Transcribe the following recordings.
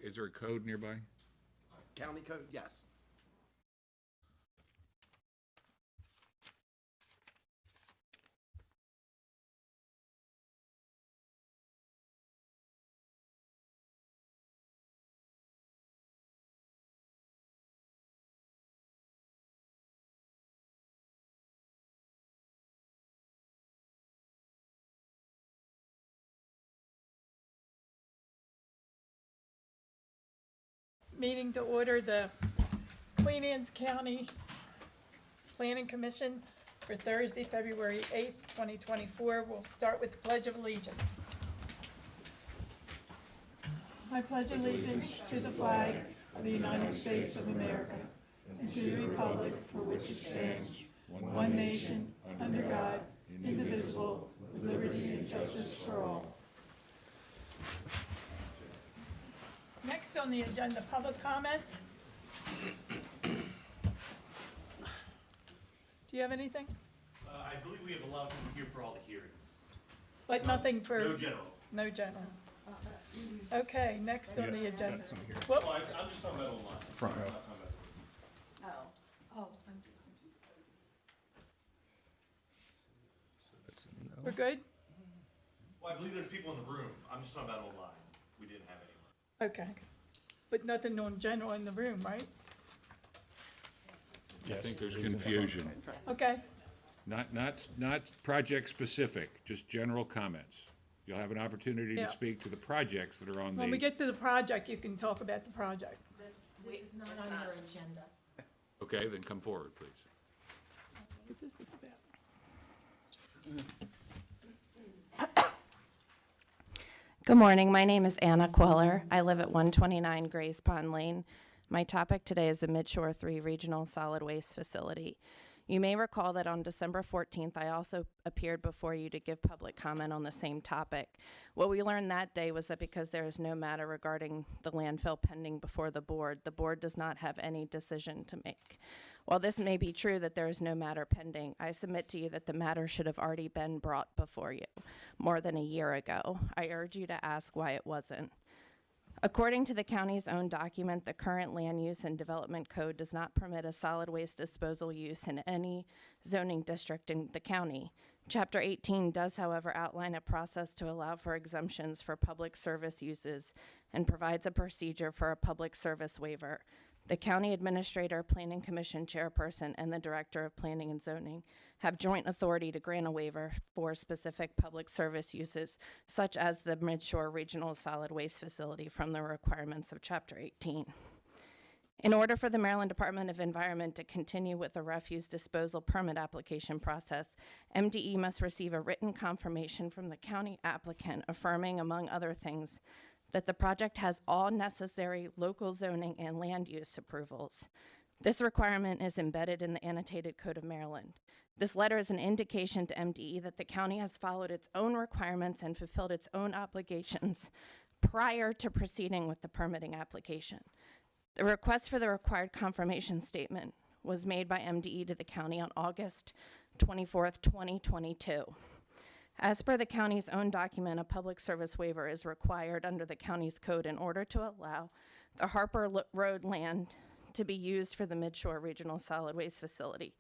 Is there a code nearby? County code, yes. Meeting to order the Queen Anne's County Planning Commission for Thursday, February 8th, 2024. We'll start with the Pledge of Allegiance. I pledge allegiance to the flag of the United States of America and to the republic for which it stands, one nation, under God, indivisible, with liberty and justice for all. Next on the agenda, public comments. Do you have anything? I believe we have allowed people here for all the hearings. But nothing for? No general. No general. Okay, next on the agenda. Well, Well, I'm just talking about online. Front row. I'm not talking about. Oh, I'm sorry. we're good? Well, I believe there's people in the room. I'm just talking about online. We didn't have anyone. Okay. But nothing on general in the room, right? I think there's confusion. Okay, Not project specific, just general comments. You'll have an opportunity to Yeah. speak to the projects that are on when we the, get to the project, you can talk about the project. This is not on your agenda. okay, then come forward, please. What this is about. Good morning. My name is Anna Queller. I live at 129 Grays Pond Lane. My topic today is the Midshore 3 Regional Solid Waste Facility. You may recall that on December 14th, I also appeared before you to give public comment on the same topic. What we learned that day was that because there is no matter regarding the landfill pending before the board does not have any decision to make. While this may be true that there is no matter pending, I submit to you that the matter should have already been brought before you more than a year ago. I urge you to ask why it wasn't. According to the county's own document, the current land use and development code does not permit a solid waste disposal use in any zoning district in the county. Chapter 18 does, however, outline a process to allow for exemptions for public service uses and provides a procedure for a public service waiver. The county administrator, planning commission chairperson, and the director of planning and zoning have joint authority to grant a waiver for specific public service uses, such as the Midshore Regional Solid Waste Facility, from the requirements of Chapter 18. In order for the Maryland Department of Environment to continue with the refuse disposal permit application process, MDE must receive a written confirmation from the county applicant affirming, among other things, that the project has all necessary local zoning and land use approvals. This requirement is embedded in the Annotated Code of Maryland. This letter is an indication to MDE that the county has followed its own requirements and fulfilled its own obligations prior to proceeding with the permitting application. The request for the required confirmation statement was made by MDE to the county on August 24th, 2022. As per the county's own document, a public service waiver is required under the county's code in order to allow the Harper Road land to be used for the Midshore Regional Solid Waste Facility.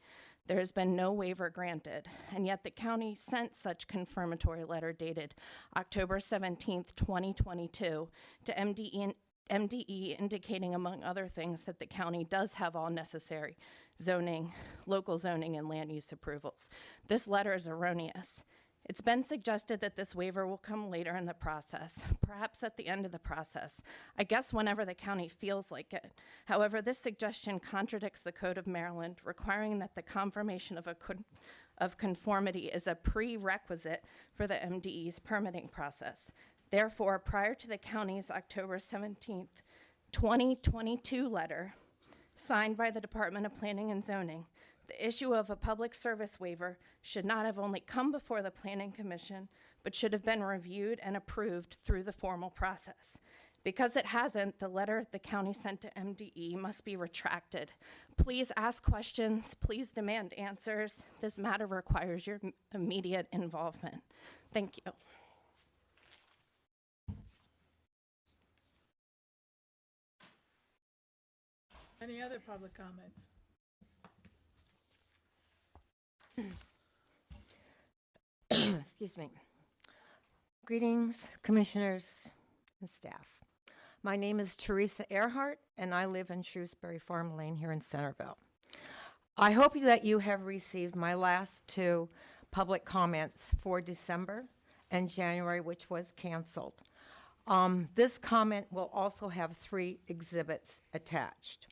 There has been no waiver granted, and yet the county sent such confirmatory letter dated October 17th, 2022 to MDE indicating, among other things, that the county does have all necessary zoning, local zoning, and land use approvals. This letter is erroneous. It's been suggested that this waiver will come later in the process, perhaps at the end of the process. I guess whenever the county feels like it. However, this suggestion contradicts the Code of Maryland, requiring that the confirmation of conformity is a prerequisite for the MDE's permitting process. Therefore, prior to the county's October 17th, 2022 letter, signed by the Department of Planning and Zoning, the issue of a public service waiver should not have only come before the Planning Commission, but should have been reviewed and approved through the formal process. Because it hasn't, the letter the county sent to MDE must be retracted. Please ask questions, please demand answers. This matter requires your immediate involvement. Thank you. Any other public comments? Excuse me. Greetings, commissioners and staff. My name is Teresa Earhart, and I live in Shrewsbury Farm Lane here in Centerville. I hope that you have received my last two public comments for December and January, which was canceled. This comment will also have 3 exhibits attached.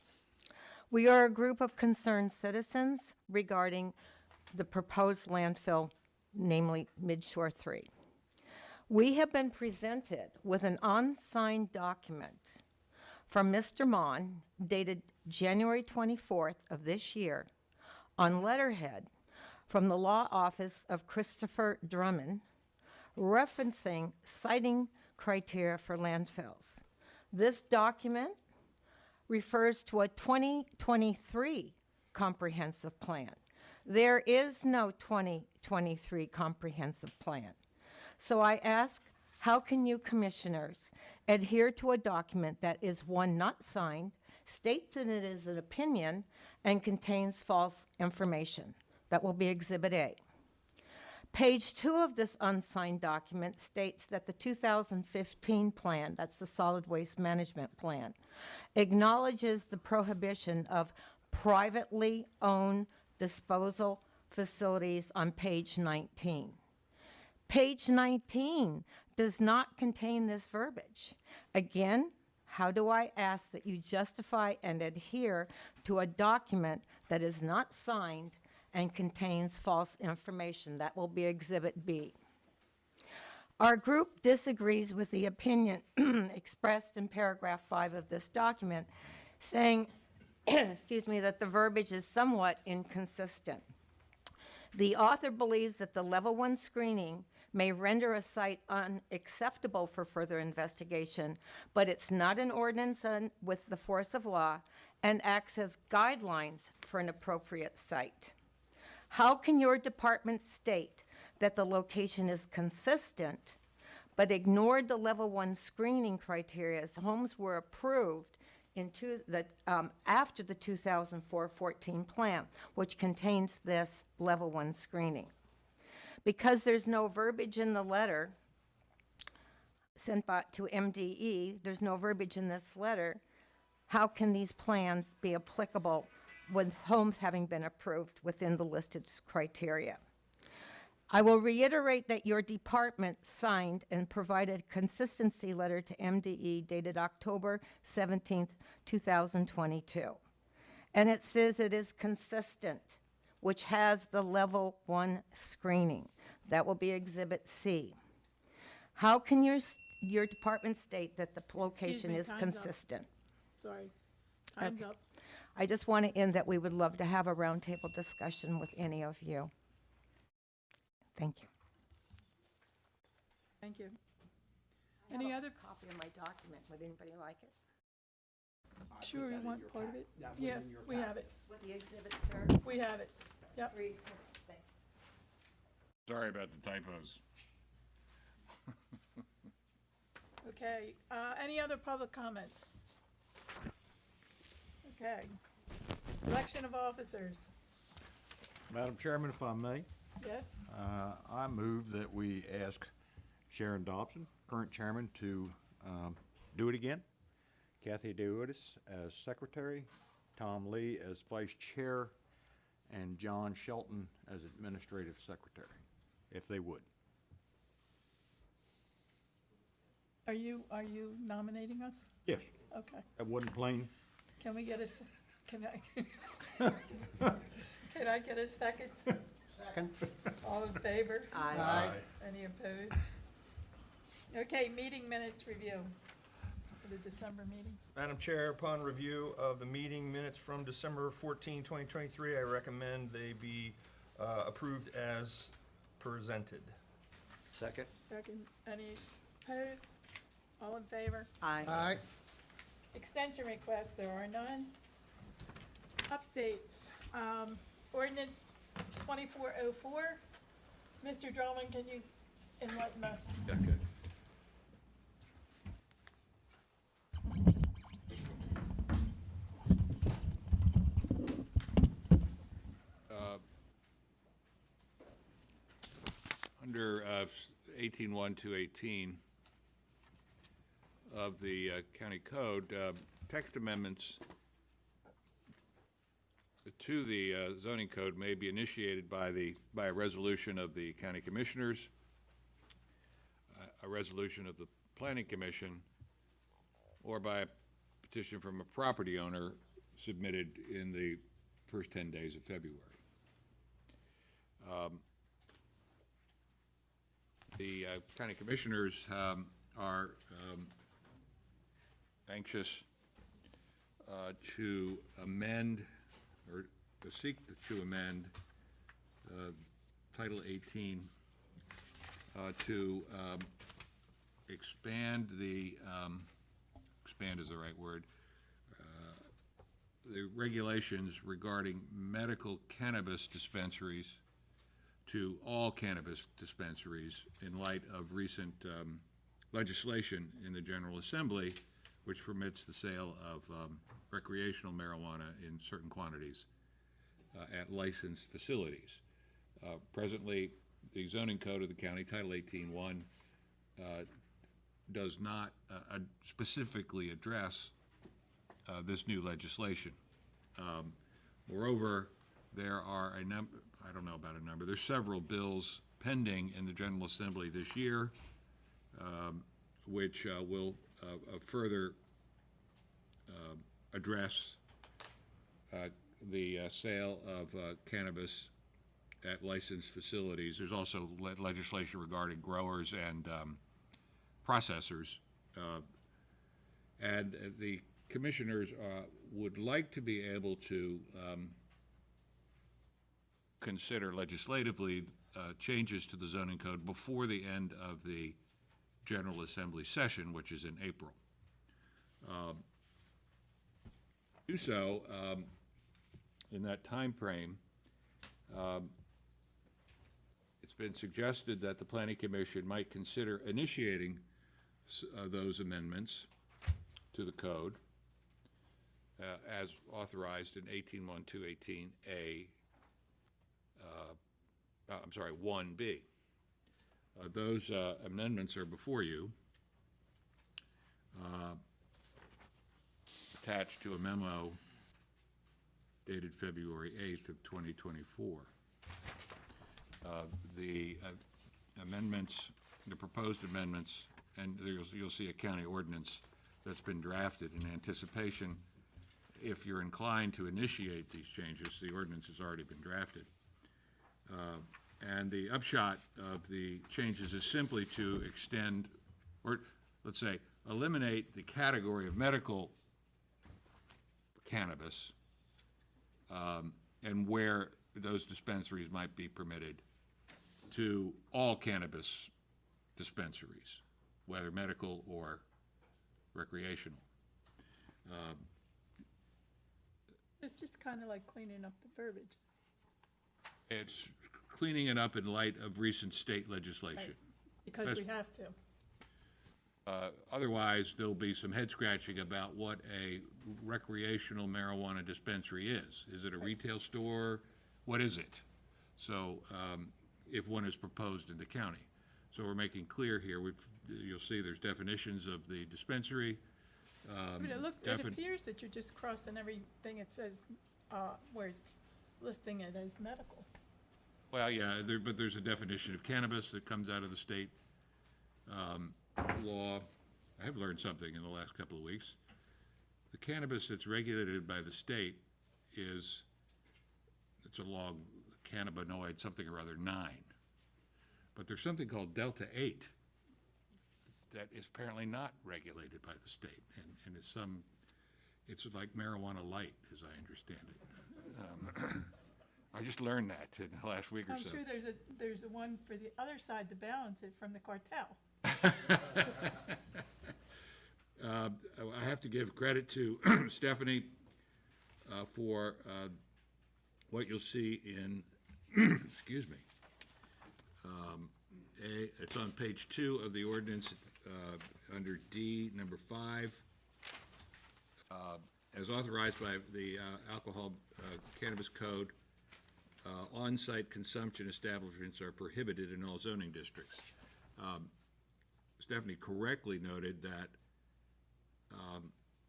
We are a group of concerned citizens regarding the proposed landfill, namely Midshore 3. We have been presented with an unsigned document from Mr. Mon, dated January 24th of this year, on letterhead from the law office of Christopher Drummond, referencing siting criteria for landfills. This document refers to a 2023 comprehensive plan. There is no 2023 comprehensive plan. So I ask, how can you commissioners adhere to a document that is, 1, not signed, states that it is an opinion, and contains false information? That will be Exhibit A. Page 2 of this unsigned document states that the 2015 plan, that's the solid waste management plan, acknowledges the prohibition of privately owned disposal facilities on page 19. Page 19 does not contain this verbiage. Again, how do I ask that you justify and adhere to a document that is not signed and contains false information? That will be Exhibit B. Our group disagrees with the opinion expressed in paragraph 5 of this document, saying, excuse me, that the verbiage is somewhat inconsistent. The author believes that the level 1 screening may render a site unacceptable for further investigation, but it's not an ordinance with the force of law and acts as guidelines for an appropriate site. How can your department state that the location is consistent, but ignored the level 1 screening criteria as homes were approved after the 2004-14 plan, which contains this level 1 screening? Because there's no verbiage in the letter sent back to MDE, there's no verbiage in this letter, how can these plans be applicable with homes having been approved within the listed criteria? I will reiterate that your department signed and provided a consistency letter to MDE dated October 17th, 2022. And it says it is consistent, which has the level 1 screening. That will be Exhibit C. How can your department state that the location is time's up. consistent? Sorry, time's Okay. up. I just want to end that we would love to have a roundtable discussion with any of you. Thank you. Thank you. Any other? Copy of my document. Would anybody like it? Sure, you want part of it? That Yeah, was in your we have it. With the exhibit, sir? We have it. Yep. 3 exhibits. Thank you. Sorry about the typos. Okay, any other public comments? Okay. Election of officers. Madam Chairman, if I may, Yes? I move that we ask Sharon Dobson, current chairman, to do it again. Kathy DeOtis as secretary, Tom Lee as vice chair, and John Shelton as administrative secretary, if they would. Are you nominating us? Yes. Okay. That wasn't plain. Can we get a, can I get a second? Second. All in favor? Aye. Any opposed? Okay, meeting minutes review for the December meeting. Madam Chair, upon review of the meeting minutes from December 14, 2023, I recommend they be approved as presented. Second. Second, any opposed? All in favor? Aye. Extension requests, there are none. Updates, ordinance 2404. Mr. Drummond, can you enlighten us? Okay. Under 18.1.2.18 of the county code, text amendments to the zoning code may be initiated by a resolution of the county commissioners, a resolution of the planning commission, or by a petition from a property owner submitted in the first 10 days of February. The county commissioners are anxious to amend or to seek to amend Title 18 to expand expand is the right word, the regulations regarding medical cannabis dispensaries to all cannabis dispensaries in light of recent legislation in the General Assembly, which permits the sale of recreational marijuana in certain quantities at licensed facilities. Presently, the zoning code of the county, Title 18.1, does not specifically address this new legislation. Moreover, there are a number, I don't know about a number, there's several bills pending in the General Assembly this year, which will further address the sale of cannabis at licensed facilities. There's also legislation regarding growers and processors. And the commissioners would like to be able to consider legislatively changes to the zoning code before the end of the General Assembly session, which is in April. Do so in that time frame. It's been suggested that the Planning Commission might consider initiating those amendments to the code as authorized in 18.1.2.18A, I'm sorry, 1B. Those amendments are before you, attached to a memo dated February 8th of 2024. The amendments, the proposed amendments, and you'll see a county ordinance that's been drafted in anticipation. If you're inclined to initiate these changes, the ordinance has already been drafted. And the upshot of the changes is simply to extend, or let's say, eliminate the category of medical cannabis and where those dispensaries might be permitted to all cannabis dispensaries, whether medical or recreational. It's just kind of like cleaning up the verbiage. It's cleaning it up in light of recent state legislation. Because we have to. Otherwise, there'll be some head scratching about what a recreational marijuana dispensary is. Is it a retail store? What is it? So if one is proposed in the county. So we're making clear here, you'll see there's definitions of the dispensary. I mean, it appears that you're just crossing everything it says where it's listing it as medical. Well, yeah, but there's a definition of cannabis that comes out of the state law. I have learned something in the last couple of weeks. The cannabis that's regulated by the state is, it's a long cannabinoid, something or other, 9. But there's something called Delta 8 that is apparently not regulated by the state, and it's like marijuana light, as I understand it. I just learned that in the last week or I'm so. sure there's a one for the other side to balance it from the cartel. I have to give credit to Stephanie for what you'll see in, excuse me, it's on page 2 of the ordinance, under D, number 5. As authorized by the Alcohol Cannabis Code, on-site consumption establishments are prohibited in all zoning districts. Stephanie correctly noted that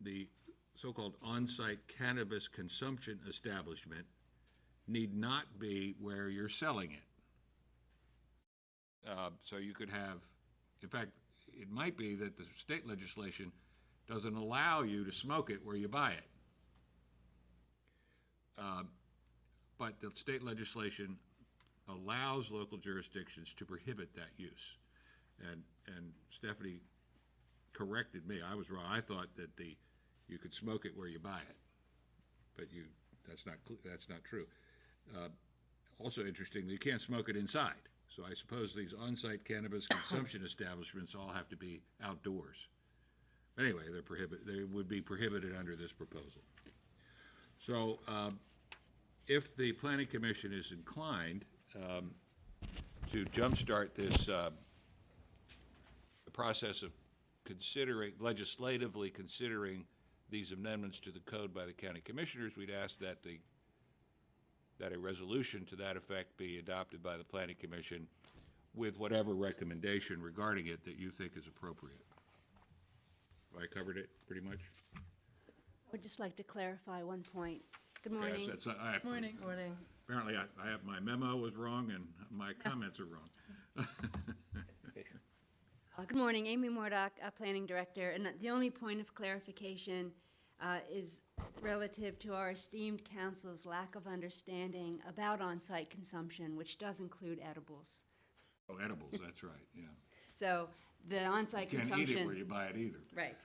the so-called on-site cannabis consumption establishment need not be where you're selling it. So you could have, in fact, it might be that the state legislation doesn't allow you to smoke it where you buy it. But the state legislation allows local jurisdictions to prohibit that use. And Stephanie corrected me. I was wrong. I thought that you could smoke it where you buy it, but that's not true. Also interestingly, you can't smoke it inside. So I suppose these on-site cannabis consumption establishments all have to be outdoors. Anyway, they would be prohibited under this proposal. So if the Planning Commission is inclined to jumpstart this the process of legislatively considering these amendments to the code by the county commissioners, we'd ask that a resolution to that effect be adopted by the Planning Commission with whatever recommendation regarding it that you think is appropriate. Have I covered it pretty much? I would just like to clarify one point. Good Yes, morning. Morning. Morning. Apparently, I have, my memo was wrong and my comments are wrong. Good morning, Amy Mordock, Planning Director. And the only point of clarification is relative to our esteemed council's lack of understanding about on-site consumption, which does include edibles. Oh, edibles, that's right, yeah. So the on-site You consumption. can't eat it where you buy it either. Right.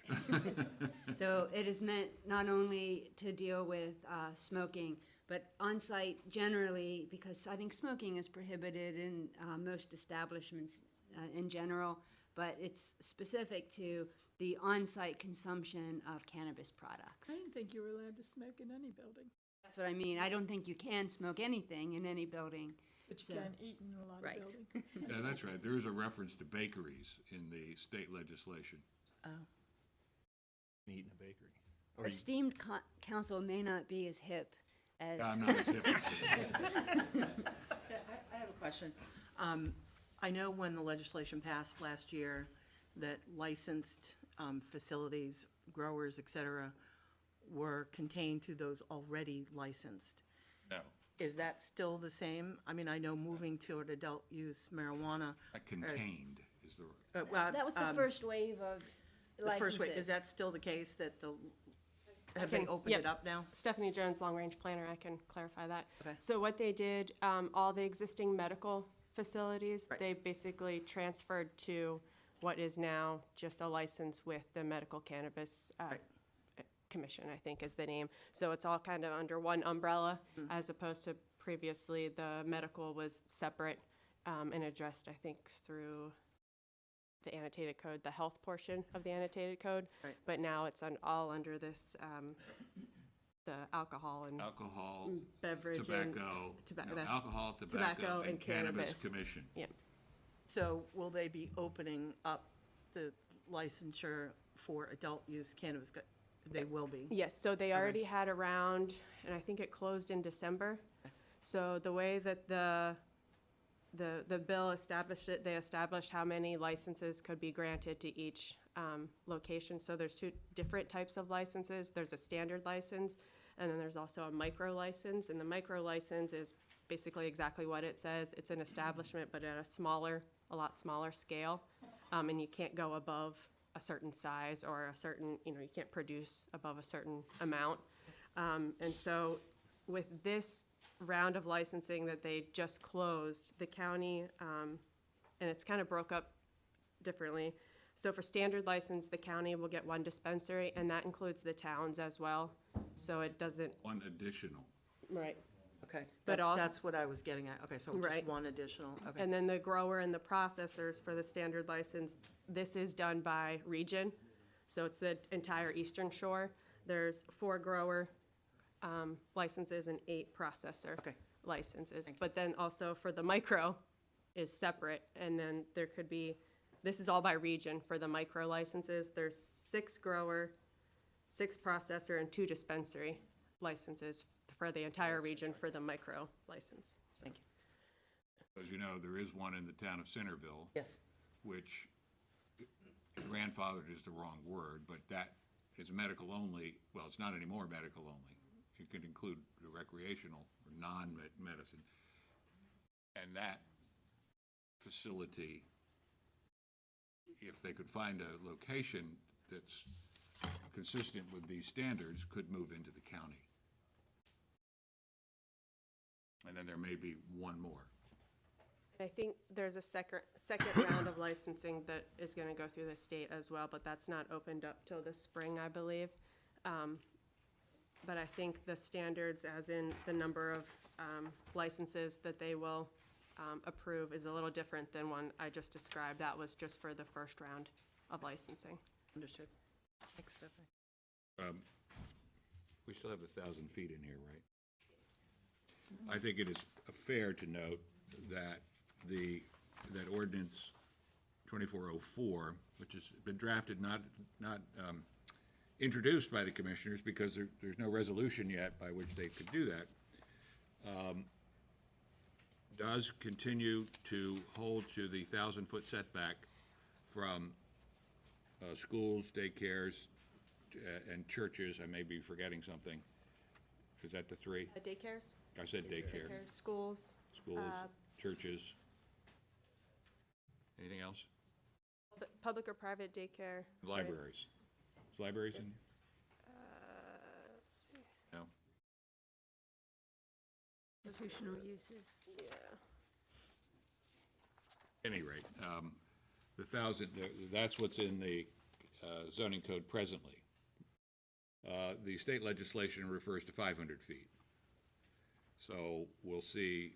So it is meant not only to deal with smoking, but on-site generally, because I think smoking is prohibited in most establishments in general, but it's specific to the on-site consumption of cannabis products. I didn't think you were allowed to smoke in any building, That's what I mean. I don't think you can smoke anything in any building. but you So- can eat in a lot Right. of buildings. Yeah, that's right. There is a reference to bakeries in the state legislation. Eat in a bakery. Our esteemed council may not be as hip as. I'm not as hip as you. I have a question. I know when the legislation passed last year that licensed facilities, growers, et cetera, were contained to those already licensed. No, Is that still the same? I mean, I know moving toward adult use marijuana. contained is the word. That was the first wave of The first way, licenses. is that still the case that have they can- opened yep. it up now? Stephanie Jones, Long Range Planner, I can clarify that. Okay. So what they did, all the existing medical facilities, Right. they basically transferred to what is now just a license with the Medical Cannabis Commission, I think is the name. So it's all kind of under one umbrella, as opposed to previously the medical was separate and addressed, I think, through the annotated code, the health portion of the annotated code. Right. But now it's all under this, the alcohol and Alcohol, beverage and tobacco, tobacco- no, that's- alcohol, tobacco tobacco, and and cannabis cannabis. commission. yeah. So will they be opening up the licensure for adult use cannabis? They will be. Yes, so they already had around, and I think it closed in December. So the way that the bill established it, they established how many licenses could be granted to each location. So there's two different types of licenses. There's a standard license, and then there's also a micro license. And the micro license is basically exactly what it says. It's an establishment, but at a lot smaller scale. And you can't go above a certain size or a certain, you can't produce above a certain amount. And so with this round of licensing that they just closed, the county, and it's kind of broke up differently. So for standard license, the county will get one dispensary, and that includes the towns as well. So it doesn't, One additional. right. Okay, But that's what I was getting at. Okay, so Right. just one additional, okay. And then the grower and the processors for the standard license, this is done by region. So it's the entire Eastern Shore. There's 4 grower licenses and 8 processor Okay. licenses. But then also for the micro is separate. And then there could be, this is all by region for the micro licenses. There's 6 grower, 6 processor, and 2 dispensary licenses for the entire region for the micro license. Thank you. As you know, there is one in the town of Centerville, Yes, which grandfathered is the wrong word, but that is medical only. Well, it's not anymore medical only. It could include recreational or non-medicine. And that facility, if they could find a location that's consistent with these standards, could move into the county. And then there may be one more. I think there's a second round of licensing that is gonna go through the state as well, but that's not opened up till this spring, I believe. But I think the standards, as in the number of licenses that they will approve, is a little different than one I just described. That was just for the first round of licensing. understood. Thanks, Stephanie. We still have 1,000 feet in here, right? I think it is fair to note that that ordinance 2404, which has been drafted, not introduced by the commissioners because there's no resolution yet by which they could do that, does continue to hold to the 1,000-foot setback from schools, daycares, and churches. I may be forgetting something. Is that the 3? Daycares? I said daycare. Schools. Schools, churches. Anything else? Public or private daycare. right? Libraries. Is libraries in? Let's see. No? Institutional uses. Yeah. Any rate, the 1,000, that's what's in the zoning code presently. The state legislation refers to 500 feet. So we'll see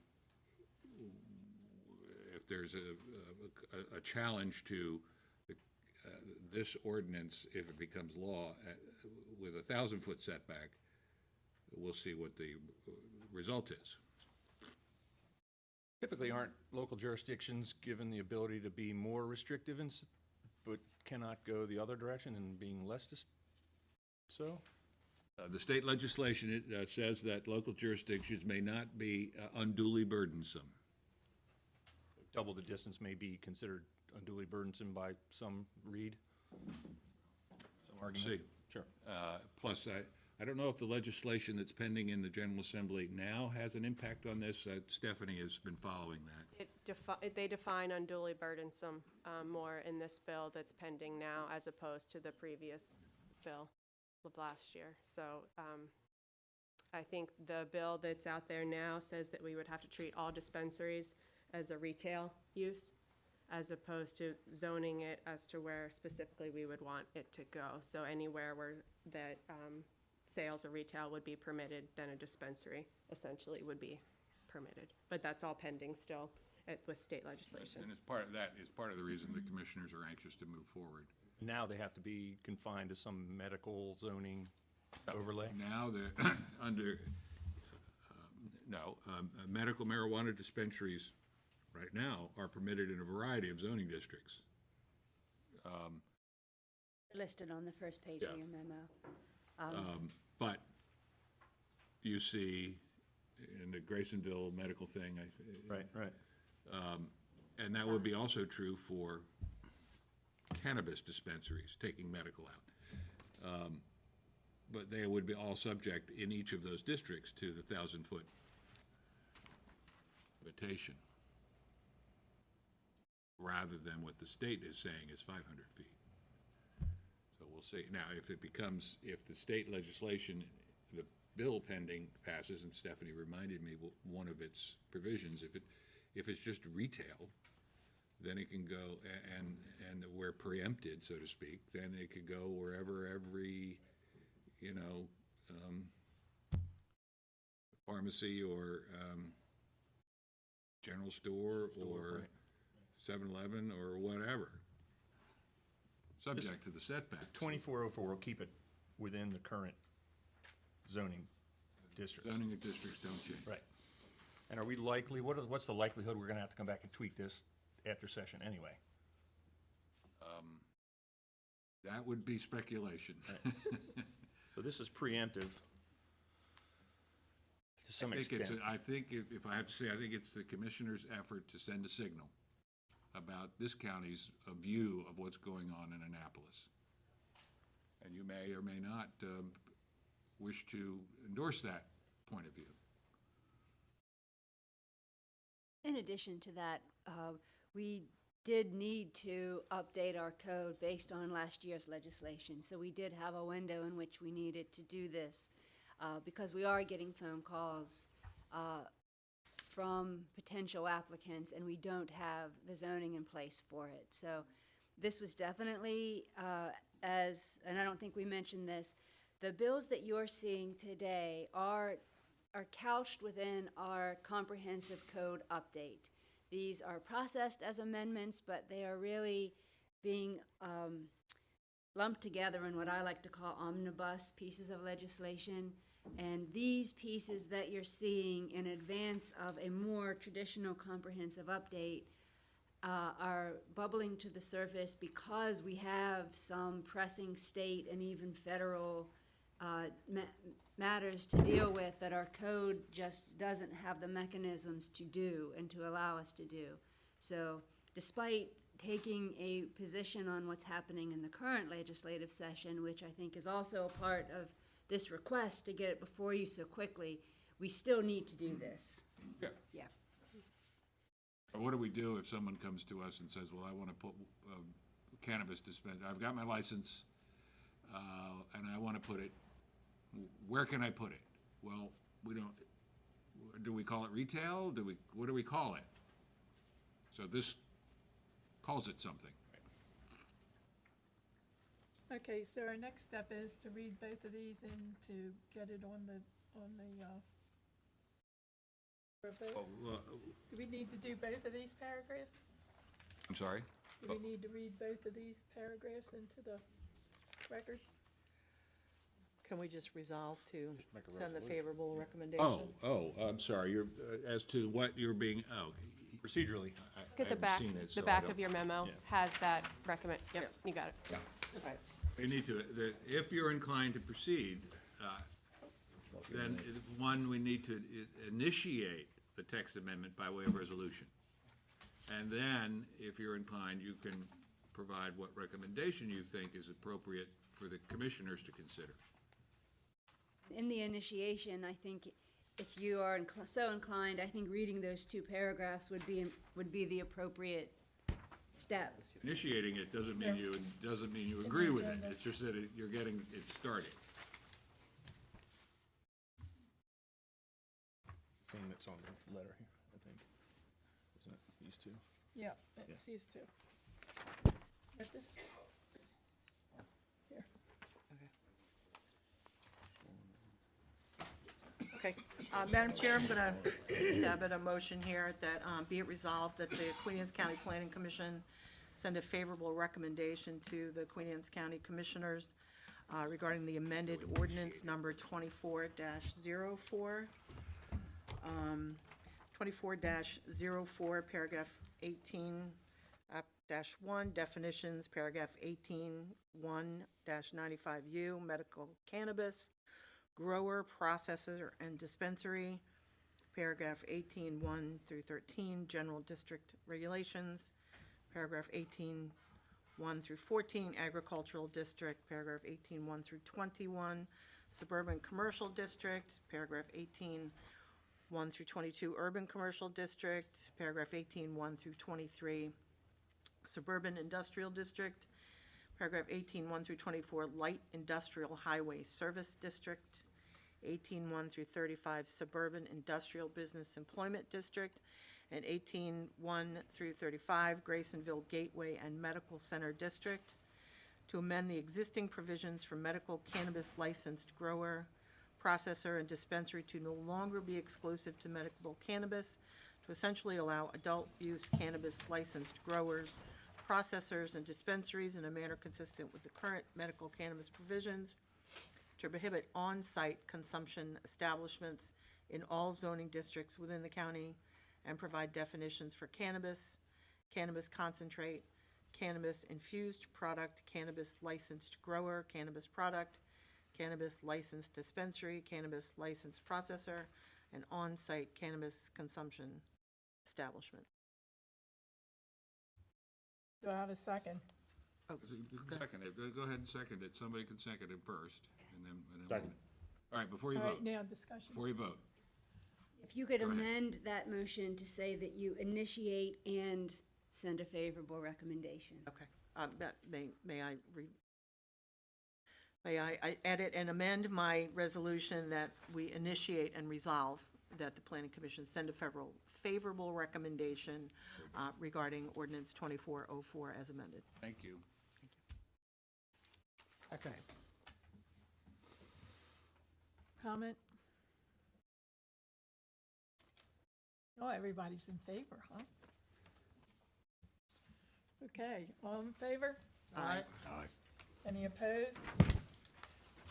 if there's a challenge to this ordinance, if it becomes law, with a 1,000-foot setback. We'll see what the result is. Typically, aren't local jurisdictions given the ability to be more restrictive but cannot go the other direction and being less so? The state legislation says that local jurisdictions may not be unduly burdensome. Double the distance may be considered unduly burdensome by some read? Some argument? See. Sure. Plus, I don't know if the legislation that's pending in the General Assembly now has an impact on this. Stephanie has been following that. They define unduly burdensome more in this bill that's pending now as opposed to the previous bill of last year. So I think the bill that's out there now says that we would have to treat all dispensaries as a retail use as opposed to zoning it as to where specifically we would want it to go. So anywhere where that sales or retail would be permitted, then a dispensary essentially would be permitted. But that's all pending still with state legislation. And part of that is part of the reason the commissioners are anxious to move forward. Now they have to be confined to some medical zoning overlay? Now they're under, medical marijuana dispensaries right now are permitted in a variety of zoning districts. Listed on the first page Yeah. of your memo. But you see in the Graysonville medical thing, Right. and that would be also true for cannabis dispensaries, taking medical out. But they would be all subject in each of those districts to the 1,000-foot limitation, rather than what the state is saying is 500 feet. we'll see. Now, if the state legislation, the bill pending passes, and Stephanie reminded me one of its provisions, if it's just retail, then it can go, and we're preempted, so to speak, then it could go wherever every, pharmacy or general store or 7-Eleven or whatever, subject to the setbacks. 2404 will keep it within the current zoning district. Zoning districts don't change. Right. And are we likely, what's the likelihood we're gonna have to come back and tweak this after session anyway? That would be speculation. So this is preemptive to some extent. I think, if I have to say, I think it's the commissioner's effort to send a signal about this county's view of what's going on in Annapolis. And you may or may not wish to endorse that point of view. In addition to that, we did need to update our code based on last year's legislation. So we did have a window in which we needed to do this because we are getting phone calls from potential applicants, and we don't have the zoning in place for it. So this was definitely, and I don't think we mentioned this, the bills that you're seeing today are couched within our comprehensive code update. These are processed as amendments, but they are really being lumped together in what I like to call omnibus pieces of legislation. And these pieces that you're seeing in advance of a more traditional comprehensive update are bubbling to the surface because we have some pressing state and even federal matters to deal with that our code just doesn't have the mechanisms to do and to allow us to do. So despite taking a position on what's happening in the current legislative session, which I think is also a part of this request to get it before you so quickly, we still need to do this. Yeah. Yeah. What do we do if someone comes to us and says, well, I want to put cannabis dispensary, I've got my license, and I want to put it, where can I put it? Well, we don't, do we call it retail? What do we call it? So this calls it something. Okay, so our next step is to read both of these and to get it on the for a vote. Do we need to do both of these paragraphs? I'm sorry? Do we need to read both of these paragraphs into the record? Can we just resolve to make a send the resolution. favorable recommendation? I'm sorry, you're, as to what you're being, Procedurally, Look at the back, the back of your memo Yeah. has that recommend, yep, you got it. Right. they need to, if you're inclined to proceed, then we need to initiate the text amendment by way of resolution. And then, if you're inclined, you can provide what recommendation you think is appropriate for the commissioners to consider. In the initiation, I think if you are so inclined, I think reading those two paragraphs would be the appropriate step. Initiating it doesn't mean you agree with it, it's just that you're getting it started. thing that's on the letter here, I think. Isn't it these two? Yeah, it's these two. Get this? Here. Okay. Madam Chair, I'm going to stab at a motion here that be it resolved that the Queen Anne's County Planning Commission send a favorable recommendation to the Queen Anne's County Commissioners regarding the amended ordinance number 24-04. 24-04, paragraph 18-1, definitions, paragraph 18-1-95U, medical cannabis, grower, processor, and dispensary, paragraph 18-1 through 13, general district regulations, paragraph 18-1 through 14, agricultural district, paragraph 18-1 through 21, suburban commercial district, paragraph 18-1 through 22, urban commercial district, paragraph 18-1 through 23, suburban industrial district, Paragraph 18, 1 through 24, Light Industrial Highway Service District. 18, 1 through 35, Suburban Industrial Business Employment District. And 18, 1 through 35, Graysonville Gateway and Medical Center District. To amend the existing provisions for medical cannabis licensed grower, processor, and dispensary to no longer be exclusive to medical cannabis, to essentially allow adult-use cannabis licensed growers, processors, and dispensaries in a manner consistent with the current medical cannabis provisions, to prohibit on-site consumption establishments in all zoning districts within the county, and provide definitions for cannabis, cannabis concentrate, cannabis infused product, cannabis licensed grower, cannabis product, cannabis licensed dispensary, cannabis licensed processor, and on-site cannabis consumption establishment. Do I have a second? You can second it. Go ahead and second it. Somebody can second it first, and then. Second. All right, before you All vote. right, now discussion. Before you vote. If you could Go ahead. amend that motion to say that you initiate and send a favorable recommendation. Okay, that, may I edit and amend my resolution that we initiate and resolve that the Planning Commission send a favorable recommendation regarding ordinance 2404 as amended. Thank you. Okay. Comment? Oh, everybody's in favor, huh? Okay, all in favor? Aye. Aye. Any opposed?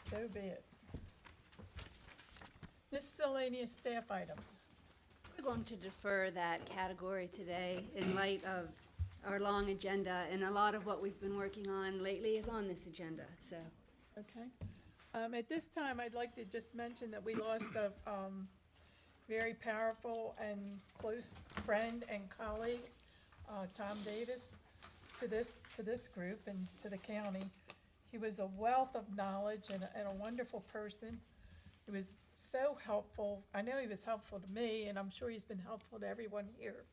So be it. Miscellaneous staff items. We're going to defer that category today in light of our long agenda, and a lot of what we've been working on lately is on this agenda, so. Okay. At this time, I'd like to just mention that we lost a very powerful and close friend and colleague, Tom Davis, to this group and to the county. He was a wealth of knowledge and a wonderful person. He was so helpful. I know he was helpful to me, and I'm sure he's been helpful to everyone here.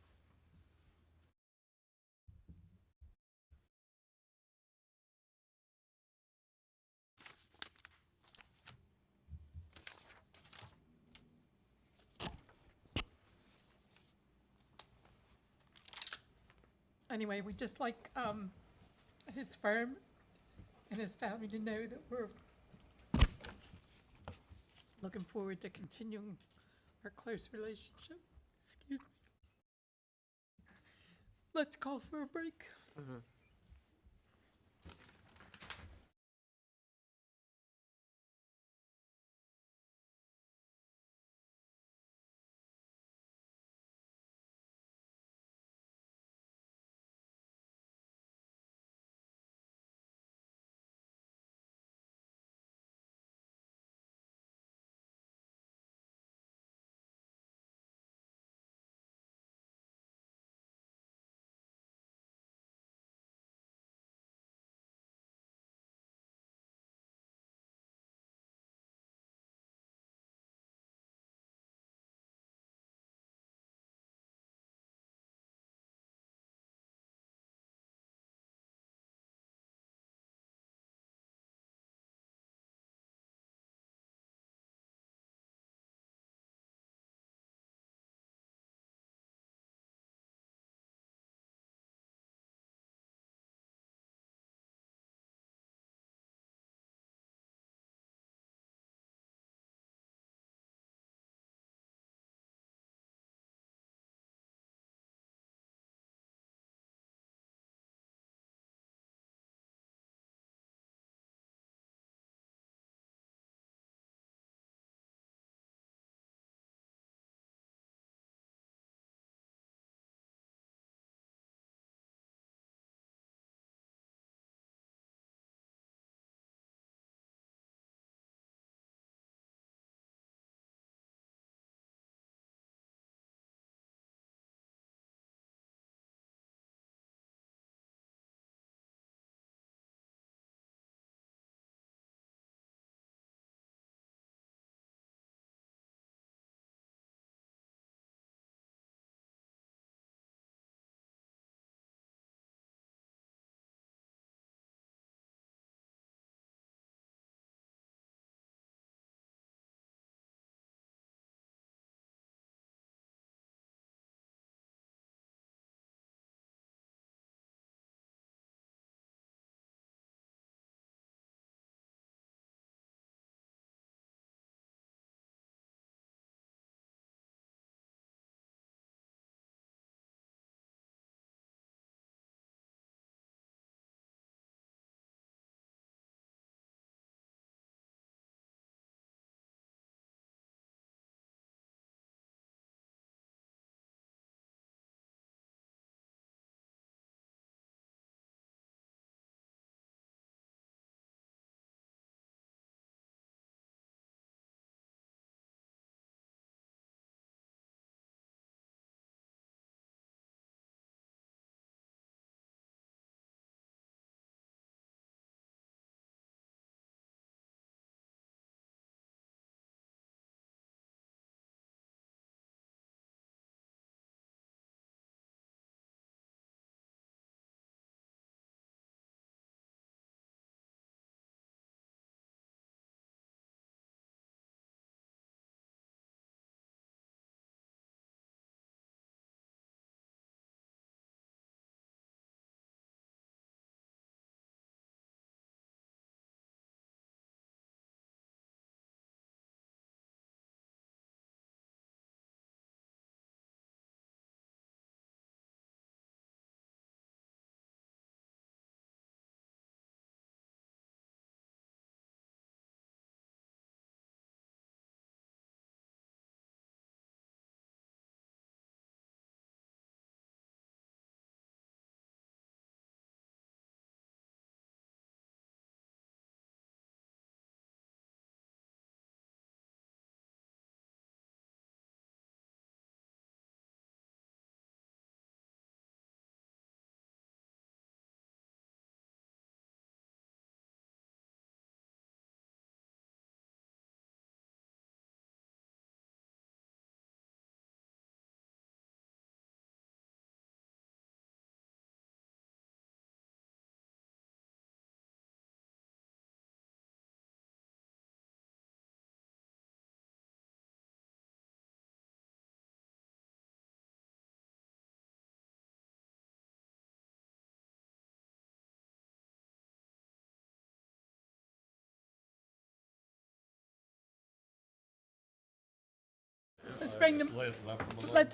Anyway, we'd just like his firm and his family to know that we're looking forward to continuing our close relationship. Excuse me. Let's call for a break.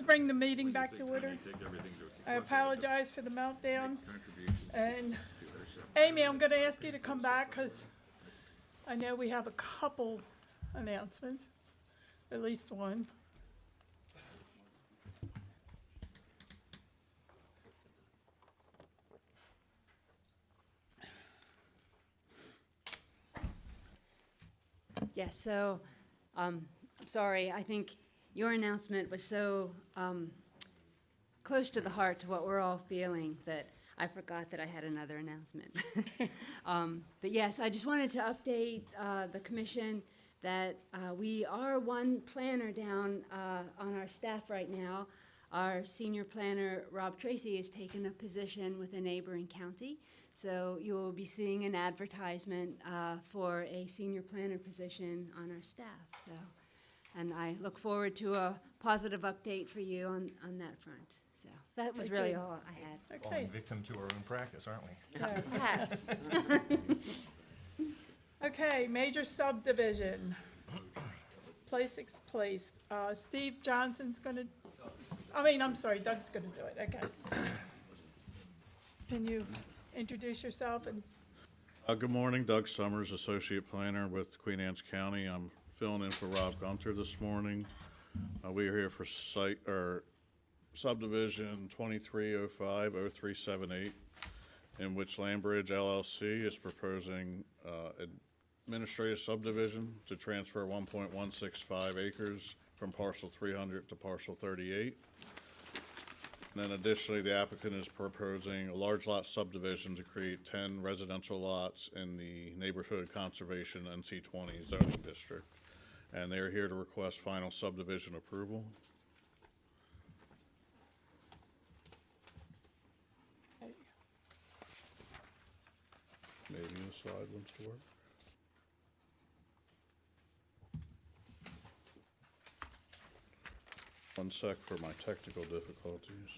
bring the meeting back to order. I apologize for the meltdown. And Amy, I'm going to ask you to come back because I know we have a couple announcements, at least one. Yes, so, I'm sorry, I think your announcement was so close to the heart to what we're all feeling that I forgot that I had another announcement. But yes, I just wanted to update the commission that we are one planner down on our staff right now. Our senior planner, Rob Tracy, has taken a position with a neighboring county. So you will be seeing an advertisement for a senior planner position on our staff. So, and I look forward to a positive update for you on that front. So that was really all I had. Falling victim to our own practice, aren't we? Yes. Perhaps. Okay, major subdivision. Place. Steve Johnson's gonna, I'm sorry, Doug's gonna do it, okay. Can you introduce yourself and? Good morning, Doug Summers, Associate Planner with Queen Anne's County. I'm filling in for Rob Gunter this morning. We are here for subdivision 2305-0378, in which Landbridge LLC is proposing administrative subdivision to transfer 1.165 acres from parcel 300 to parcel 38. And then additionally, the applicant is proposing a large lot subdivision to create 10 residential lots in the Neighborhood Conservation NC20 zoning district. And they are here to request final subdivision approval. Maybe the slide wants to work. One sec for my technical difficulties.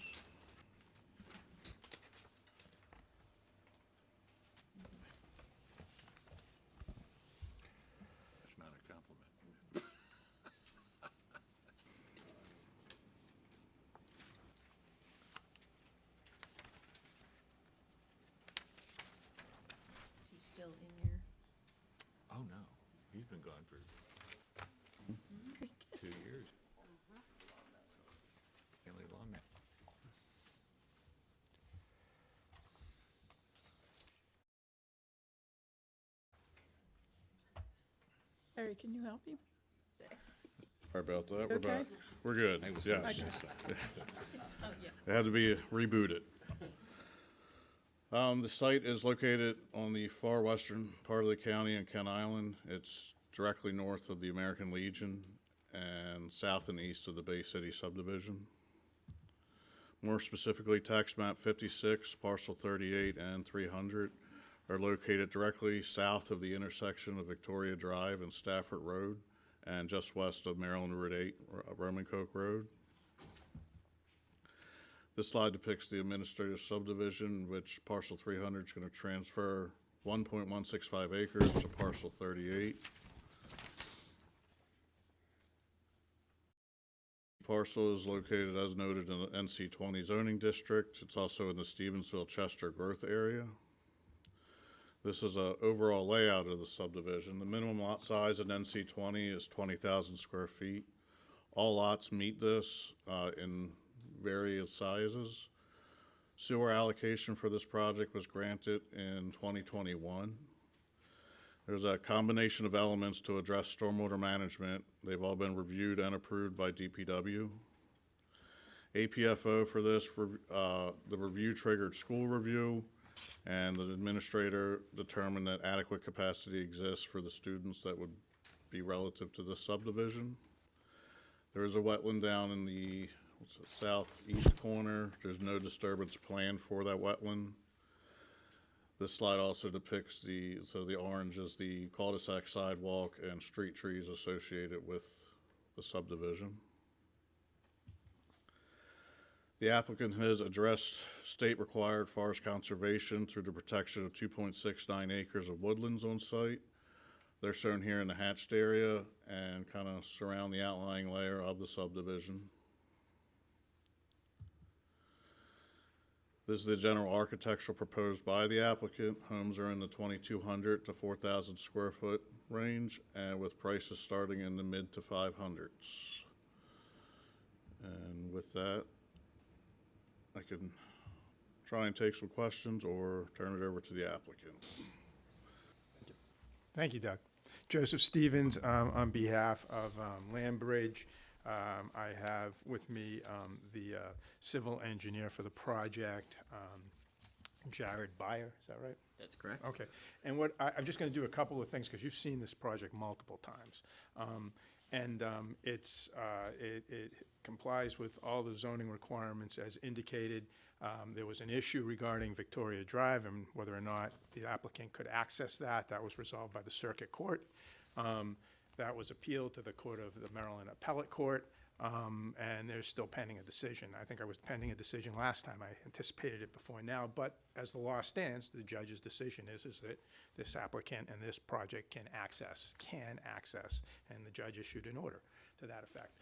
That's not a compliment. Is he still in your? Oh, no. He's been gone for 2 years. Can't leave long now. Harry, can you help me? Sorry about that. We're Okay. back. We're good. I was Yes. Okay. It had to be rebooted. The site is located on the far western part of the county in Kent Island. It's directly north of the American Legion and south and east of the Bay City subdivision. More specifically, tax map 56, parcel 38 and 300 are located directly south of the intersection of Victoria Drive and Stafford Road and just west of Maryland Route 8, Roman Coke Road. This slide depicts the administrative subdivision, which parcel 300 is going to transfer 1.165 acres to parcel 38. Parcel is located, as noted, in the NC20 zoning district. It's also in the Stevensville-Chester growth area. This is an overall layout of the subdivision. The minimum lot size in NC20 is 20,000 square feet. All lots meet this in various sizes. Sewer allocation for this project was granted in 2021. There's a combination of elements to address stormwater management. They've all been reviewed and approved by DPW. APFO for this, the review triggered school review, and the administrator determined that adequate capacity exists for the students that would be relative to this subdivision. There is a wetland down in the southeast corner. There's no disturbance planned for that wetland. This slide also depicts the orange is the cul-de-sac sidewalk and street trees associated with the subdivision. The applicant has addressed state-required forest conservation through the protection of 2.69 acres of woodlands on site. They're shown here in the hatched area and kind of surround the outlying layer of the subdivision. This is the general architecture proposed by the applicant. Homes are in the 2,200 to 4,000 square foot range, and with prices starting in the mid to 500s. And with that, I can try and take some questions or turn it over to the applicant. Thank you, Doug. Joseph Stevens, on behalf of Landbridge. I have with me the civil engineer for the project, Jared Byer, is that right? That's correct. Okay, and what, I'm just gonna do a couple of things, because you've seen this project multiple times. It complies with all the zoning requirements as indicated. There was an issue regarding Victoria Drive and whether or not the applicant could access that. That was resolved by the circuit court. That was appealed to the Court of the Maryland Appellate Court, and they're still pending a decision. I think I was pending a decision last time. I anticipated it before now, but as the law stands, the judge's decision is that this applicant and this project can access, and the judge issued an order to that effect.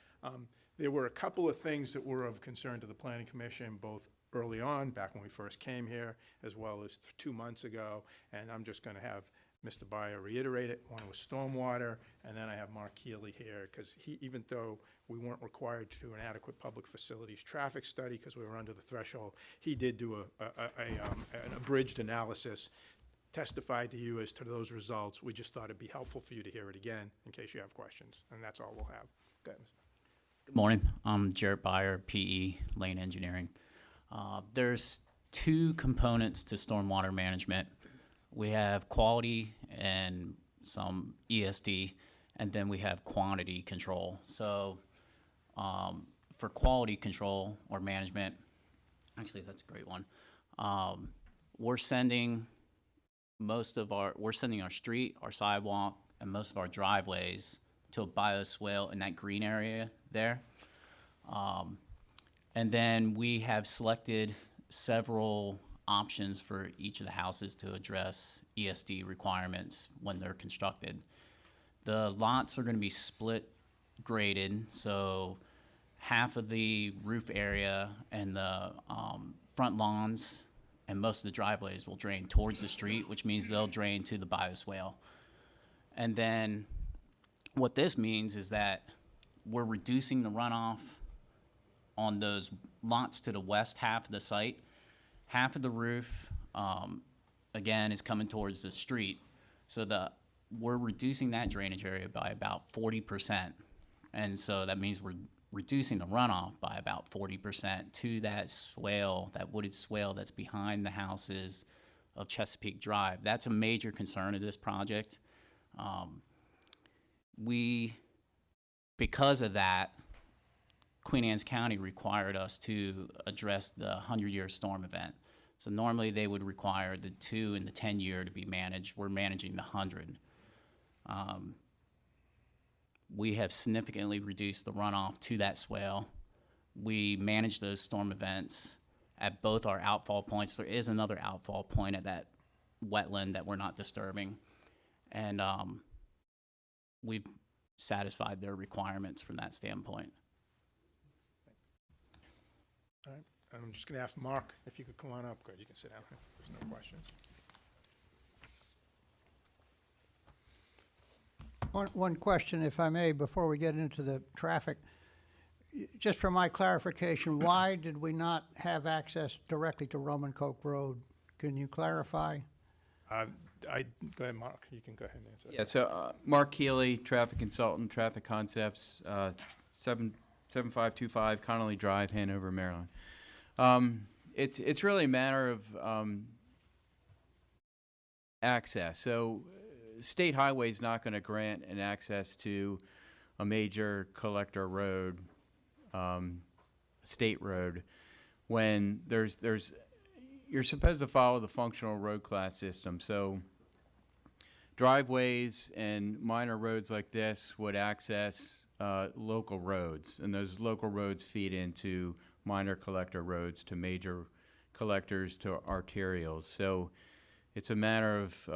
There were a couple of things that were of concern to the Planning Commission, both early on, back when we first came here, as well as 2 months ago, and I'm just gonna have Mr. Byer reiterate it. One was stormwater, and then I have Mark Keeley here, because he, even though we weren't required to do an adequate public facilities traffic study because we were under the threshold, he did do an abridged analysis, testified to you as to those results. We just thought it'd be helpful for you to hear it again in case you have questions, and that's all we'll have. Go ahead, Mr. Good morning. I'm Jared Byer, PE, Lane Engineering. There's two components to stormwater management. We have quality and some ESD, and then we have quantity control. So for quality control or management, actually that's a great one. We're sending our street, our sidewalk, and most of our driveways to a bioswale in that green area there. And then we have selected several options for each of the houses to address ESD requirements when they're constructed. The lots are going to be split graded, so half of the roof area and the front lawns and most of the driveways will drain towards the street, which means they'll drain to the bioswale. And then what this means is that we're reducing the runoff on those lots to the west half of the site. Half of the roof, again, is coming towards the street. So we're reducing that drainage area by about 40%. And so that means we're reducing the runoff by about 40% to that swale, that wooded swale that's behind the houses of Chesapeake Drive. That's a major concern of this project. Because of that, Queen Anne's County required us to address the 100-year storm event. So normally they would require the 2 and the 10-year to be managed. We're managing the 100. We have significantly reduced the runoff to that swale. We manage those storm events at both our outfall points. There is another outfall point at that wetland that we're not disturbing. And we've satisfied their requirements from that standpoint. All right. I'm just going to ask Mark if you could come on up. Good, you can sit down if there's no questions. One question, if I may, before we get into the traffic. Just for my clarification, why did we not have access directly to Roman Coke Road? Can you clarify? Go ahead, Mark. You can go ahead and answer. Yeah, so Mark Keeley, traffic consultant, Traffic Concepts, 7525 Connolly Drive, Hanover, Maryland. It's really a matter of access. So state highway is not going to grant an access to a major collector road, state road, when you're supposed to follow the functional road class system. So driveways and minor roads like this would access local roads, and those local roads feed into minor collector roads to major collectors to arterials. So it's a matter of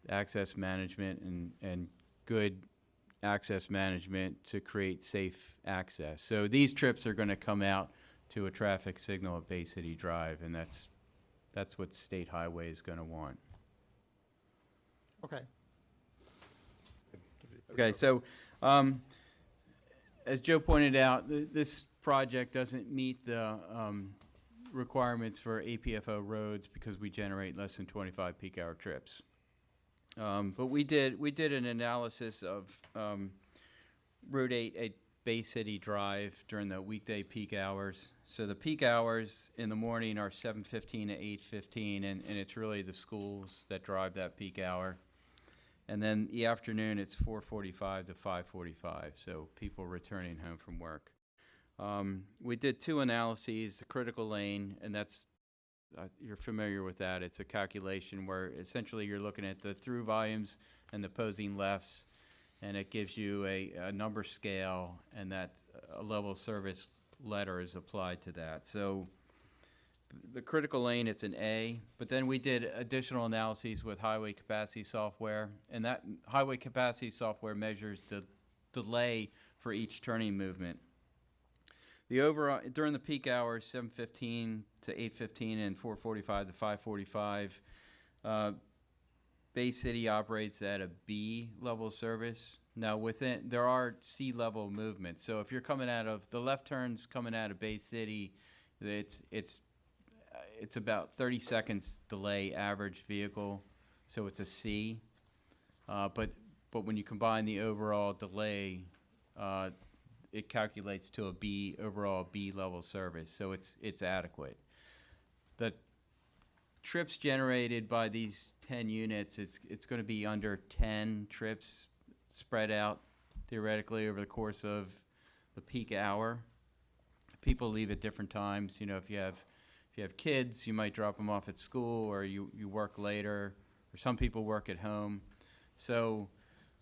access management and good access management to create safe access. So these trips are going to come out to a traffic signal at Bay City Drive, and that's what State Highway is going to want. Okay. Okay, so as Joe pointed out, this project doesn't meet the requirements for APFO roads because we generate less than 25 peak hour trips. But we did an analysis of Route 8 at Bay City Drive during the weekday peak hours. So the peak hours in the morning are 7:15 to 8:15, and it's really the schools that drive that peak hour. And then the afternoon, it's 4:45 to 5:45, so people returning home from work. We did two analyses, the critical lane, and that's, you're familiar with that. It's a calculation where essentially you're looking at the through volumes and the opposing lefts, and it gives you a number scale, and that a level of service letter is applied to that. So the critical lane, it's an A, but then we did additional analyses with highway capacity software, and that highway capacity software measures the delay for each turning movement. The overall, during the peak hours, 7:15 to 8:15 and 4:45 to 5:45, Bay City operates at a B level of service. Now within, there are C level movements. So if you're coming out of, the left turns coming out of Bay City, it's about 30 seconds delay average vehicle, so it's a C. But when you combine the overall delay, it calculates to a B, overall B level service, so it's adequate. The trips generated by these 10 units, it's going to be under 10 trips spread out theoretically over the course of the peak hour. People leave at different times. You know, if you have kids, you might drop them off at school, or you work later, or some people work at home. So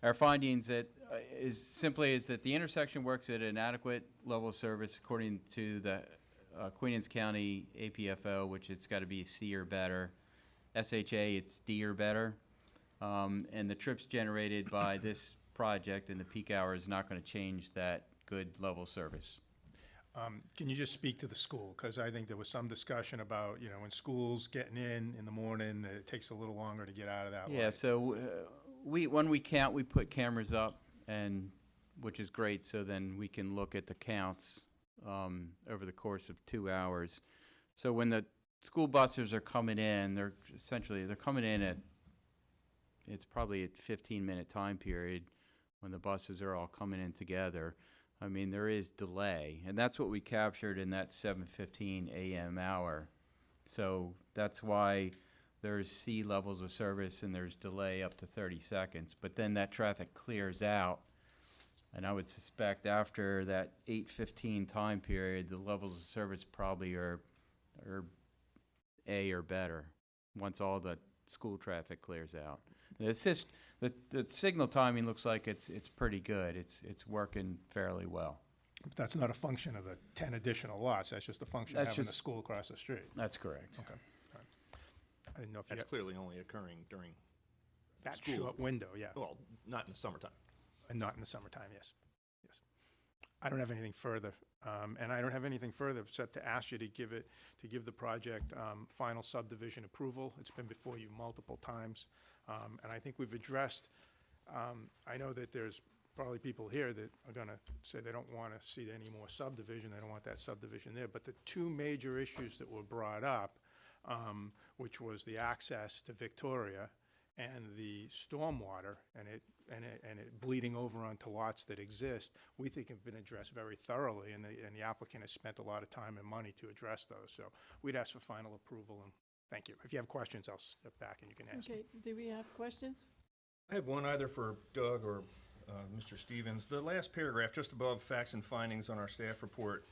our findings is that the intersection works at an adequate level of service according to the Queen Anne's County APFO, which it's got to be C or better. SHA, it's D or better. And the trips generated by this project in the peak hour is not going to change that good level of service. Can you just speak to the school? Because I think there was some discussion about, you know, when school's getting in the morning, it takes a little longer to get out of that Yeah, light. so when we count, we put cameras up, and which is great, so then we can look at the counts over the course of 2 hours. So when the school buses are coming in, they're coming in at, it's probably a 15-minute time period when the buses are all coming in together. I mean, there is delay, and that's what we captured in that 7:15 a.m. hour. So that's why there's C levels of service and there's delay up to 30 seconds. But then that traffic clears out, and I would suspect after that 8:15 time period, the levels of service probably are A or better once all the school traffic clears out. It's just the signal timing looks like it's pretty good. It's working fairly well. But that's not a function of the 10 additional lots. That's just a function of having the school across the street. That's correct. Okay. All right. I didn't know if you That's clearly only occurring during that school. short window, yeah. Well, not in the summertime. And not in the summertime, yes. Yes. I don't have anything further. And I don't have anything further except to ask you to give the project final subdivision approval. It's been before you multiple times. And I think we've addressed, I know that there's probably people here that are going to say they don't want to see any more subdivision. They don't want that subdivision there. But the two major issues that were brought up, which was the access to Victoria and the stormwater and it bleeding over onto lots that exist, we think have been addressed very thoroughly, and the applicant has spent a lot of time and money to address those. So we'd ask for final approval, and thank you. If you have questions, I'll step back and you can ask me. Okay, do we have questions? I have one either for Doug or Mr. Stevens. The last paragraph, just above facts and findings on our staff report,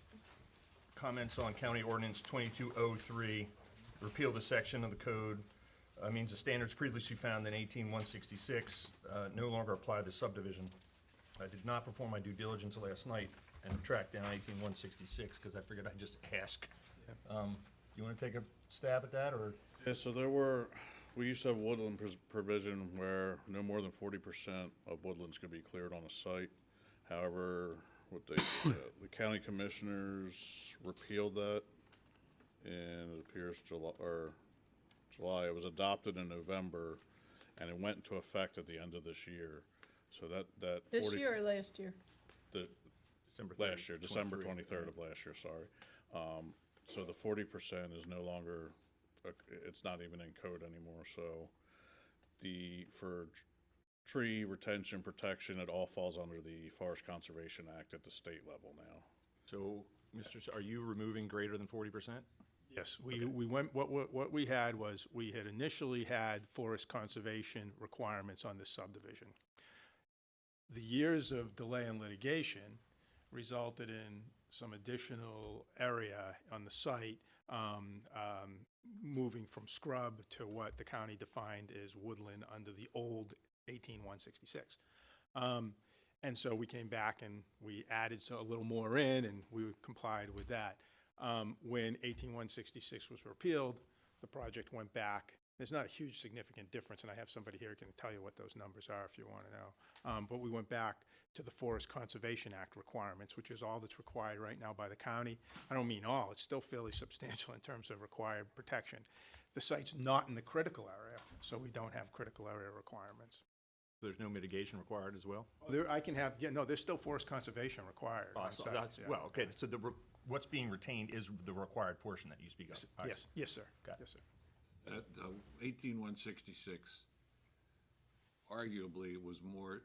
comments on County Ordinance 2203, repeal the section of the code, means the standards previously found in 18166 no longer apply to subdivision. I did not perform my due diligence last night and track down 18166 because I figured I'd just ask. You want to take a stab at that, or? Yeah, so there were We used to have woodland provision where no more than 40% of woodlands could be cleared on a site. However, what the county commissioners repealed that, and it appears July. It was adopted in November, and it went into effect at the end of this year. So that This 40 year or last year? last year, December 23rd of last year, sorry. So the 40% is no longer, it's not even in code anymore. So for tree retention protection, it all falls under the Forest Conservation Act at the state level now. So, are you removing greater than 40%? Yes, we went, what we had was, we had initially had forest conservation requirements on this subdivision. The years of delay and litigation resulted in some additional area on the site, moving from scrub to what the county defined as woodland under the old 18166. And so we came back and we added a little more in, and we complied with that. When 18166 was repealed, the project went back. There's not a huge significant difference, and I have somebody here who can tell you what those numbers are if you want to know. But we went back to the Forest Conservation Act requirements, which is all that's required right now by the county. I don't mean all, it's still fairly substantial in terms of required protection. The site's not in the critical area, so we don't have critical area requirements. There's no mitigation required as well? There's still forest conservation required. So that's, well, okay, so what's being retained is the required portion that you speak of? Yes, sir. Got it. Yes, sir. 18166 arguably was more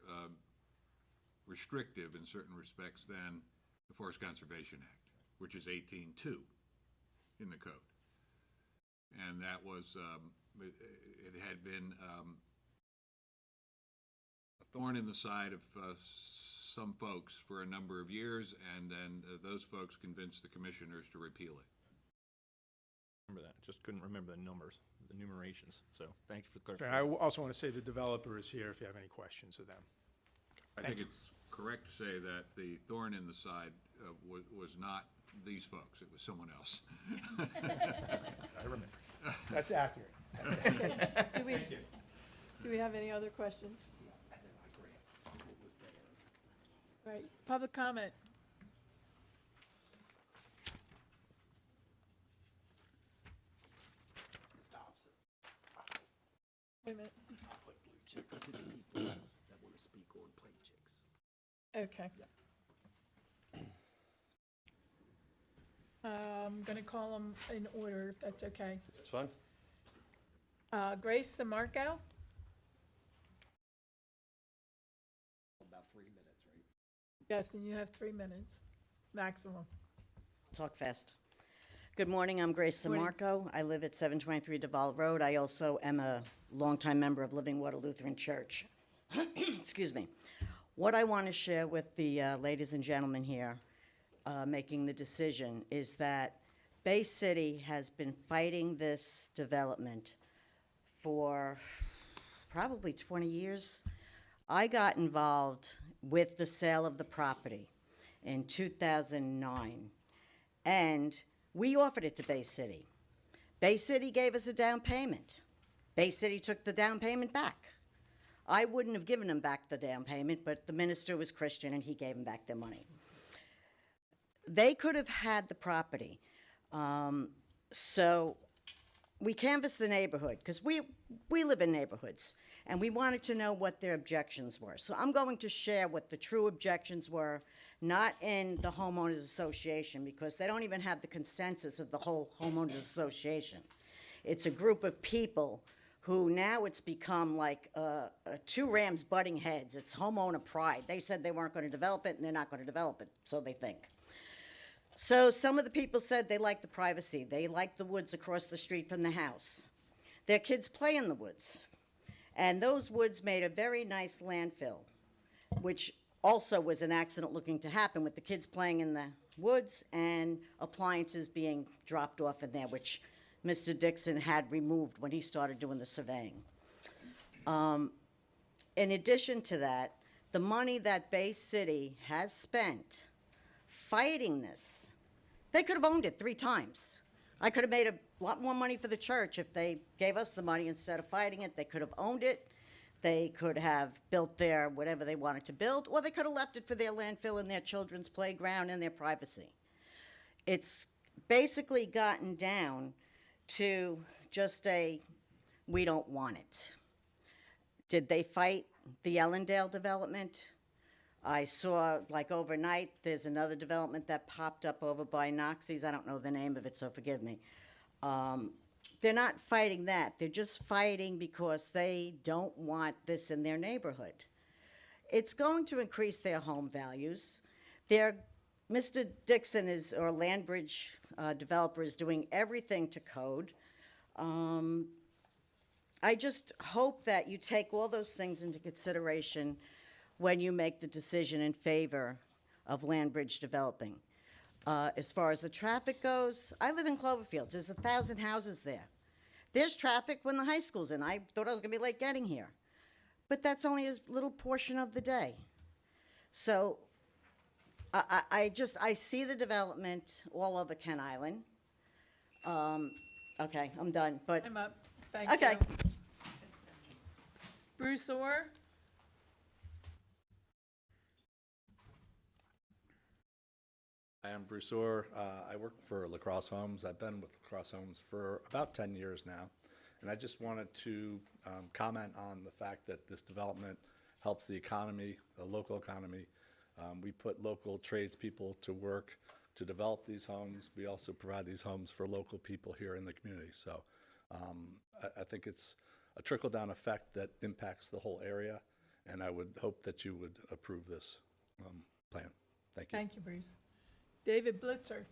restrictive in certain respects than the Forest Conservation Act, which is 18.2 in the code. And that was, it had been a thorn in the side of some folks for a number of years, and then those folks convinced the commissioners to repeal it. Remember that, just couldn't remember the numbers, the numerations, so thank you for the I clarification. also want to say the developer is here if you have any questions of them. I think it's correct to say that the thorn in the side was not these folks, it was someone else. I remember. That's accurate. Do we have any other questions? All right, public comment. Wait a minute. Okay. I'm gonna call them in order, if that's okay. That's fine. Grace Samarco? About 3 minutes, right? Yes, and you have 3 minutes, maximum. Talk fast. Good morning, I'm Grace Morning. Samarco. I live at 723 Duval Road. I also am a longtime member of Living Water Lutheran Church. Excuse me. What I want to share with the ladies and gentlemen here making the decision is that Bay City has been fighting this development for probably 20 years. I got involved with the sale of the property in 2009, and we offered it to Bay City. Bay City gave us a down payment. Bay City took the down payment back. I wouldn't have given them back the down payment, but the minister was Christian and he gave them back their money. They could have had the property. So we canvassed the neighborhood because we live in neighborhoods and we wanted to know what their objections were. So I'm going to share what the true objections were, not in the homeowners association because they don't even have the consensus of the whole homeowners association. It's a group of people who now it's become like two rams butting heads. It's homeowner pride. They said they weren't going to develop it and they're not going to develop it, so they think. So some of the people said they like the privacy. They like the woods across the street from the house. Their kids play in the woods. And those woods made a very nice landfill, which also was an accident looking to happen with the kids playing in the woods and appliances being dropped off in there, which Mr. Dixon had removed when he started doing the surveying. In addition to that, the money that Bay City has spent fighting this, they could have owned it 3 times. I could have made a lot more money for the church if they gave us the money instead of fighting it. They could have owned it. They could have built their whatever they wanted to build, or they could have left it for their landfill and their children's playground and their privacy. It's basically gotten down to just we don't want it. Did they fight the Ellendale development? I saw, like overnight, there's another development that popped up over by Noxie's. I don't know the name of it, so forgive me. They're not fighting that. They're just fighting because they don't want this in their neighborhood. It's going to increase their home values. Mr. Dixon or Landbridge developer is doing everything to code. I just hope that you take all those things into consideration when you make the decision in favor of Landbridge developing. As far as the traffic goes, I live in Cloverfield. There's 1,000 houses there. There's traffic when the high school's in. I thought I was going to be late getting here. But that's only a little portion of the day. So I see the development all over Kent Island. Okay, I'm done. But I'm up. Thank you. Okay. Bruce Orr? I am Bruce Orr. I work for Lacrosse Homes. I've been with Lacrosse Homes for about 10 years now. And I just wanted to comment on the fact that this development helps the economy, the local economy. We put local tradespeople to work to develop these homes. We also provide these homes for local people here in the community. So I think it's a trickle-down effect that impacts the whole area. And I would hope that you would approve this plan. Thank you. Thank you, Bruce. David Blitzer?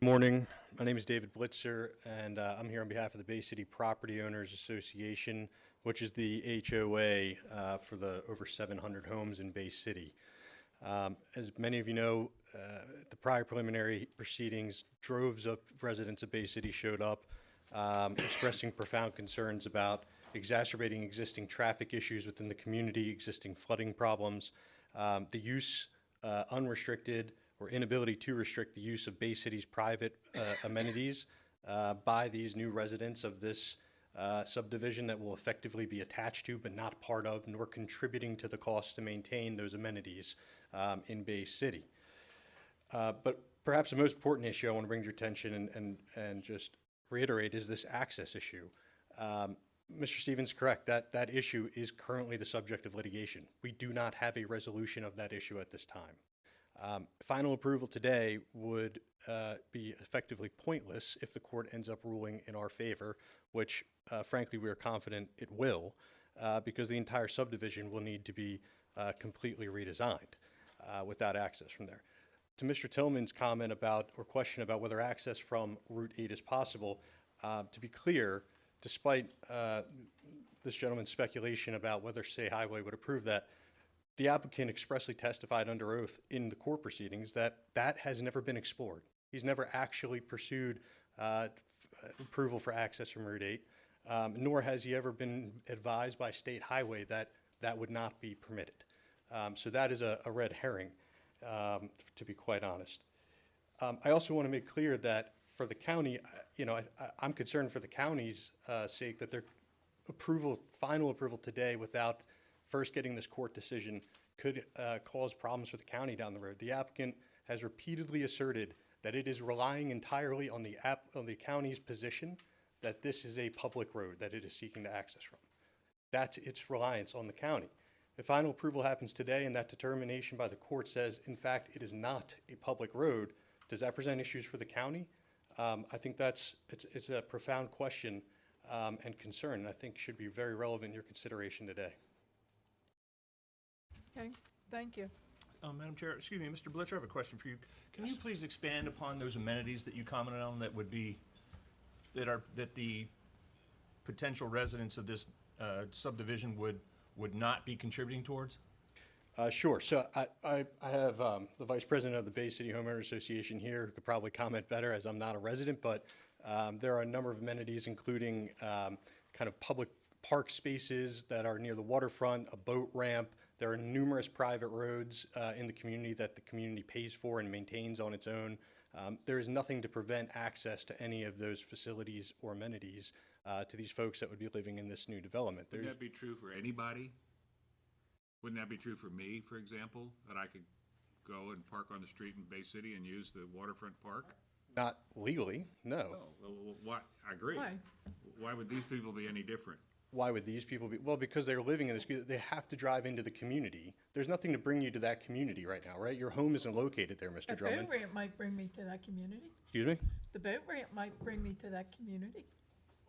Good morning. My name is David Blitzer, and I'm here on behalf of the Bay City Property Owners Association, which is the HOA for the over 700 homes in Bay City. As many of you know, the prior preliminary proceedings, droves of residents of Bay City showed up expressing profound concerns about exacerbating existing traffic issues within the community, existing flooding problems, the use unrestricted or inability to restrict the use of Bay City's private amenities by these new residents of this subdivision that will effectively be attached to but not part of nor contributing to the cost to maintain those amenities in Bay City. But perhaps the most important issue I want to bring to your attention and just reiterate is this access issue. Mr. Stevens is correct. That issue is currently the subject of litigation. We do not have a resolution of that issue at this time. Final approval today would be effectively pointless if the court ends up ruling in our favor, which frankly we are confident it will, because the entire subdivision will need to be completely redesigned without access from there. To Mr. Tillman's comment about or question about whether access from Route 8 is possible, to be clear, despite this gentleman's speculation about whether State Highway would approve that, the applicant expressly testified under oath in the court proceedings that that has never been explored. He's never actually pursued approval for access from Route 8, nor has he ever been advised by State Highway that that would not be permitted. So that is a red herring, to be quite honest. I also want to make clear that for the county, I'm concerned for the county's sake that their final approval today without first getting this court decision could cause problems for the county down the road. The applicant has repeatedly asserted that it is relying entirely on the county's position that this is a public road that it is seeking to access from. That's its reliance on the county. If final approval happens today and that determination by the court says, in fact, it is not a public road, does that present issues for the county? I think it's a profound question and concern, and I think should be very relevant in your consideration today. Okay, thank you. Madam Chair, excuse me, Mr. Blitzer, I have a question for you. Can you please expand upon those amenities that you commented on that that the potential residents of this subdivision would not be contributing towards? Sure. So I have the Vice President of the Bay City Homeowners Association here who could probably comment better as I'm not a resident, but there are a number of amenities including kind of public park spaces that are near the waterfront, a boat ramp. There are numerous private roads in the community that the community pays for and maintains on its own. There is nothing to prevent access to any of those facilities or amenities to these folks that would be living in this new development. Wouldn't that be true for anybody? Wouldn't that be true for me, for example, that I could go and park on the street in Bay City and use the waterfront park? Not legally, no. Oh, well, why? I agree. Why? Why would these people be any different? Why would these people be? Well, because they're living in this, they have to drive into the community. There's nothing to bring you to that community right now, right? Your home isn't located there, Mr. The Drummond. boat ramp might bring me to that community. Excuse me? The boat ramp might bring me to that community.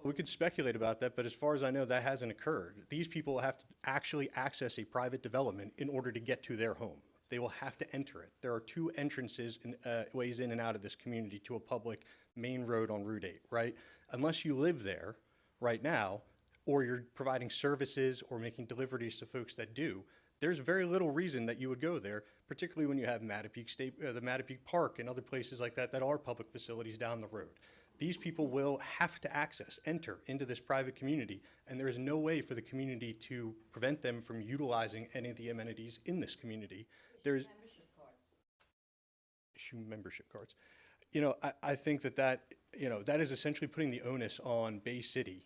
We could speculate about that, but as far as I know, that hasn't occurred. These people have to actually access a private development in order to get to their home. They will have to enter it. There are two entrances and ways in and out of this community to a public main road on Route 8, right? Unless you live there right now, or you're providing services or making deliveries to folks that do, there's very little reason that you would go there, particularly when you have Mattapique State, the Mattapique Park and other places like that that are public facilities down the road. These people will have to enter into this private community, and there is no way for the community to prevent them from utilizing any of the amenities in this community. There's issue membership cards. You know, I think that is essentially putting the onus on Bay City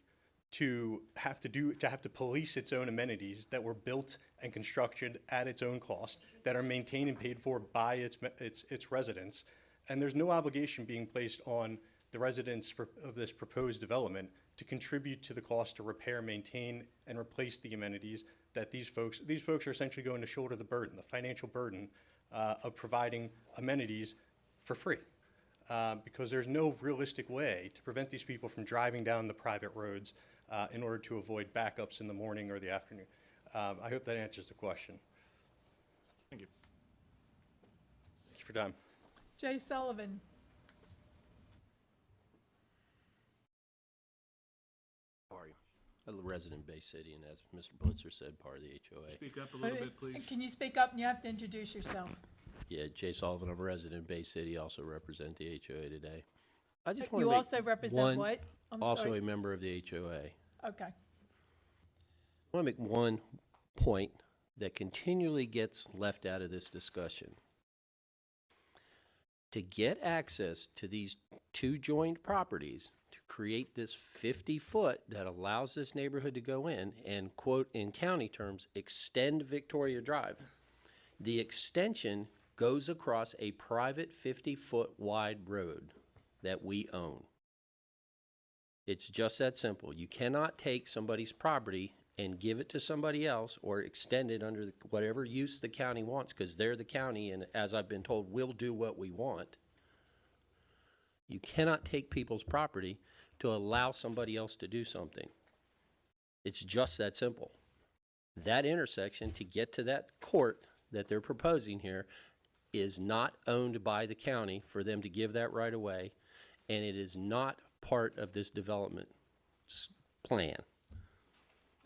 to have to police its own amenities that were built and constructed at its own cost, that are maintained and paid for by its residents, and there's no obligation being placed on the residents of this proposed development to contribute to the cost to repair, maintain, and replace the amenities that these folks are essentially going to shoulder the burden, the financial burden of providing amenities for free. Because there's no realistic way to prevent these people from driving down the private roads in order to avoid backups in the morning or the afternoon. I hope that answers the question. Thank you. Thank you for your time. Jay Sullivan. How are you? I'm a resident Bay City, and as Mr. Blitzer said, part of the HOA. Speak up a little bit, please. Can you speak up, and you have to introduce yourself? Yeah, Jay Sullivan, I'm a resident Bay City, also represent the HOA today. I just want to You make also represent what? I'm also sorry. a member of the HOA. Okay. I want to make one point that continually gets left out of this discussion. To get access to these two joined properties, to create this 50-foot that allows this neighborhood to go in and, quote, in county terms, extend Victoria Drive, the extension goes across a private 50-foot wide road that we own. It's just that simple. You cannot take somebody's property and give it to somebody else or extend it under whatever use the county wants, because they're the county, and as I've been told, we'll do what we want. You cannot take people's property to allow somebody else to do something. It's just that simple. That intersection, to get to that court that they're proposing here, is not owned by the county for them to give that right away, and it is not part of this development plan.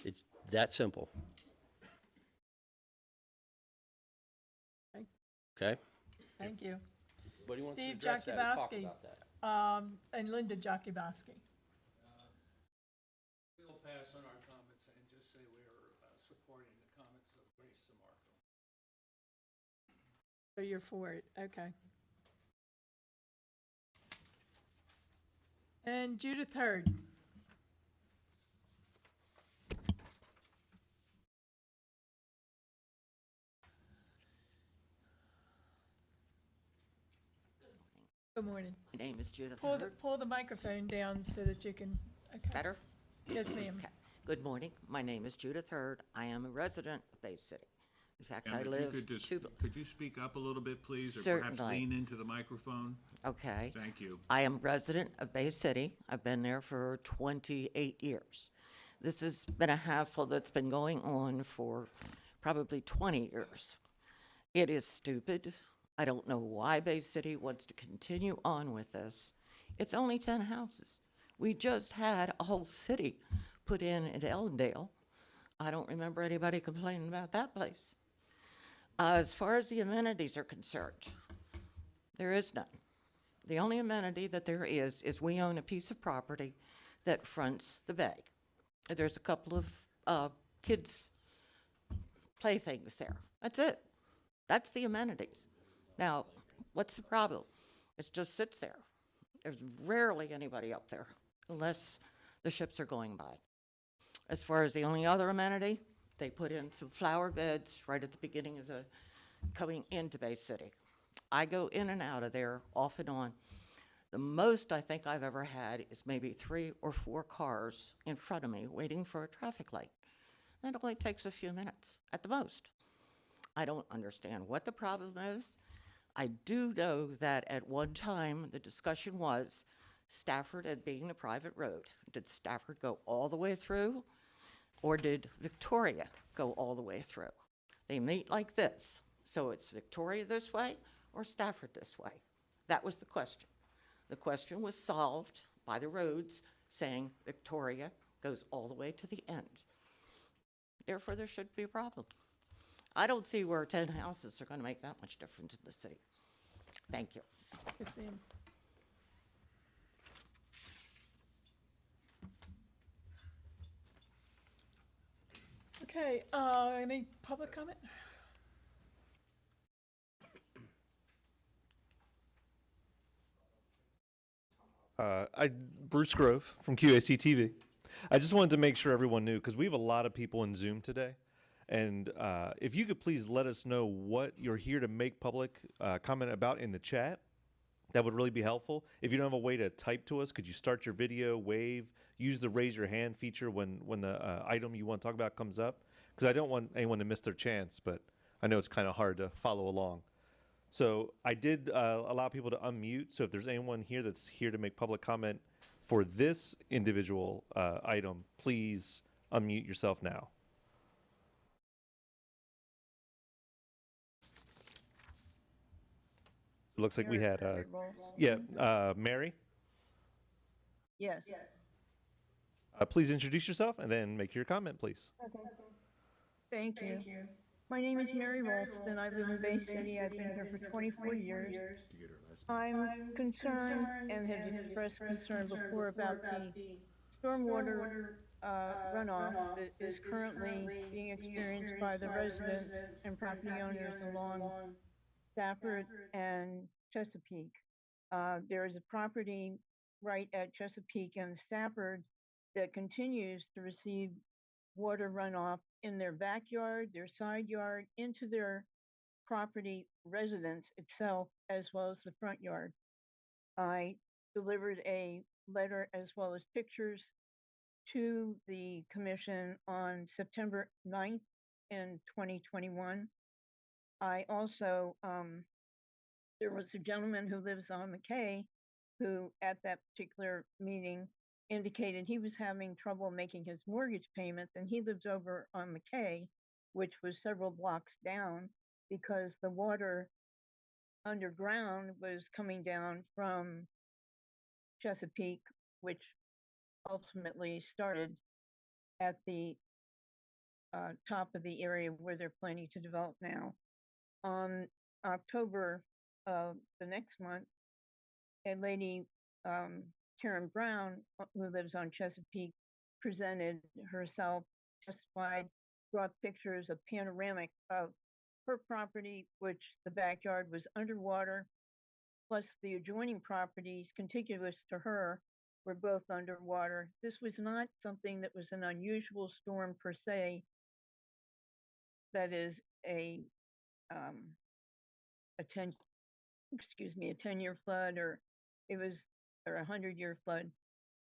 It's that simple. Okay? Thank you. Anybody wants to Steve address that or talk Jakubowski, about that? and Linda Jakubowski. We'll pass on our comments and just say we're supporting the comments of Grace Samarco. So you're for it, okay. And Judith Hurd. Good morning. My name is Judith Pull Hurd. pull the microphone down so that you can, okay. Better? Yes, ma'am. Okay. Good morning. My name is Judith Hurd. I am a resident of Bay City. In fact, And I if you live could you speak up a little bit, please, or perhaps Certainly. lean into the microphone? Okay. Thank you. I am resident of Bay City. I've been there for 28 years. This has been a hassle that's been going on for probably 20 years. It is stupid. I don't know why Bay City wants to continue on with this. It's only 10 houses. We just had a whole city put in at Ellendale. I don't remember anybody complaining about that place. As far as the amenities are concerned, there is none. The only amenity that there is we own a piece of property that fronts the bay. There's a couple of kids' playthings there. That's it. That's the amenities. Now, what's the problem? It just sits there. There's rarely anybody up there unless the ships are going by. As far as the only other amenity, they put in some flower beds right at the beginning of the coming into Bay City. I go in and out of there off and on. The most I think I've ever had is maybe 3 or 4 cars in front of me waiting for a traffic light. That only takes a few minutes at the most. I don't understand what the problem is. I do know that at one time the discussion was Stafford as being a private road. Did Stafford go all the way through, or did Victoria go all the way through? They meet like this. So it's Victoria this way or Stafford this way. That was the question. The question was solved by the roads saying Victoria goes all the way to the end. Therefore, there shouldn't be a problem. I don't see where 10 houses are going to make that much difference in the city. Thank you. Yes, ma'am. Okay, any public comment? Bruce Grove from QACTV. I just wanted to make sure everyone knew, because we have a lot of people in Zoom today. And if you could please let us know what you're here to make public comment about in the chat, that would really be helpful. If you don't have a way to type to us, could you start your video, wave, use the raise your hand feature when the item you want to talk about comes up? Because I don't want anyone to miss their chance, but I know it's kind of hard to follow along. So I did allow people to unmute. So if there's anyone here that's here to make public comment for this individual item, please unmute yourself now. It looks like we had, Mary. Yes. Please introduce yourself and then make your comment, please. Okay. Thank you. My name is Mary Ralston. I live in Bay City. I've been here for 24 years. I'm concerned and have expressed concern before about the stormwater runoff that is currently being experienced by the residents and property owners along Stafford and Chesapeake. There is a property right at Chesapeake and Stafford that continues to receive water runoff in their backyard, their side yard, into their property residence itself, as well as the front yard. I delivered a letter as well as pictures to the commission on September 9th in 2021. I also, there was a gentleman who lives on McKay who at that particular meeting indicated he was having trouble making his mortgage payments, and he lives over on McKay, which was several blocks down, because the water underground was coming down from Chesapeake, which ultimately started at the top of the area where they're planning to develop now. On October of the next month, a lady, Karen Brown, who lives on Chesapeake, presented herself, testified, brought pictures of panoramic of her property, which the backyard was underwater, plus the adjoining properties contiguous to her were both underwater. This was not something that was an unusual storm per se. That is a 10-year flood, or it was, or a 100-year flood.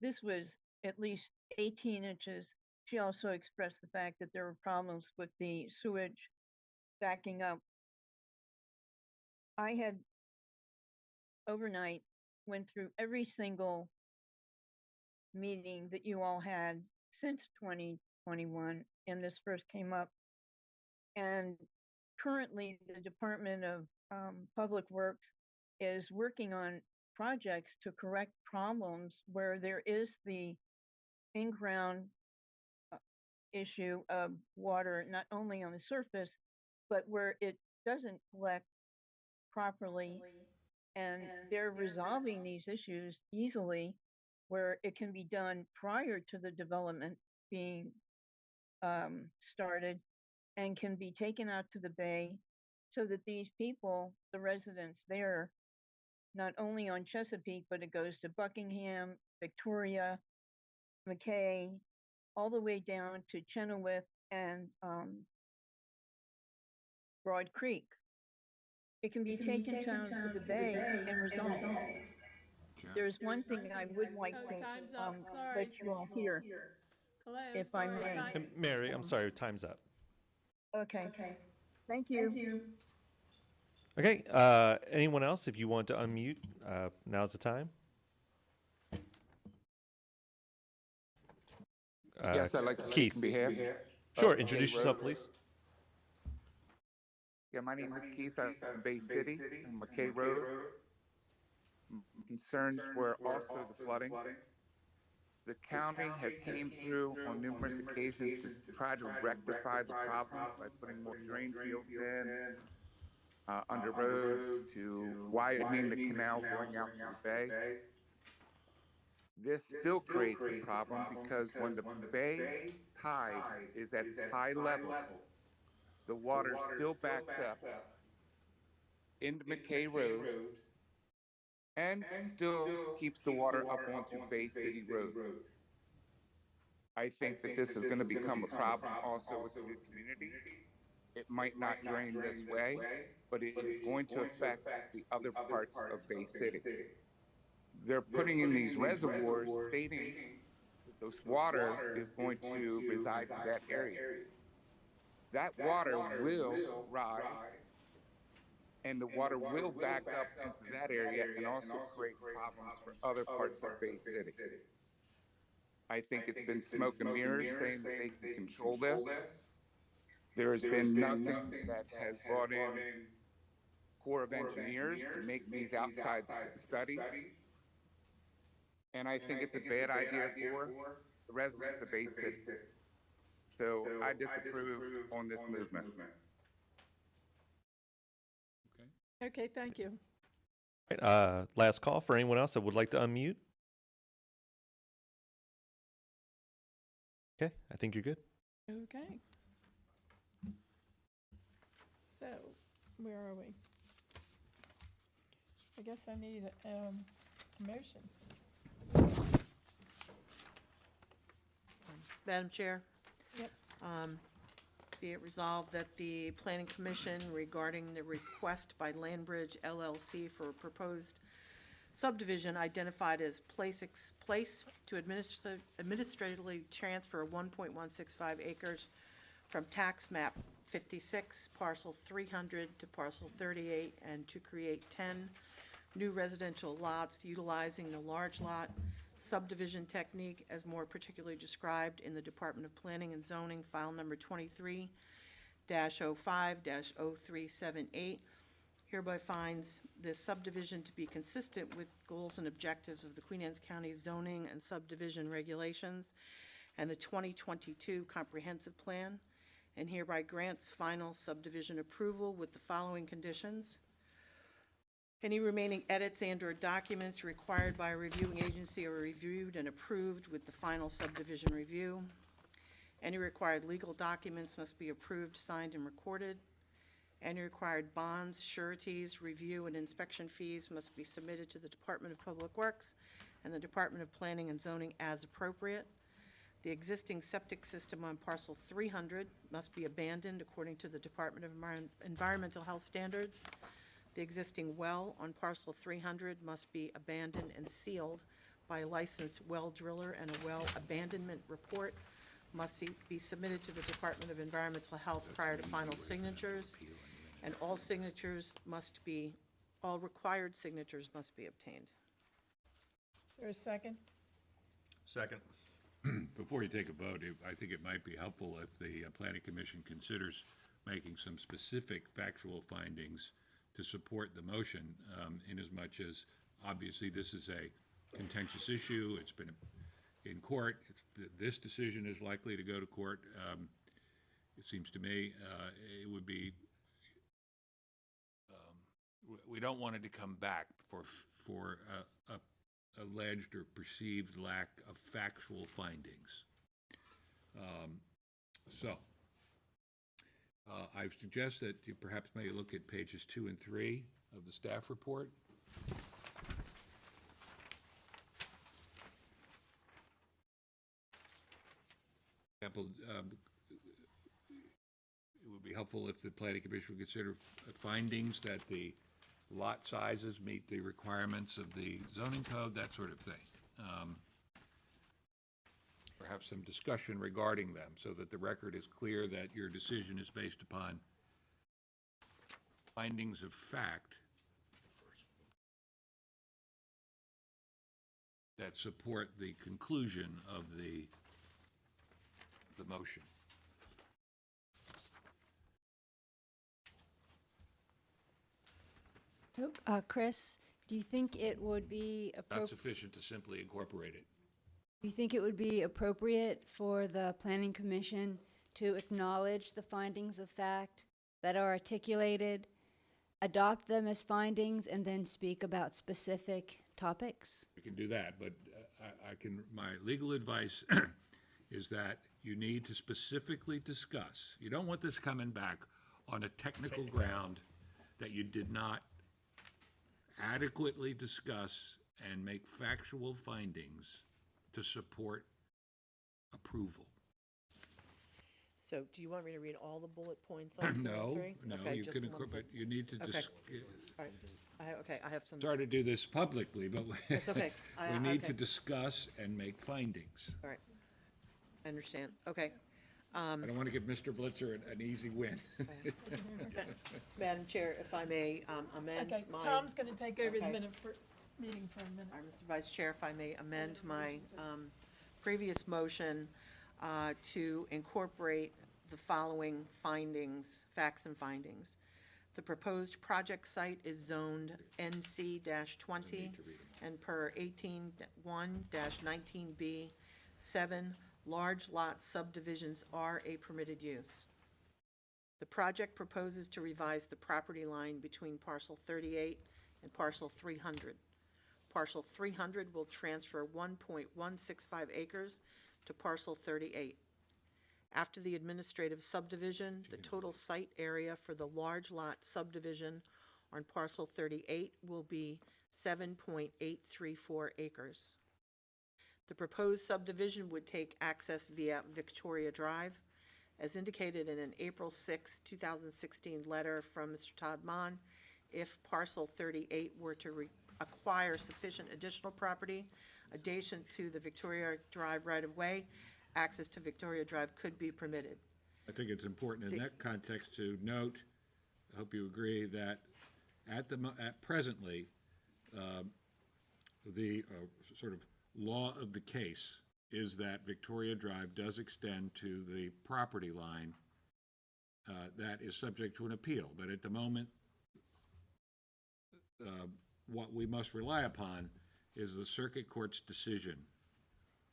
This was at least 18 inches. She also expressed the fact that there were problems with the sewage backing up. I had overnight went through every single meeting that you all had since 2021, and this first came up. And currently the Department of Public Works is working on projects to correct problems where there is the in-ground issue of water, not only on the surface, but where it doesn't collect properly. And they're resolving these issues easily, where it can be done prior to the development being started. and can be taken out to the bay so that these people, the residents there, not only on Chesapeake, but it goes to Buckingham, Victoria, McKay, all the way down to Chenoweth and Broad Creek. It can be taken down to the bay and resolved. There's one thing I would like Oh, to time's up. Sorry. let you all hear, Hello, if I sorry. may. And Mary, I'm sorry, time's up. Okay. Thank you. Okay, anyone else, if you want to unmute, now's the time. Yes, I'd like to Keith. speak on behalf. Sure, of introduce McKay yourself, Road. please. Yeah, my name is Keith. I'm from Bay City, on McKay Road. Concerns were also the flooding. The county has came through on numerous occasions to try to rectify the problems by putting more drain fields in, under roads, to widening the canal going out to the bay. This still creates a problem because when the bay tide is at its high level, the water still backs up into McKay Road and still keeps the water up onto Bay City Road. I think that this is going to become a problem also with the new community. It might not drain this way, but it is going to affect the other parts of Bay City. They're putting in these reservoirs stating that this water is going to reside to that area. That water will rise, and the water will back up into that area and also create problems for other parts of Bay City. I think it's been smoke and mirrors saying that they can control this. There has been nothing that has brought in Corps of Engineers to make these outside studies. And I think it's a bad idea for the residents of Bay City. So I disapprove on this movement. Okay, thank you. Last call for anyone else that would like to unmute. Okay, I think you're good. Okay. So, where are we? I guess I need a motion. Madam Chair? Yep. Be it resolved that the Planning Commission regarding the request by Landbridge LLC for a proposed subdivision identified as place to administratively transfer 1.165 acres from tax map 56, parcel 300 to parcel 38, and to create 10 new residential lots utilizing the large lot subdivision technique as more particularly described in the Department of Planning and Zoning file number 23-05-0378, hereby finds this subdivision to be consistent with goals and objectives of the Queen Anne's County zoning and subdivision regulations and the 2022 comprehensive plan, and hereby grants final subdivision approval with the following conditions. Any remaining edits and/or documents required by a reviewing agency are reviewed and approved with the final subdivision review. Any required legal documents must be approved, signed, and recorded. Any required bonds, sureties, review, and inspection fees must be submitted to the Department of Public Works and the Department of Planning and Zoning as appropriate. The existing septic system on parcel 300 must be abandoned according to the Department of Environmental Health Standards. The existing well on parcel 300 must be abandoned and sealed by a licensed well driller, and a well abandonment report must be submitted to the Department of Environmental Health prior to final signatures, and all required signatures must be obtained. Is there a second? Second. Before you take a vote, I think it might be helpful if the Planning Commission considers making some specific factual findings to support the motion, in as much as obviously this is a contentious issue. It's been in court. This decision is likely to go to court. It seems to me it would be, we don't want it to come back for alleged or perceived lack of factual findings. So I suggest that you perhaps may look at pages 2 and 3 of the staff report. For example, it would be helpful if the planning commission would consider findings that the lot sizes meet the requirements of the zoning code, that sort of thing. Or have some discussion regarding them so that the record is clear that your decision is based upon findings of fact that support the conclusion of the motion. Chris, do you think it would be Not appropriate? sufficient to simply incorporate it. Do you think it would be appropriate for the planning commission to acknowledge the findings of fact that are articulated, adopt them as findings, and then speak about specific topics? We can do that, but my legal advice is that you need to specifically discuss. You don't want this coming back on a technical ground that you did not adequately discuss and make factual findings to support approval. So do you want me to read all the bullet points on 2 and No, 3? no, Okay, you just can the ones incorporate, that- you need to Okay. All right. Okay, I have some. Sorry to do this publicly, but It's okay. we need okay. to discuss and make findings. All right. I understand. Okay. I don't want to give Mr. Blitzer an easy win. Madam Chair, if I may amend Okay, my. Tom's going to take over the Okay. meeting for a minute. All right, Mr. Vice Chair, if I may amend my previous motion to incorporate the following findings, facts and findings. The proposed project site is zoned NC-20 and per 18-1-19B, 7 large lot subdivisions are a permitted use. The project proposes to revise the property line between parcel 38 and parcel 300. Parcel 300 will transfer 1.165 acres to parcel 38. After the administrative subdivision, the total site area for the large lot subdivision on parcel 38 will be 7.834 acres. The proposed subdivision would take access via Victoria Drive, as indicated in an April 6, 2016 letter from Mr. Todd Mon. If parcel 38 were to acquire sufficient additional property adjacent to the Victoria Drive right-of-way, access to Victoria Drive could be permitted. I think it's important in that context to note, I hope you agree, that at presently, the sort of law of the case is that Victoria Drive does extend to the property line that is subject to an appeal. But at the moment, what we must rely upon is the circuit court's decision,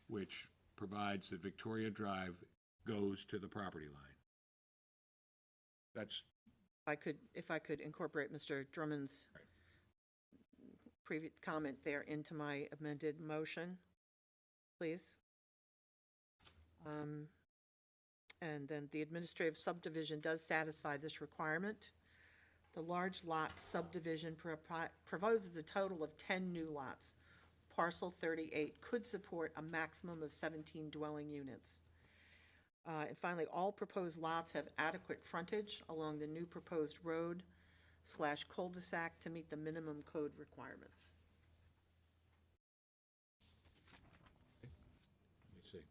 which provides that Victoria Drive goes to the property line. That's. If I could incorporate Mr. Drummond's previous comment there into my amended motion, please. And then the administrative subdivision does satisfy this requirement. The large lot subdivision proposes a total of 10 new lots. Parcel 38 could support a maximum of 17 dwelling units. And finally, all proposed lots have adequate frontage along the new proposed road / cul-de-sac to meet the minimum code requirements. Let me see. Is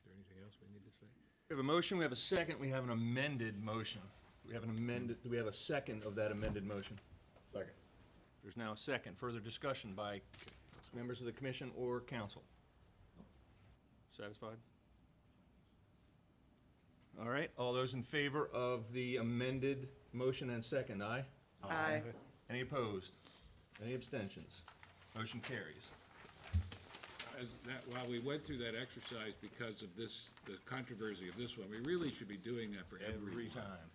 there anything else we need to say? We have a motion, we have a second, we have an amended motion. Do we have a second of that amended motion? Second. There's now a second. Further discussion by members of the commission or council? Satisfied? All right, all those in favor of the amended motion and second, aye? Aye. Any opposed? Any abstentions? Motion carries. While we went through that exercise because of this, the controversy of this one, we really should be doing that for every Every time.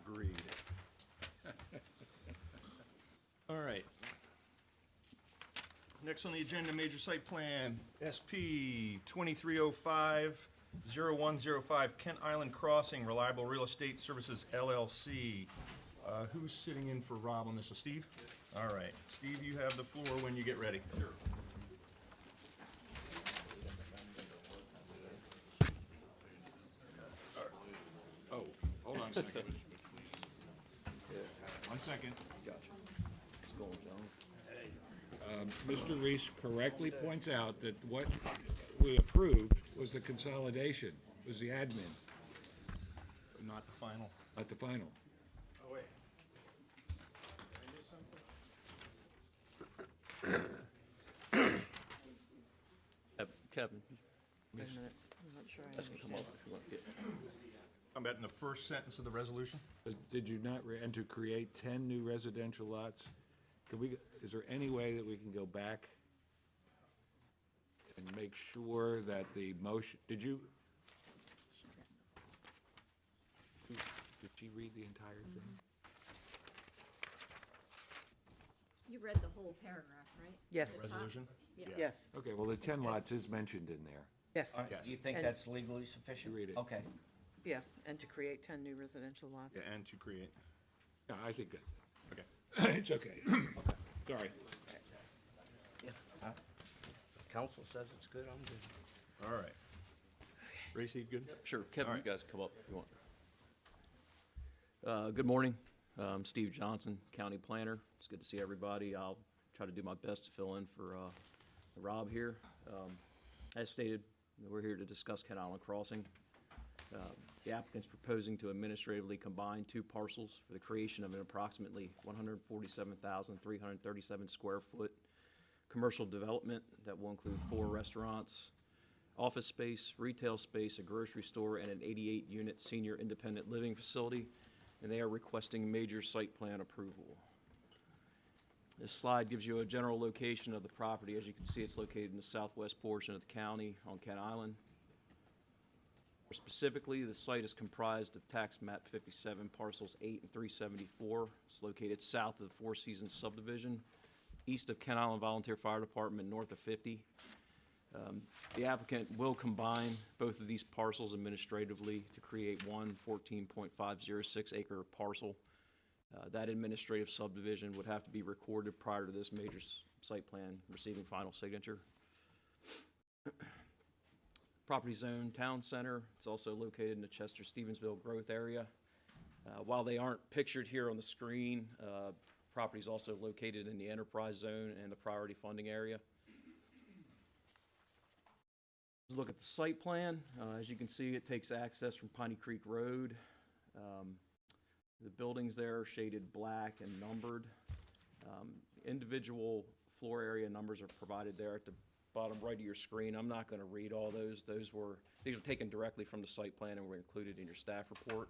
Agreed. All right. Next on the agenda, major site plan, SP 2305, 0105 Kent Island Crossing, Reliable Real Estate Services LLC. Who's sitting in for Rob on this? So Steve? All right. Steve, you have the floor when you get ready. Sure. Oh, hold on a second. 1 second. Mr. Reese correctly points out that what we approved was the consolidation, was the admin, Not the final. not the final. Oh, wait. Kevin, Wait a minute, I'm not sure I that's gonna come up understand. if you want to get. I'm about in the first sentence of the resolution. Did you not, and to create 10 new residential lots? Can we, is there any way that we can go back and make sure that the motion, did you? Did she read the entire thing? You read the whole paragraph, right? Yes. The top? Resolution? Yeah. Yes, Okay, well, the 10 lots is mentioned in there. yes. Do you think And- that's legally sufficient? Read it. Okay. Yeah, and to create 10 new residential lots. Yeah, and to create. Yeah, I think that, Okay. it's okay. Sorry. Yeah. If council says it's good, I'm good. All right. Racy, good? Sure, Kevin, All you right. guys come up if you want. Good morning. I'm Steve Johnson, County Planner. It's good to see everybody. I'll try to do my best to fill in for Rob here. As stated, we're here to discuss Kent Island Crossing. The applicant's proposing to administratively combine two parcels for the creation of an approximately 147,337 square foot commercial development that will include 4 restaurants, office space, retail space, a grocery store, and an 88-unit senior independent living facility, and they are requesting major site plan approval. This slide gives you a general location of the property. As you can see, it's located in the southwest portion of the county on Kent Island. More specifically, the site is comprised of tax map 57 parcels 8 and 374. It's located south of the Four Seasons subdivision, east of Kent Island Volunteer Fire Department, north of 50. The applicant will combine both of these parcels administratively to create one 14.506 acre parcel. That administrative subdivision would have to be recorded prior to this major site plan receiving final signature. Property zone, town center. It's also located in the Chester-Stevensville growth area. While they aren't pictured here on the screen, property is also located in the enterprise zone and the priority funding area. Let's look at the site plan. As you can see, it takes access from Piney Creek Road. The buildings there are shaded black and numbered. Individual floor area numbers are provided there at the bottom right of your screen. I'm not going to read all those. These were taken directly from the site plan and were included in your staff report.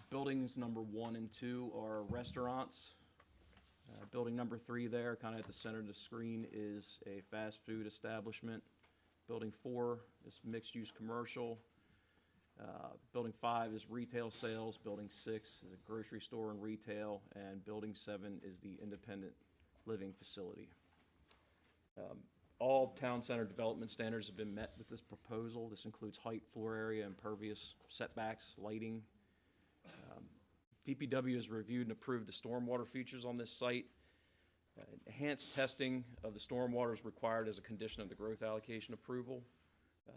Buildings number 1 and 2 are restaurants. Building number 3 there, kind of at the center of the screen, is a fast food establishment. Building 4 is mixed-use commercial. Building 5 is retail sales. Building 6 is a grocery store and retail. And Building 7 is the independent living facility. All town center development standards have been met with this proposal. This includes height, floor area, impervious setbacks, lighting. DPW has reviewed and approved the stormwater features on this site. Enhanced testing of the stormwater is required as a condition of the growth allocation approval.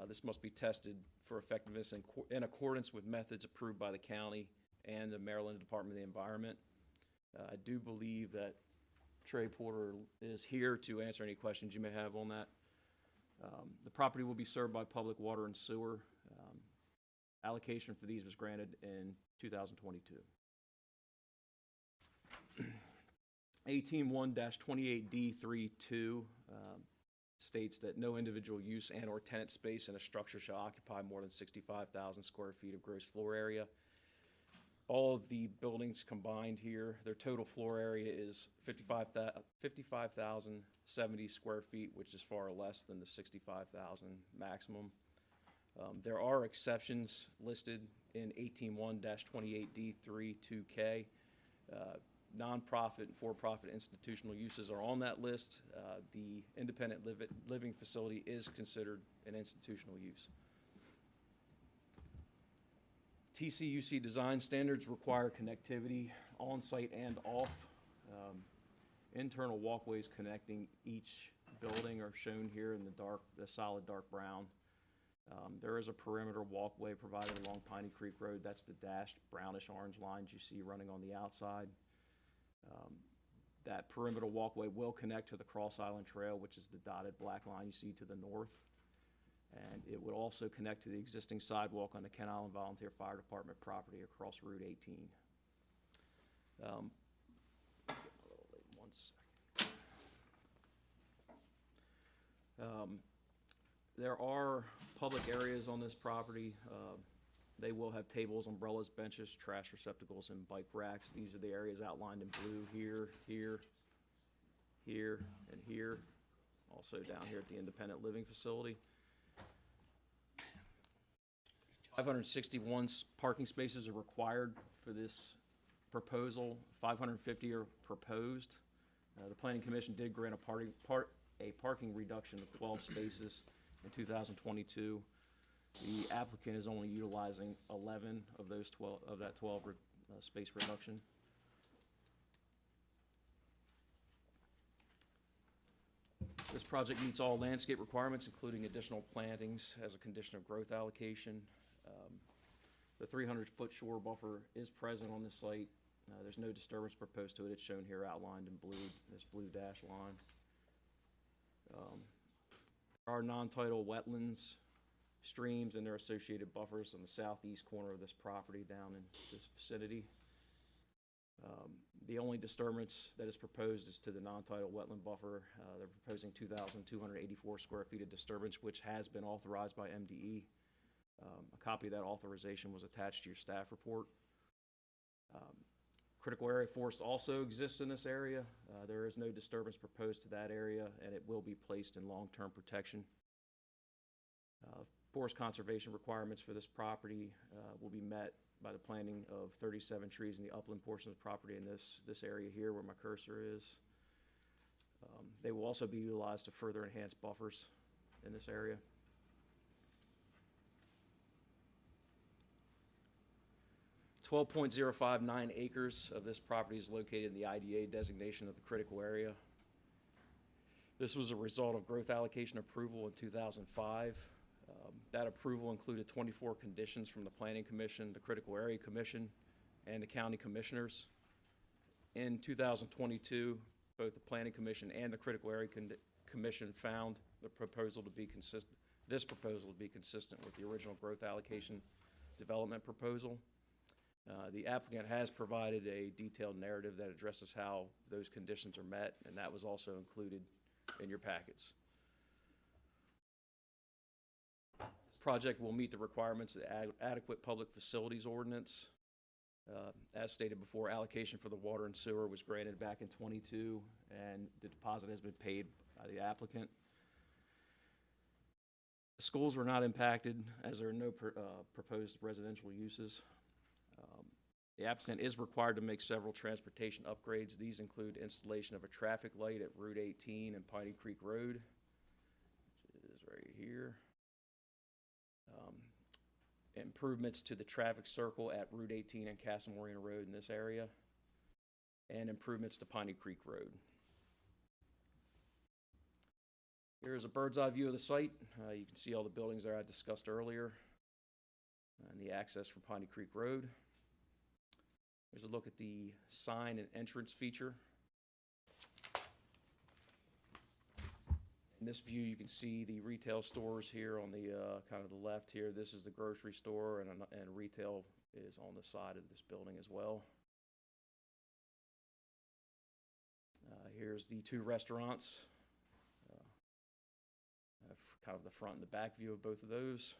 This must be tested for effectiveness in accordance with methods approved by the county and the Maryland Department of the Environment. I do believe that Trey Porter is here to answer any questions you may have on that. The property will be served by public water and sewer. Allocation for these was granted in 2022. 18-1-28D32 states that no individual use and or tenant space in a structure shall occupy more than 65,000 square feet of gross floor area. All of the buildings combined here, their total floor area is 55,070 square feet, which is far less than the 65,000 maximum. There are exceptions listed in 18-1-28D32K. Nonprofit and for-profit institutional uses are on that list. The independent living facility is considered an institutional use. TCUC design standards require connectivity on-site and off. Internal walkways connecting each building are shown here in the solid dark brown. There is a perimeter walkway provided along Piney Creek Road. That's the dashed brownish orange lines you see running on the outside. That perimeter walkway will connect to the Cross Island Trail, which is the dotted black line you see to the north. And it would also connect to the existing sidewalk on the Kent Island Volunteer Fire Department property across Route 18. One second. There are public areas on this property. They will have tables, umbrellas, benches, trash receptacles, and bike racks. These are the areas outlined in blue here, here, here, and here. Also down here at the independent living facility. 561 parking spaces are required for this proposal. 550 are proposed. The Planning Commission did grant a parking reduction of 12 spaces in 2022. The applicant is only utilizing 11 of those 12 of that 12 space reduction. This project meets all landscape requirements, including additional plantings as a condition of growth allocation. The 300-foot shore buffer is present on the site. There's no disturbance proposed to it. It's shown here outlined in blue, this blue dash line. There are non-tidal wetlands, streams, and their associated buffers on the southeast corner of this property down in this vicinity. The only disturbance that is proposed is to the non-tidal wetland buffer. They're proposing 2,284 square feet of disturbance, which has been authorized by MDE. A copy of that authorization was attached to your staff report. Critical area forest also exists in this area. There is no disturbance proposed to that area, and it will be placed in long-term protection. Forest conservation requirements for this property will be met by the planting of 37 trees in the upland portion of the property in this area here where my cursor is. They will also be utilized to further enhance buffers in this area. 12.059 acres of this property is located in the IDA designation of the critical area. This was a result of growth allocation approval in 2005. That approval included 24 conditions from the Planning Commission, the Critical Area Commission, and the County Commissioners. In 2022, both the Planning Commission and the Critical Area Commission found this proposal to be consistent with the original growth allocation development proposal. The applicant has provided a detailed narrative that addresses how those conditions are met, and that was also included in your packets. This project will meet the requirements of the adequate public facilities ordinance. As stated before, allocation for the water and sewer was granted back in 22, and the deposit has been paid by the applicant. The schools were not impacted as there are no proposed residential uses. The applicant is required to make several transportation upgrades. These include installation of a traffic light at Route 18 and Piney Creek Road, which is right here. Improvements to the traffic circle at Route 18 and Castle Marina Road in this area, and improvements to Piney Creek Road. Here is a bird's eye view of the site. You can see all the buildings there I discussed earlier, and the access from Piney Creek Road. Here's a look at the sign and entrance feature. In this view, you can see the retail stores here on the kind of the left here. This is the grocery store, and retail is on the side of this building as well. Here's the two restaurants. Kind of the front and the back view of both of those.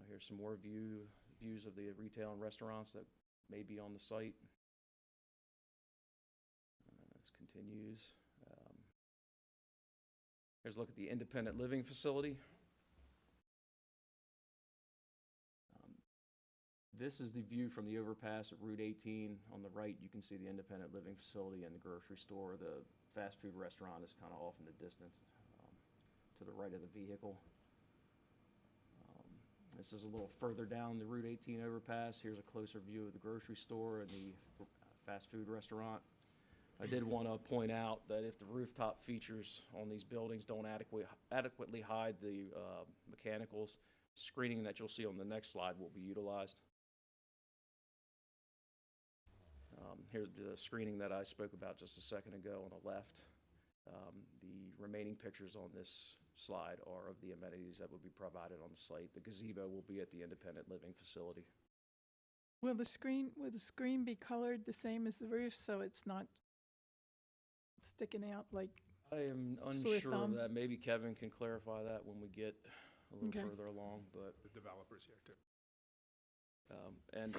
Here's some more views of the retail and restaurants that may be on the site. This continues. Here's a look at the independent living facility. This is the view from the overpass at Route 18. On the right, you can see the independent living facility and the grocery store. The fast food restaurant is kind of off in the distance to the right of the vehicle. This is a little further down the Route 18 overpass. Here's a closer view of the grocery store and the fast food restaurant. I did want to point out that if the rooftop features on these buildings don't adequately hide the mechanicals, screening that you'll see on the next slide will be utilized. Here's the screening that I spoke about just a second ago on the left. The remaining pictures on this slide are of the amenities that will be provided on the site. The gazebo will be at the independent living facility. Will the screen be colored the same as the roof, so it's not sticking out like? I am sore unsure of thumb? that. Maybe Kevin can clarify that when we get a little Okay. further along, but. The developers here too. And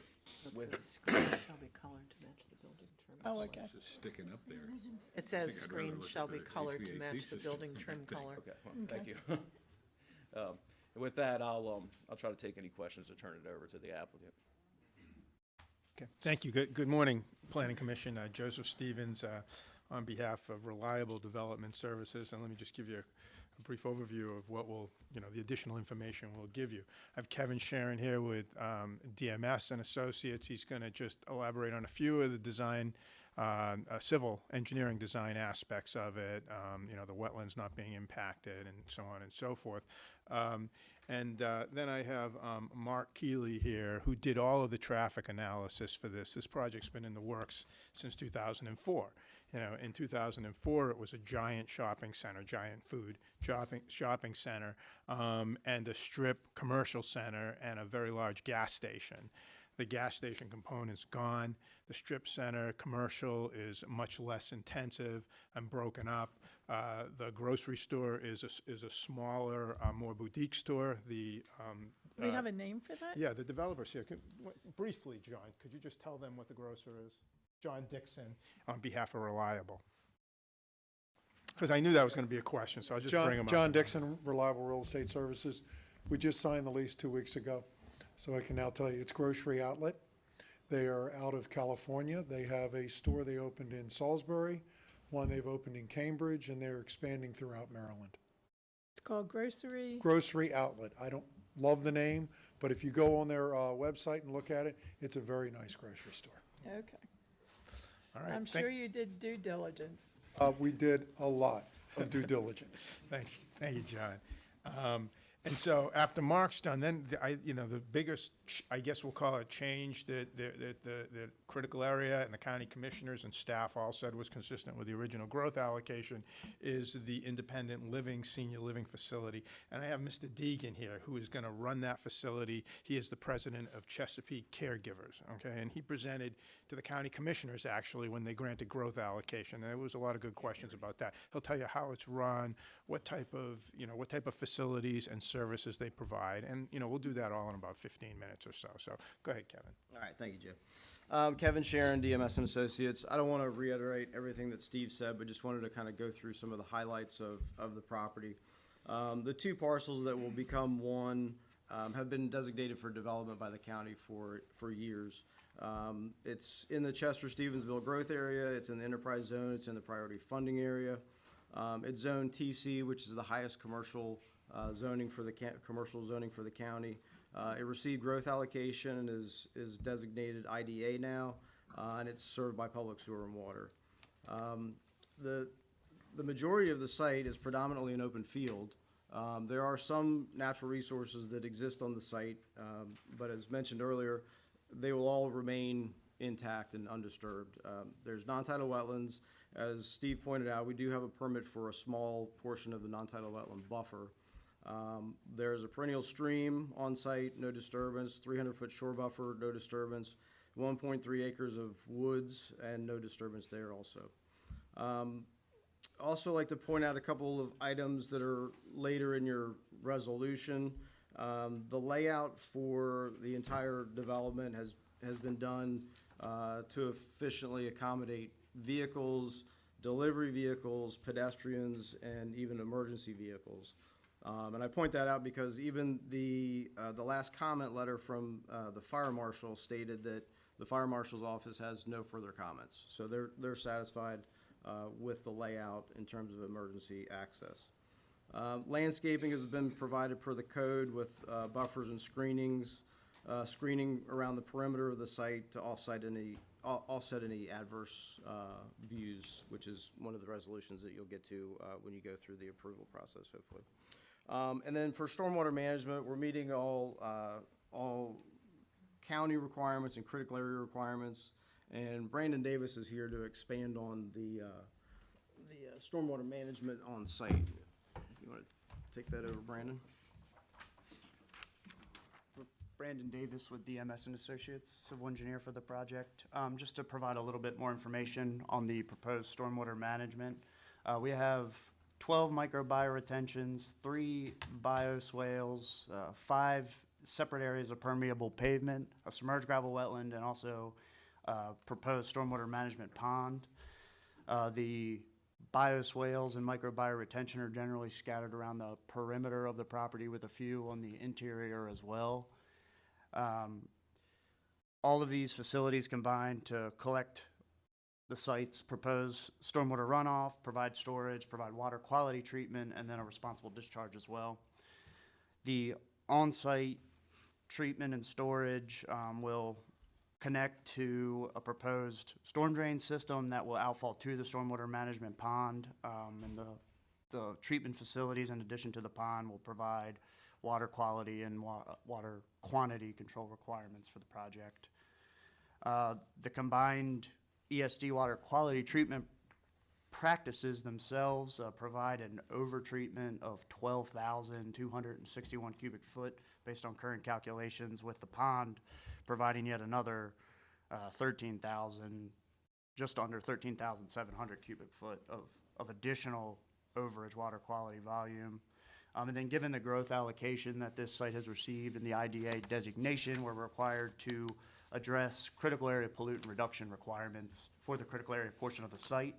It with. says screen shall be colored to match the building trim. Oh, okay. It's just sticking up there. It says I think I'd rather screen look shall at be the colored to HVAC match the system building than trim that thing. color. Okay, well, thank you. With that, I'll try to take any questions or turn it over to the applicant. Okay, thank you. Good morning, Planning Commission. Joseph Stevens on behalf of Reliable Development Services. And let me just give you a brief overview of what will, the additional information we'll give you. I have Kevin Sharon here with DMS and Associates. He's going to just elaborate on a few of the design, civil engineering design aspects of it, the wetlands not being impacted and so on and so forth. Then I have Mark Keeley here, who did all of the traffic analysis for this. This project's been in the works since 2004. In 2004, it was a giant shopping center, giant food shopping center, and a strip commercial center and a very large gas station. The gas station component's gone. The strip center commercial is much less intensive and broken up. The grocery store is a smaller, more boutique store. Do we have a name for that? Yeah, the developers here. Briefly, John, could you just tell them what the grocer is? John Dixon, on behalf of Reliable. Because I knew that was going to be a question, so I'll just bring him up. John Dixon, Reliable Real Estate Services. We just signed the lease 2 weeks ago, so I can now tell you it's Grocery Outlet. They are out of California. They have a store they opened in Salisbury, one they've opened in Cambridge, and they're expanding throughout Maryland. It's called Grocery. Grocery Outlet. I don't love the name, but if you go on their website and look at it, it's a very nice grocery store. Okay. All right. I'm sure you did due diligence. We did a lot of due diligence. Thanks. Thank you, John. And so after Mark's done, then the biggest, I guess we'll call it change that the critical area and the county commissioners and staff all said was consistent with the original growth allocation is the independent living, senior living facility. And I have Mr. Deegan here, who is going to run that facility. He is the president of Chesapeake Caregivers, okay? And he presented to the county commissioners, actually, when they granted growth allocation. There was a lot of good questions about that. He'll tell you how it's run, what type of facilities and services they provide. And, we'll do that all in about 15 minutes or so. So go ahead, Kevin. All right, thank you, Joe. Kevin Sharon, DMS and Associates. I don't want to reiterate everything that Steve said, but just wanted to kind of go through some of the highlights of the property. The two parcels that will become one have been designated for development by the county for years. It's in the Chester-Stevensville growth area. It's in the enterprise zone. It's in the priority funding area. It's zone TC, which is the highest commercial zoning for the commercial zoning for the county. It received growth allocation and is designated IDA now, and it's served by public sewer and water. The majority of the site is predominantly an open field. There are some natural resources that exist on the site, but as mentioned earlier, they will all remain intact and undisturbed. There's non-tidal wetlands. As Steve pointed out, we do have a permit for a small portion of the non-tidal wetland buffer. There's a perennial stream on site, no disturbance, 300-foot shore buffer, no disturbance, 1.3 acres of woods, and no disturbance there also. Also like to point out a couple of items that are later in your resolution. The layout for the entire development has been done to efficiently accommodate vehicles, delivery vehicles, pedestrians, and even emergency vehicles. And I point that out because even the last comment letter from the fire marshal stated that the fire marshal's office has no further comments. So they're satisfied with the layout in terms of emergency access. Landscaping has been provided per the code with buffers and screenings, screening around the perimeter of the site to offset any adverse views, which is one of the resolutions that you'll get to when you go through the approval process, hopefully. And then for stormwater management, we're meeting all county requirements and critical area requirements. And Brandon Davis is here to expand on the stormwater management on site. You want to take that over, Brandon? Brandon Davis with DMS and Associates, civil engineer for the project. Just to provide a little bit more information on the proposed stormwater management. We have 12 microbiorotentions, 3 bioswales, 5 separate areas of permeable pavement, a submerged gravel wetland, and also proposed stormwater management pond. The bioswales and microbioretention are generally scattered around the perimeter of the property with a few on the interior as well. All of these facilities combine to collect the site's proposed stormwater runoff, provide storage, provide water quality treatment, and then a responsible discharge as well. The on-site treatment and storage will connect to a proposed storm drain system that will outfall to the stormwater management pond, and the treatment facilities, in addition to the pond, will provide water quality and water quantity control requirements for the project. The combined ESD water quality treatment practices themselves provide an overtreatment of 12,261 cubic foot based on current calculations, with the pond providing yet another 13,000, just under 13,700 cubic foot of additional overage water quality volume. And then given the growth allocation that this site has received in the IDA designation, we're required to address critical area pollutant reduction requirements for the critical area portion of the site.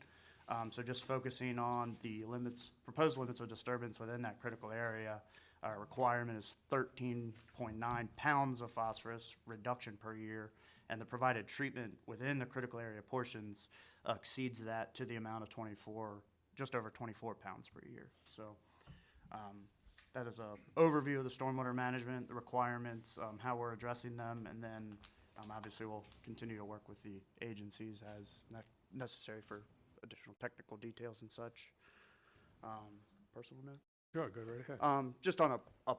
So just focusing on the proposed limits of disturbance within that critical area, our requirement is 13.9 pounds of phosphorus reduction per year, and the provided treatment within the critical area portions exceeds that to the amount of just over 24 pounds per year. So that is an overview of the stormwater management, the requirements, how we're addressing them, and then obviously we'll continue to work with the agencies as necessary for additional technical details and such. Personal note? Sure, go right ahead. Just on a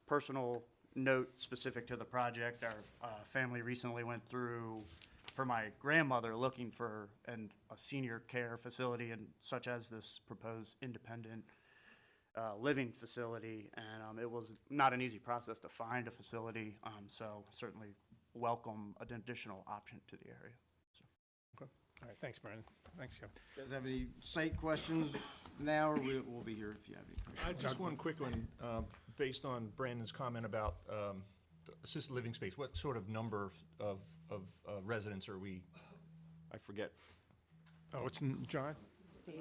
personal note specific to the project, our family recently went through, for my grandmother, looking for a senior care facility and such as this proposed independent living facility, and it was not an easy process to find a facility, so certainly welcome an additional option to the area. So. Okay. All right, thanks, Brandon. Thanks, Kevin. You guys have any site questions now, or we'll be here if you have any questions? Just one quick one, based on Brandon's comment about the assisted living space. What sort of number of residents are we? I forget. Oh, it's John?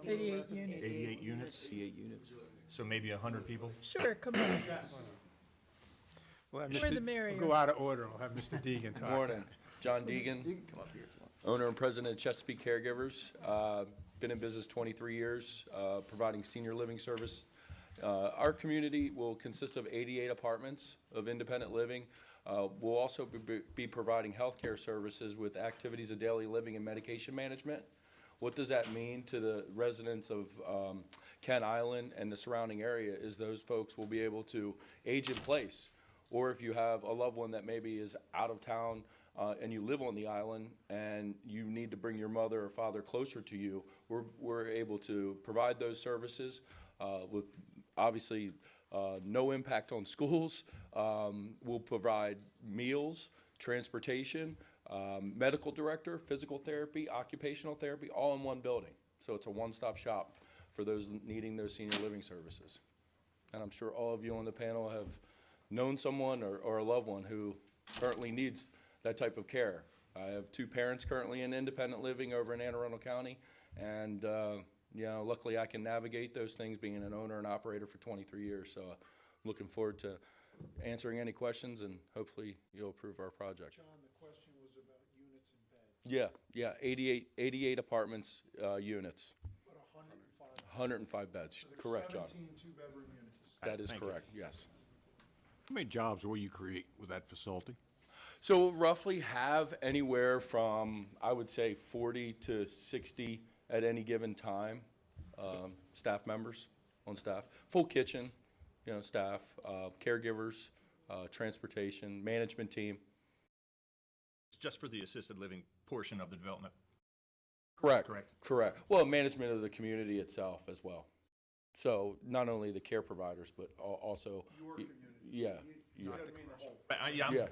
88 units. 88 units? 88 units. So maybe 100 people? Sure, come on. We'll have We're in the Mr. Marriott. We'll go out of order. We'll have Mr. Deegan talk. Morning, John Deegan, You can come up here if you want. owner and president of Chesapeake Caregivers. Been in business 23 years, providing senior living service. Our community will consist of 88 apartments of independent living. We'll also be providing healthcare services with activities of daily living and medication management. What does that mean to the residents of Kent Island and the surrounding area is those folks will be able to age in place. Or if you have a loved one that maybe is out of town and you live on the island and you need to bring your mother or father closer to you, we're able to provide those services with obviously no impact on schools. We'll provide meals, transportation, medical director, physical therapy, occupational therapy, all in one building. So it's a one-stop shop for those needing those senior living services. And I'm sure all of you on the panel have known someone or a loved one who currently needs that type of care. I have 2 parents currently in independent living over in Anne Arundel County, and you know, luckily I can navigate those things being an owner and operator for 23 years. So I'm looking forward to answering any questions, and hopefully you'll approve our project. John, the question was about units and beds. Yeah, 88 apartments, units. But 105 beds, So there's correct, John? 17 two-bedroom units. That is Thank you. correct, yes. How many jobs will you create with that facility? So we'll roughly have anywhere from, I would say, 40 to 60 at any given time, staff members on staff. Full kitchen, staff, caregivers, transportation, management team. It's just for the assisted living portion of the development. Correct. Correct. Correct. Well, management of the community itself as well. So not only the care providers, but also. Your community. Yeah. You gotta mean the whole.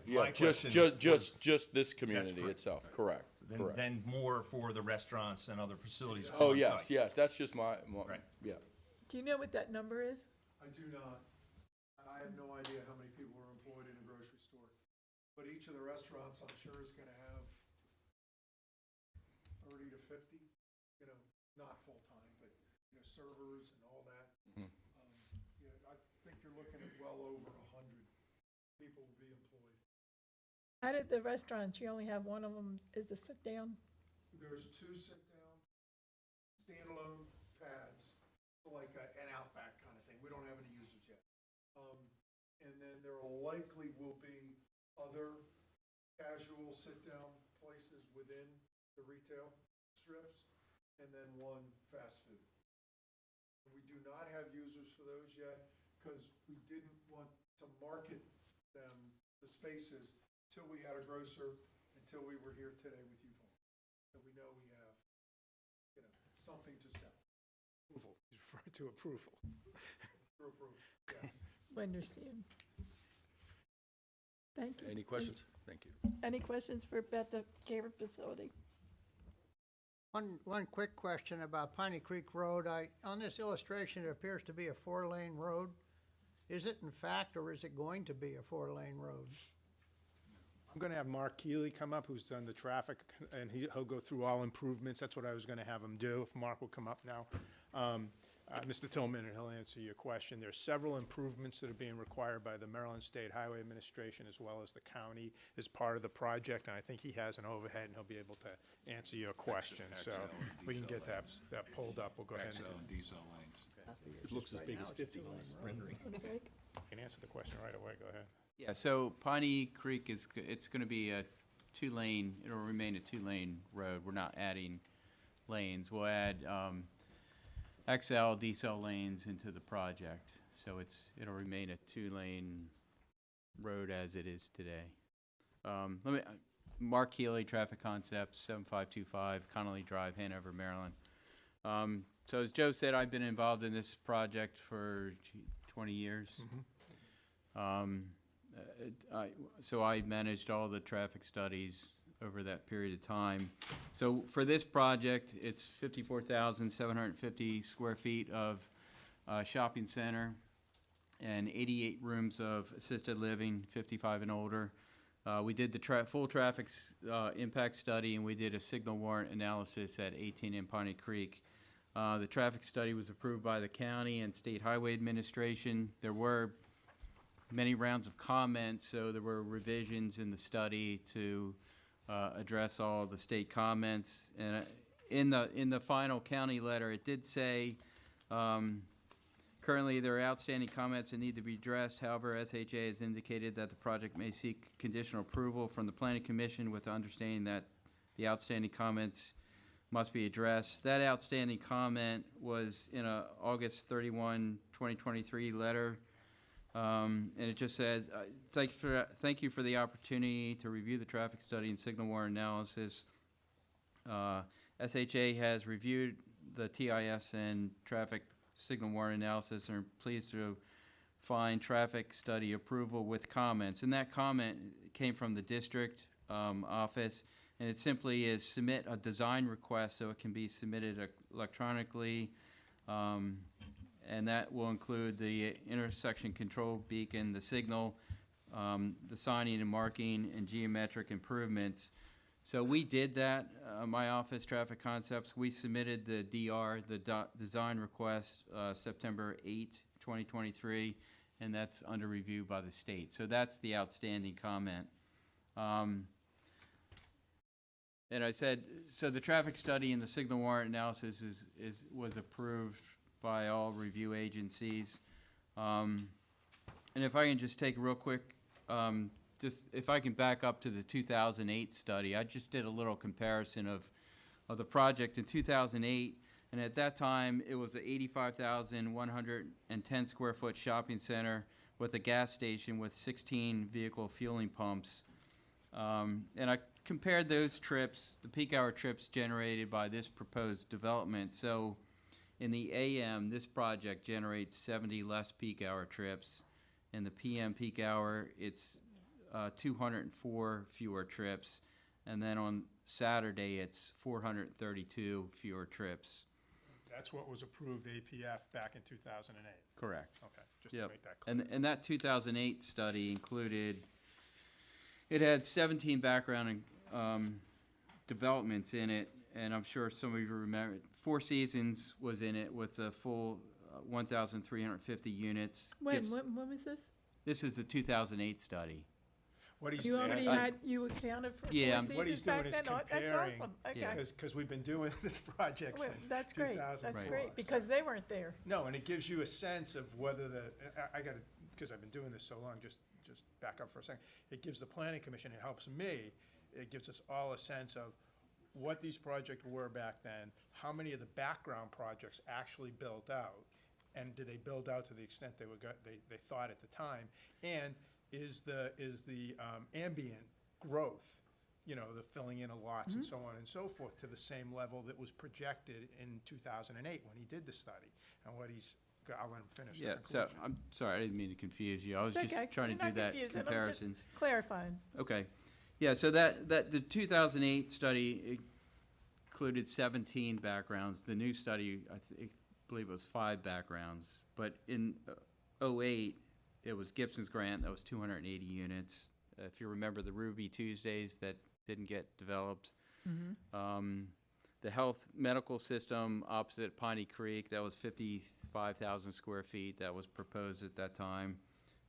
My question Just this community correct. itself, correct. Correct. Then more for the restaurants and other facilities Oh, on yes, site. yes, that's just my, Right. yeah. Do you know what that number is? I do not. I have no idea how many people are employed in a grocery store. But each of the restaurants, I'm sure, is gonna have 30 to 50, not full-time, but, servers and all that. Mhm. Yeah, I think you're looking at well over 100 people will be employed. Out of the restaurants, you only have one of them is a sit-down? There's 2 sit-down, standalone pads, like an Outback kind of thing. We don't have any users yet. And then there likely will be other casual sit-down places within the retail strips, and then one fast food. We do not have users for those yet, because we didn't want to market them, the spaces, till we had a grocer, until we were here today with you folks. So we know we have, something to sell. Approval, he's referring to approval. For approval, yes. When you're seeing. Thank you. Any questions? Thank you. Any questions for Beth, the care facility? One quick question about Piney Creek Road. On this illustration, it appears to be a 4-lane road. Is it in fact, or is it going to be a 4-lane road? I'm going to have Mark Keeley come up, who's done the traffic, and he'll go through all improvements. That's what I was going to have him do, if Mark will come up now. Mr. Tillman, and he'll answer your question. There's several improvements that are being required by the Maryland State Highway Administration as well as the county as part of the project, and I think he has an overhead, and he'll be able to answer your question. So we can get that pulled up. We'll go ahead XL and and diesel lanes. It looks as big as 50 rendering. you can answer the question right away. Go ahead. Yeah, so Piney Creek it's going to be a 2-lane, it'll remain a 2-lane road. We're not adding lanes. We'll add XL diesel lanes into the project. So it'll remain a 2-lane road as it is today. Mark Keeley, Traffic Concepts, 7525 Connolly Drive, Hanover, Maryland. So as Joe said, I've been involved in this project for 20 years. So I managed all the traffic studies over that period of time. So for this project, it's 54,750 square feet of shopping center and 88 rooms of assisted living, 55 and older. We did the full traffic impact study, and we did a signal warrant analysis at 18 in Piney Creek. The traffic study was approved by the county and State Highway Administration. There were many rounds of comments, so there were revisions in the study to address all the state comments. And in the final county letter, it did say currently there are outstanding comments that need to be addressed. However, SHA has indicated that the project may seek conditional approval from the Planning Commission with the understanding that the outstanding comments must be addressed. That outstanding comment was in a August 31, 2023 letter. And it just says, thank you for the opportunity to review the traffic study and signal warrant analysis. SHA has reviewed the TIS and traffic signal warrant analysis and are pleased to find traffic study approval with comments. And that comment came from the district office, and it simply is submit a design request so it can be submitted electronically. And that will include the intersection control beacon, the signal, the signing and marking, and geometric improvements. So we did that, my office, Traffic Concepts. We submitted the DR, the design request, September 8, 2023, and that's under review by the state. So that's the outstanding comment. And I said, so the traffic study and the signal warrant analysis was approved by all review agencies. And if I can just take a real quick, just if I can back up to the 2008 study, I just did a little comparison of the project in 2008, and at that time it was an 85,110 square foot shopping center with a gas station with 16 vehicle fueling pumps. And I compared those trips, the peak hour trips generated by this proposed development. So in the AM, this project generates 70 less peak hour trips. In the PM peak hour, it's 204 fewer trips. And then on Saturday, it's 432 fewer trips. That's what was approved APF back in 2008. Correct. Okay, just to make that clear. And that 2008 study included, it had 17 background developments in it, and I'm sure some of you remember, Four Seasons was in it with a full 1,350 units. When was this? This is the 2008 study. What he's You already doing- had, you accounted for Yeah, Four What he's Seasons back doing is then? Oh, comparing. That's awesome, okay. Because we've been doing this project Well, since that's great, 2004. that's great, because they weren't there. No, and it gives you a sense of whether I got to, because I've been doing this so long, just back up for a second. It gives the planning commission, it helps me, it gives us all a sense of what these projects were back then, how many of the background projects actually built out, and did they build out to the extent they thought at the time, and is the ambient growth, you know, the filling in of lots and so on and so forth, to the same level that was projected in 2008 when he did the study, and what he's, I'll let him finish the Yeah, so conclusion. I'm sorry, I didn't mean to confuse you. I was It's just okay. trying You're to do not that confusing. comparison. I'm just clarifying. Okay. Yeah, so that the 2008 study included 17 backgrounds. The new study, I believe it was 5 backgrounds. But in 08, it was Gibson's grant, that was 280 units. If you remember the Ruby Tuesdays that didn't get developed. The health medical system opposite Piney Creek, that was 55,000 square feet. That was proposed at that time.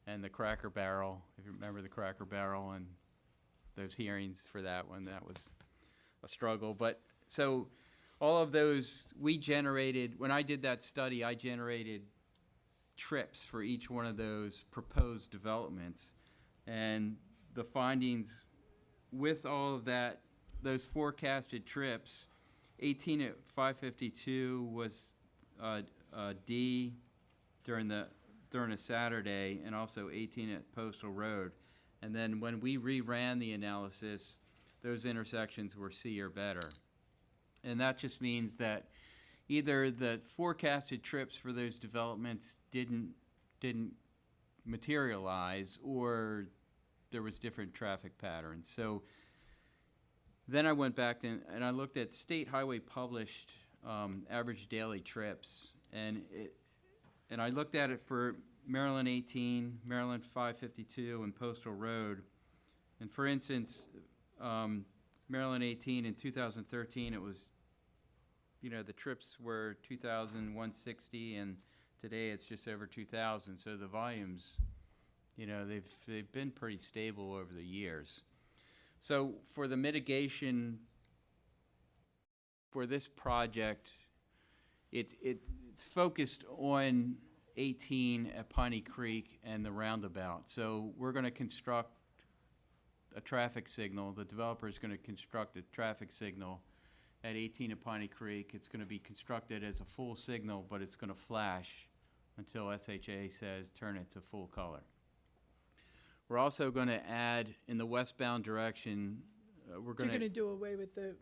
And the Cracker Barrel, if you remember the Cracker Barrel and those hearings for that one, that was a struggle. But so all of those, we generated, when I did that study, I generated trips for each one of those proposed developments. And the findings with all of that, those forecasted trips, 18 at 552 was D during a Saturday, and also 18 at Postal Road. And then when we reran the analysis, those intersections were C or better. And that just means that either the forecasted trips for those developments didn't materialize, or there was different traffic patterns. So then I went back and I looked at state highway published average daily trips, and I looked at it for Maryland 18, Maryland 552, and Postal Road. And for instance, Maryland 18 in 2013, it was, you know, the trips were 2,160, and today it's just over 2,000. So the volumes, you know, they've been pretty stable over the years. So for the mitigation for this project, it's focused on 18 at Piney Creek and the roundabout. So we're going to construct a traffic signal. The developer is going to construct a traffic signal at 18 at Piney Creek. It's going to be constructed as a full signal, but it's going to flash until SHA says turn it to full color. We're also going to add in the westbound direction. We're So you're going gonna do away with the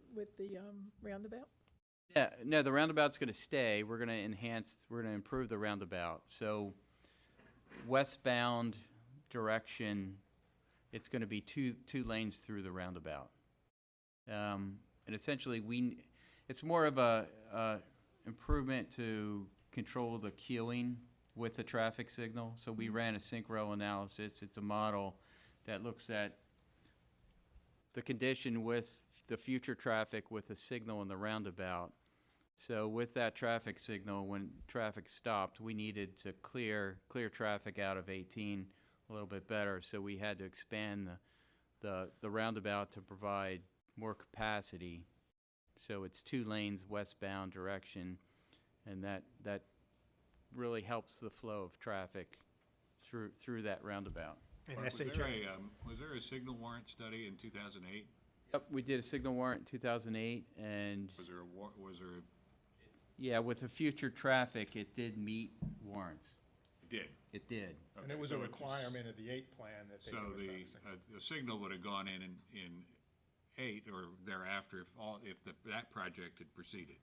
roundabout? Yeah, no, the roundabout's going to stay. We're going to improve the roundabout. So westbound direction, it's going to be two lanes through the roundabout. And essentially, it's more of a improvement to control the queuing with the traffic signal. So we ran a sync row analysis. It's a model that looks at the condition with the future traffic with the signal in the roundabout. So with that traffic signal, when traffic stopped, we needed to clear traffic out of 18 a little bit better. So we had to expand the roundabout to provide more capacity. So it's 2 lanes westbound direction, and that really helps the flow of traffic through that roundabout. And Was there SHA, was there a signal warrant study in 2008? Yep, we did a signal warrant in 2008, and Was there yeah, with the future traffic, it did meet warrants. it did? It did. and it was a requirement of the 8 plan that they So do the, the signal would have gone in 8 or thereafter if that project had proceeded?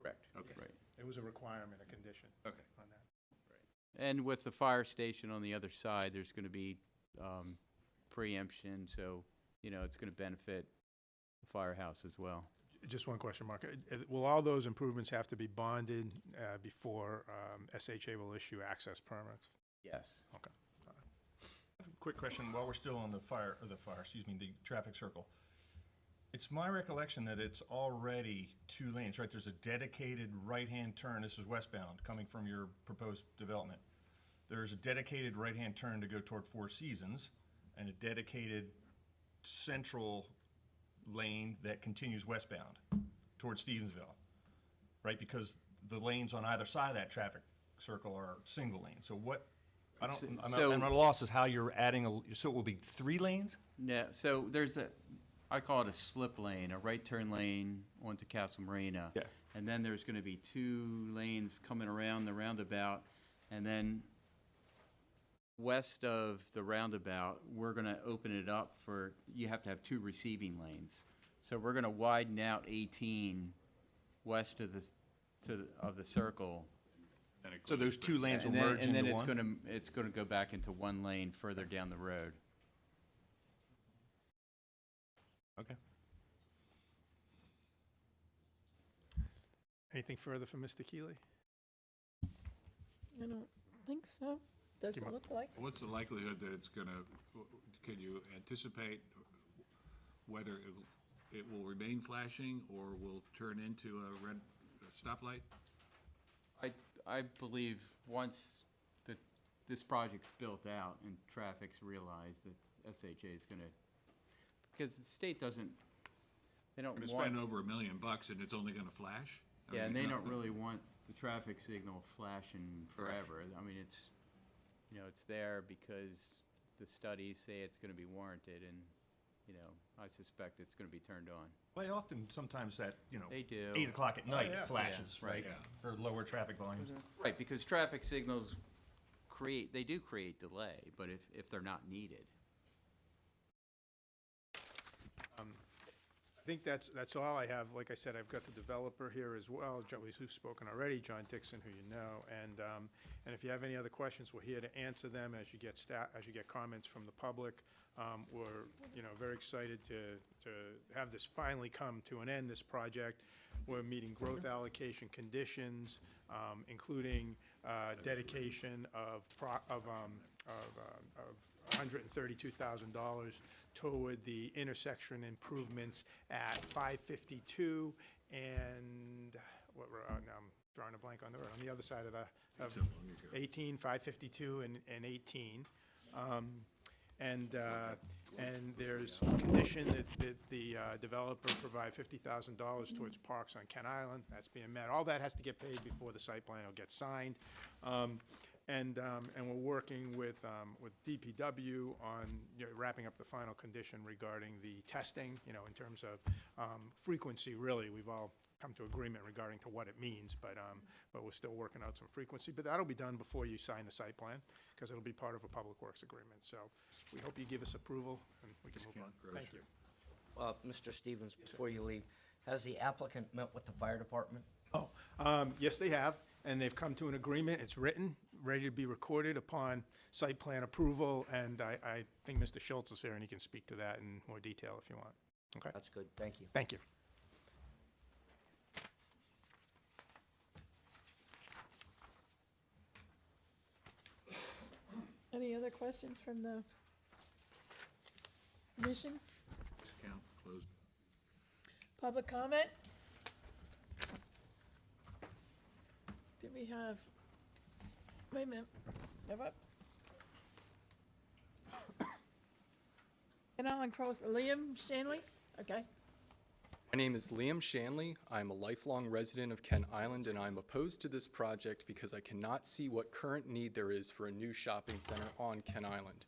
Correct. Okay. Right. It was a requirement, a condition Okay. on that. And with the fire station on the other side, there's going to be preemption, so, you know, it's going to benefit the firehouse as well. Just one question, Mark. Will all those improvements have to be bonded before SHA will issue access permits? Yes. Okay. Quick question, while we're still on the the traffic circle. It's my recollection that it's already 2 lanes, right? There's a dedicated right-hand turn, this is westbound, coming from your proposed development. There's a dedicated right-hand turn to go toward Four Seasons, and a dedicated central lane that continues westbound toward Stevensville, right? Because the lanes on either side of that traffic circle are single lane. So what, I'm at a loss as how you're adding so it will be 3 lanes? No, so there's I call it a slip lane, a right turn lane onto Castle Marina. Yeah. And then there's going to be 2 lanes coming around the roundabout, and then west of the roundabout, we're going to open it up for, you have to have 2 receiving lanes. So we're going to widen out 18 west of the circle. So those 2 lanes will merge and then into one? it's going to go back into 1 lane further down the road. Okay. Anything further from Mr. Keeley? I don't think so. Does it look like? What's the likelihood that it's gonna, can you anticipate whether it will remain flashing or will turn into a red stoplight? I believe once this project's built out and traffic's realized that SHA is going to, because the state doesn't, they don't Gonna want. spend over $1 million and it's only gonna flash? I Yeah, and mean, they don't really want the traffic signal flashing forever. I mean, it's, you know, it's there because the studies say it's going to be warranted, and, you know, I suspect it's going to be turned on. Well, often, sometimes that, They do. 8 o'clock at night yeah. flashes, Yeah, right? right. For lower traffic volumes. Right, because traffic signals they do create delay, but if they're not needed. I think that's all I have. Like I said, I've got the developer here as well, who's spoken already, John Dixon, who you know. And if you have any other questions, we're here to answer them as you get comments from the public. We're, you know, very excited to have this finally come to an end, this project. We're meeting growth allocation conditions, including dedication of $132,000 toward the intersection improvements at 552 and now I'm drawing a blank on the road, on the other side of 18, 552 and 18. And there's a condition that the developer provide $50,000 towards parks on Kent Island. That's being met. All that has to get paid before the site plan will get signed. And we're working with DPW on, you know, wrapping up the final condition regarding the testing, you know, in terms of frequency, really. We've all come to agreement regarding to what it means, but we're still working out some frequency. But that'll be done before you sign the site plan, because it'll be part of a public works agreement. So we hope you give us approval, and we can move on. Thank you. Mr. Stevens, before you leave, has the applicant met with the fire department? Yes, they have, and they've come to an agreement. It's written, ready to be recorded upon site plan approval, and I think Mr. Schultz is here, and he can speak to that in more detail if you want. Okay? That's good. Thank you. Thank you. Any other questions from the commission? Count closed. Public comment? Did we have, wait a minute, have up? And I'll encroach Liam Shanley? Okay. My name is Liam Shanley. I'm a lifelong resident of Kent Island, and I'm opposed to this project because I cannot see what current need there is for a new shopping center on Kent Island.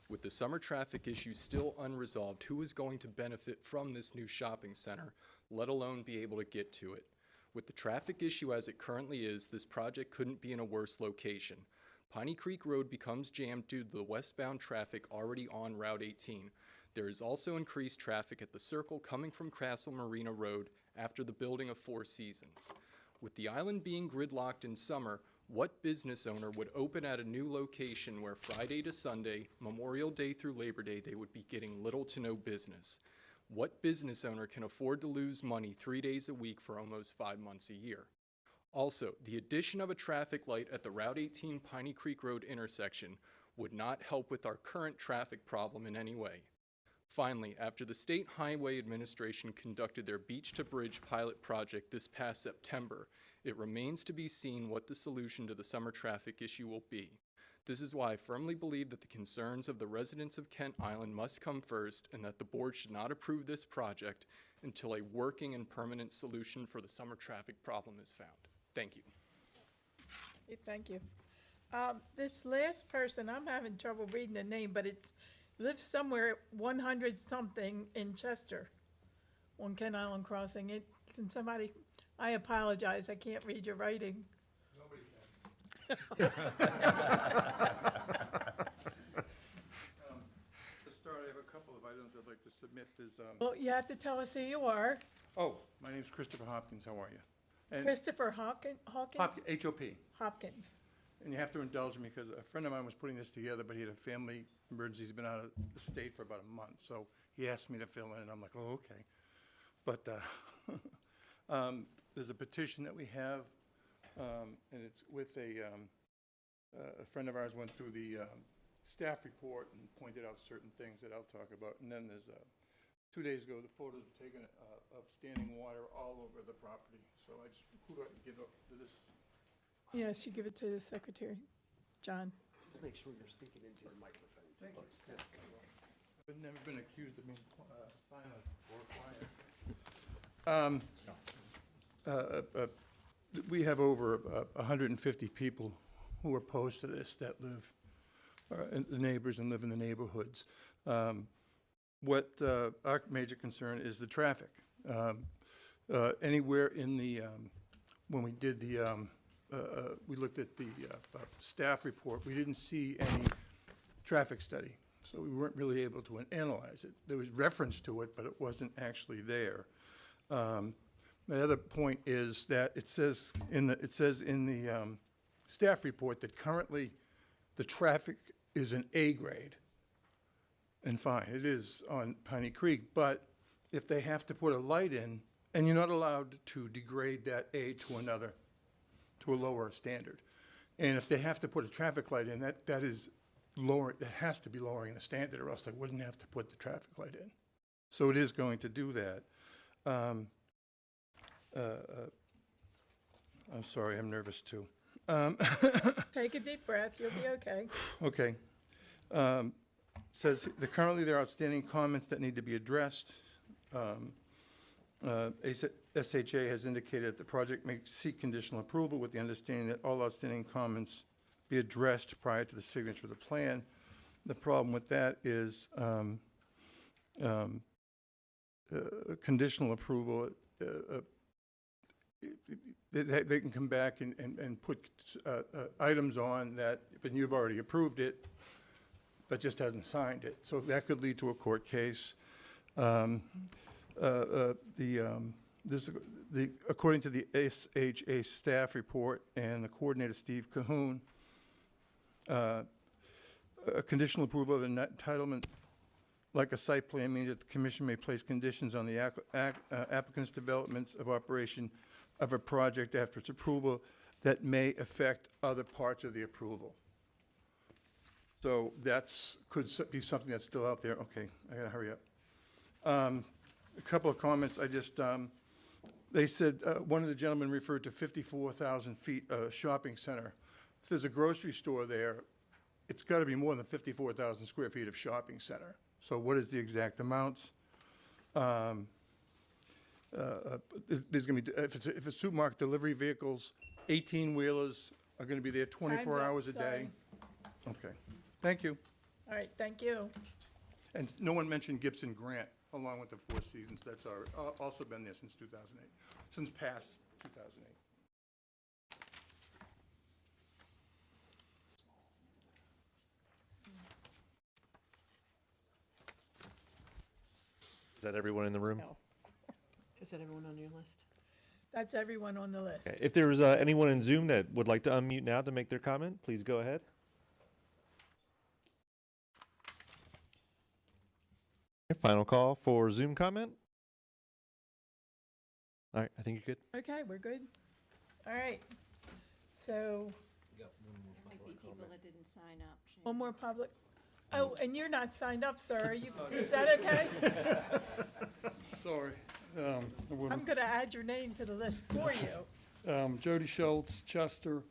With the summer traffic issue still unresolved, who is going to benefit from this new shopping center, let alone be able to get to it? With the traffic issue as it currently is, this project couldn't be in a worse location. Piney Creek Road becomes jammed due to the westbound traffic already on Route 18. There is also increased traffic at the circle coming from Castle Marina Road after the building of Four Seasons. With the island being gridlocked in summer, what business owner would open at a new location where Friday to Sunday, Memorial Day through Labor Day, they would be getting little to no business? What business owner can afford to lose money 3 days a week for almost 5 months a year? Also, the addition of a traffic light at the Route 18 Piney Creek Road intersection would not help with our current traffic problem in any way. Finally, after the State Highway Administration conducted their Beach to Bridge pilot project this past September, it remains to be seen what the solution to the summer traffic issue will be. This is why I firmly believe that the concerns of the residents of Kent Island must come first, and that the board should not approve this project until a working and permanent solution for the summer traffic problem is found. Thank you. Okay, thank you. This last person, I'm having trouble reading the name, but it's lives somewhere 100 something in Chester on Kent Island Crossing. Can somebody, I apologize, I can't read your writing. Nobody can. To start, I have a couple of items I'd like to submit. Well, you have to tell us who you are. Oh, my name's Christopher Hopkins. How are you? And Christopher Hawkins? H-O-P. Hopkins. And you have to indulge me because a friend of mine was putting this together, but he had a family emergency. He's been out of the state for about a month. So he asked me to fill in, and I'm like, oh, okay. But there's a petition that we have, and it's with a friend of ours went through the staff report and pointed out certain things that I'll talk about. And then there's 2 days ago, the photos were taken of standing water all over the property. So I just, who do I give up to this? Yes, you give it to the secretary, John. Just make sure you're speaking into the microphone. Thank you. Yes. I've never been accused of being silent or quiet. We have over 150 people who are opposed to this that live, the neighbors and live in the neighborhoods. What our major concern is the traffic. Anywhere in the, when we did the, we looked at the staff report, we didn't see any traffic study. So we weren't really able to analyze it. There was reference to it, but it wasn't actually there. The other point is that it says in the staff report that currently the traffic is an A grade. And fine, it is on Piney Creek, but if they have to put a light in, and you're not allowed to degrade that A to another, to a lower standard. And if they have to put a traffic light in, that is lower, that has to be lowering the standard, or else they wouldn't have to put the traffic light in. So it is going to do that. I'm sorry, I'm nervous too. Take a deep breath, you'll be okay. Okay. Says currently there are outstanding comments that need to be addressed. SHA has indicated that the project may seek conditional approval with the understanding that all outstanding comments be addressed prior to the signature of the plan. The problem with that is conditional approval, they can come back and put items on that, but you've already approved it, but just hasn't signed it. So that could lead to a court case. According to the SHA staff report and the coordinator, Steve Cahoon, a conditional approval of an entitlement like a site plan means that the commission may place conditions on the applicant's developments of operation of a project after its approval that may affect other parts of the approval. So could be something that's still out there. Okay, I gotta hurry up. A couple of comments. They said, one of the gentlemen referred to 54,000 feet shopping center. If there's a grocery store there, it's got to be more than 54,000 square feet of shopping center. So what is the exact amounts? there's going to be, if it's supermarket delivery vehicles, 18-wheelers are going to be there 24 Time's up, hours a day? Okay, thank you. All right, thank you. And no one mentioned Gibson Grant, along with the Four Seasons. That's also been there since 2008, since past 2008. Is that everyone in the room? No. Is that everyone on your list? That's everyone on the list. Okay. If there's anyone in Zoom that would like to unmute now to make their comment, please go ahead. Okay, final call for Zoom comment. All right, I think you're good. Okay, we're good. All right. So, Might be people that didn't sign up. one more public. Oh, and you're not signed up, sir. Are you, is that okay? Sorry. I'm going to add your name to the list for you. Jody Schultz, Chester.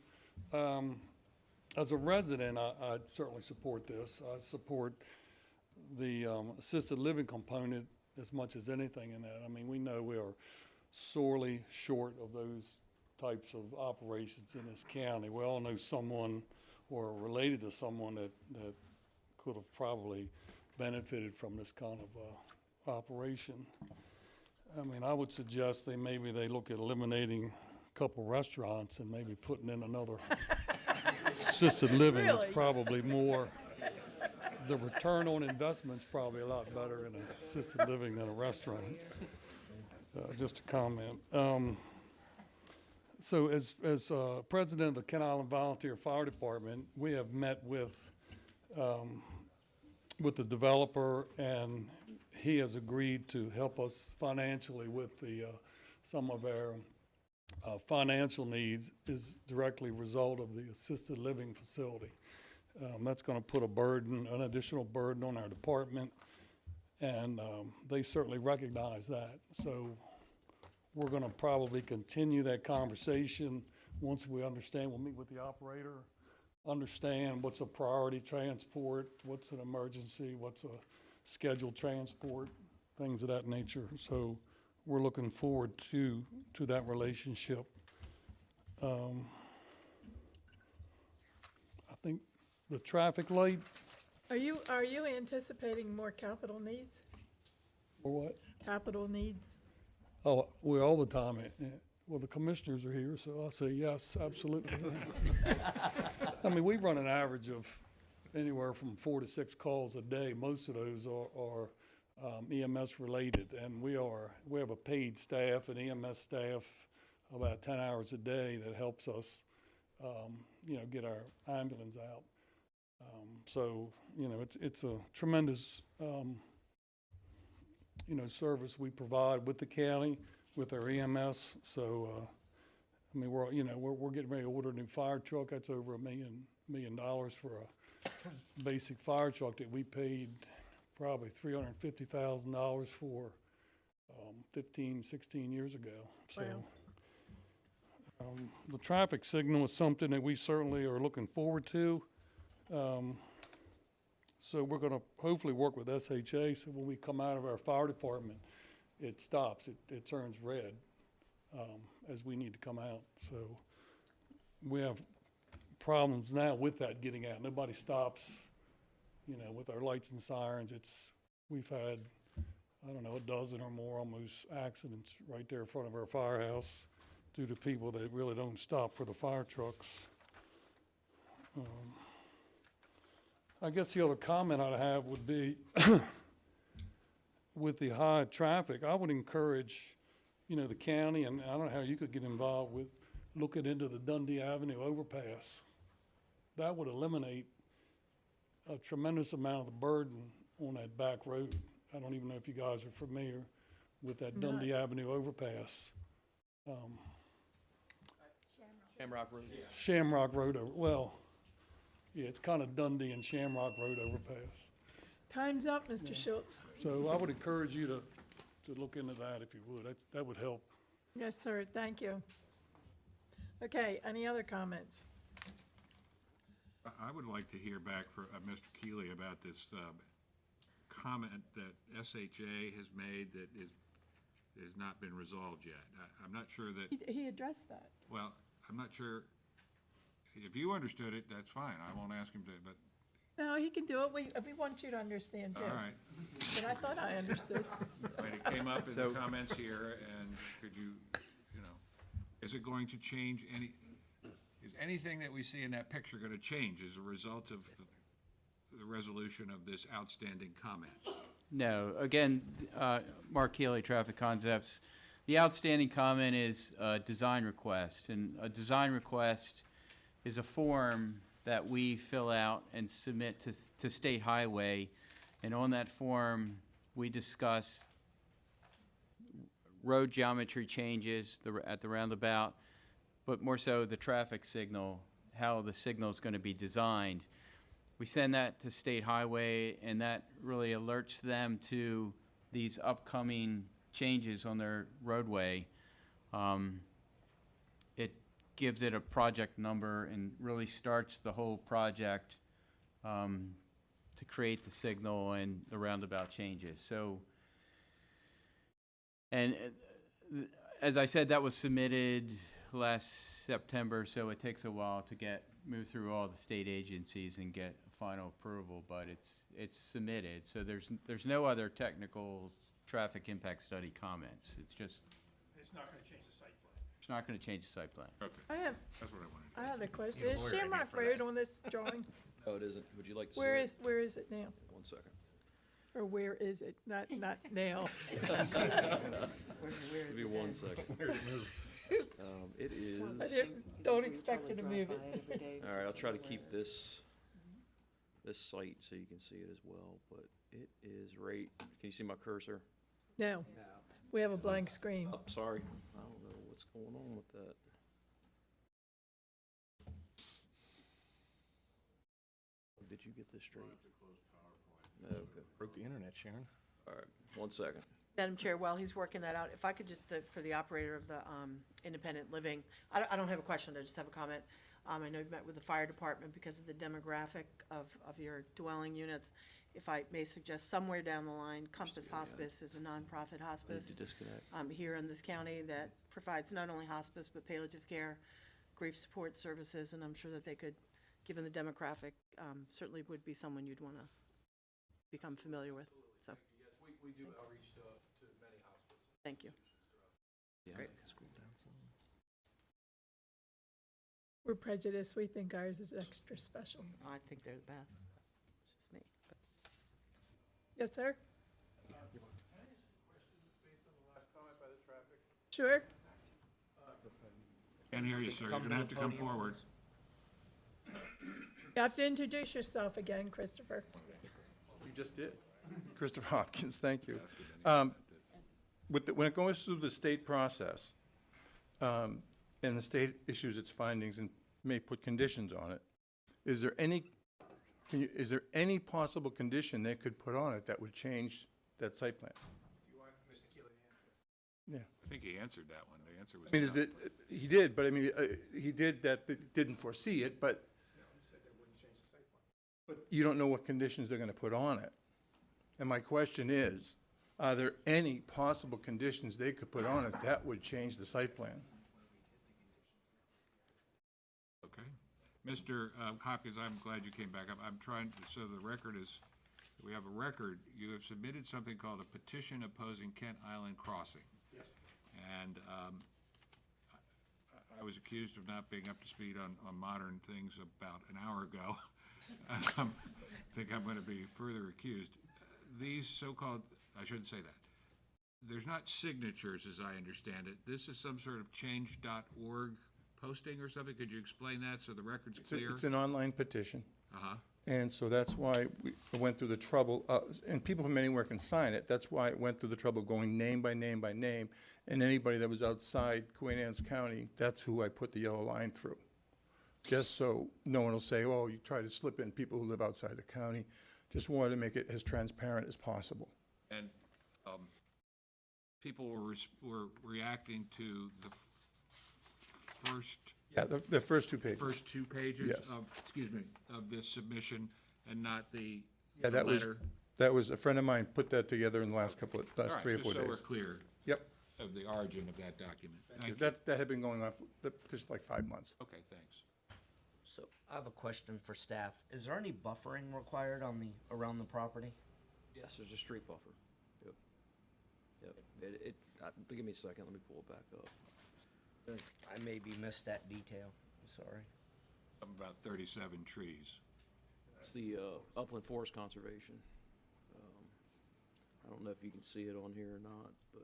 As a resident, I certainly support this. I support the assisted living component as much as anything in that. I mean, we know we are sorely short of those types of operations in this county. We all know someone or related to someone that could have probably benefited from this kind of operation. I mean, I would suggest maybe they look at eliminating a couple restaurants and maybe putting in another assisted living. Really? It's probably more, the return on investment's probably a lot better in an assisted living than a restaurant. Just a comment. So as president of the Kent Island Volunteer Fire Department, we have met with the developer, and he has agreed to help us financially with the some of our financial needs is directly a result of the assisted living facility. That's going to put an additional burden on our department, and they certainly recognize that. So we're going to probably continue that conversation once we understand. We'll meet with the operator, understand what's a priority transport, what's an emergency, what's a scheduled transport, things of that nature. So we're looking forward to that relationship. I think the traffic light. Are you anticipating more capital needs? Or what? Capital needs? Oh, we're all the time. Well, the commissioners are here, so I'll say yes, absolutely. I mean, we run an average of anywhere from 4 to 6 calls a day. Most of those are EMS related, and we have a paid staff, an EMS staff, about 10 hours a day that helps us, get our ambulance out. So, it's a tremendous, service we provide with the county, with our EMS. So, I mean, we're getting ready to order a new fire truck. That's over $1 million for a basic fire truck that we paid probably $350,000 for 15, 16 years ago. So, the traffic signal is something that we certainly are looking forward to. So we're going to hopefully work with SHA, so when we come out of our fire department, it stops, it turns red as we need to come out. So we have problems now with that getting out. Nobody stops, with our lights and sirens. We've had, I don't know, a dozen or more almost accidents right there in front of our firehouse due to people that really don't stop for the fire trucks. I guess the other comment I'd have would be with the high traffic, I would encourage, the county, and I don't know how you could get involved with looking into the Dundee Avenue overpass. That would eliminate a tremendous amount of the burden on that back road. I don't even know if you guys are familiar with that Dundee Avenue overpass. Shamrock Road. Shamrock Road, yeah, it's kind of Dundee and Shamrock Road overpass. Time's up, Mr. Schultz. So I would encourage you to look into that if you would. That would help. Yes, sir, thank you. Okay, any other comments? I would like to hear back from Mr. Keeley about this comment that SHA has made that has not been resolved yet. I'm not sure that, He addressed that. well, I'm not sure, if you understood it, that's fine, I won't ask him to, but, No, he can do it. We want you to understand too. all right. But I thought I understood. Right, it came up in the comments here, and could you, is it going to change is anything that we see in that picture going to change as a result of the resolution of this outstanding comment? No, again, Mark Keeley, Traffic Concepts. The outstanding comment is a design request, and a design request is a form that we fill out and submit to State Highway, and on that form, we discuss road geometry changes at the roundabout, but more so the traffic signal, how the signal is going to be designed. We send that to State Highway, and that really alerts them to these upcoming changes on their roadway. It gives it a project number and really starts the whole project to create the signal and the roundabout changes. So, and as I said, that was submitted last September, so it takes a while to move through all the state agencies and get final approval, but it's submitted. So there's no other technical traffic impact study comments. It's just. It's not going to change the site plan. It's not going to change the site plan. Okay, that's what I wanted. I have a question. Is Shamrock Road on this drawing? No, it isn't. Would you like to see Where it? is it now? 1 second. Or where is it? Not now. Give me 1 second. It I is. don't expect you to move it. All right, I'll try to keep this site so you can see it as well, but it is right. Can you see my cursor? No, we have a blank screen. Oh, sorry. I don't know what's going on with that. Did you get this straight? Okay. Broke the internet, Sharon. All right, 1 second. Madam Chair, while he's working that out, if I could just, for the operator of the independent living, I don't have a question, I just have a comment. I know you've met with the fire department because of the demographic of your dwelling units. If I may suggest, somewhere down the line, Compass Hospice is a nonprofit hospice here in this county that provides not only hospice, but palliative care, grief support services, and I'm sure that they could, given the demographic, certainly would be someone you'd want to become familiar with, so. Yes, we do outreach to many hospices. Thank you. Yeah, Great. scroll down some. We're prejudiced. We think ours is extra special. I think they're the best. It's just me. Yes, sir? Traffic. Sure? Can't hear you, sir. You're going to have to come forward. You have to introduce yourself again, Christopher. You just did. Christopher Hopkins, thank you. When it goes through the state process, and the state issues its findings and may put conditions on it, is there any possible condition they could put on it that would change that site plan? Do you want Mr. Keeley to answer? Yeah. I think he answered that one. The answer was I mean, is no. it, he did, but I mean, he did that, but didn't foresee it, but. He said they wouldn't change the site plan. But you don't know what conditions they're gonna put on it. And my question is, are there any possible conditions they could put on it that would change the site plan? Okay. Mr. Hopkins, I'm glad you came back up. I'm trying, so the record is, we have a record. You have submitted something called a petition opposing Kent Island crossing. Yes. And I was accused of not being up to speed on modern things about an hour ago. I think I'm going to be further accused. These so-called, I shouldn't say that. There's not signatures, as I understand it. This is some sort of change.org posting or something? Could you explain that so the record's clear? It's an online petition. Uh-huh. And so that's why we went through the trouble, and people from anywhere can sign it. That's why it went through the trouble going name by name by name. And anybody that was outside Queen Anne's County, that's who I put the yellow line through. Just so no one will say, oh, you try to slip in people who live outside the county. Just wanted to make it as transparent as possible. And people were reacting to the first... Yeah, the first 2 pages. First 2 pages Yes. of this submission, and not the Yeah, letter. that was a friend of mine put that together in the last 3 or 4 days. Just so we're clear. Yep. of the origin of that document. Thank you. That had been going on for just like 5 months. Okay, thanks. So I have a question for staff. Is there any buffering required on around the property? Yes, there's a street buffer. Yep. Yep. Give me a second, let me pull it back up. I maybe missed that detail. I'm sorry. About 37 trees. It's the Upland Forest Conservation. I don't know if you can see it on here or not, but.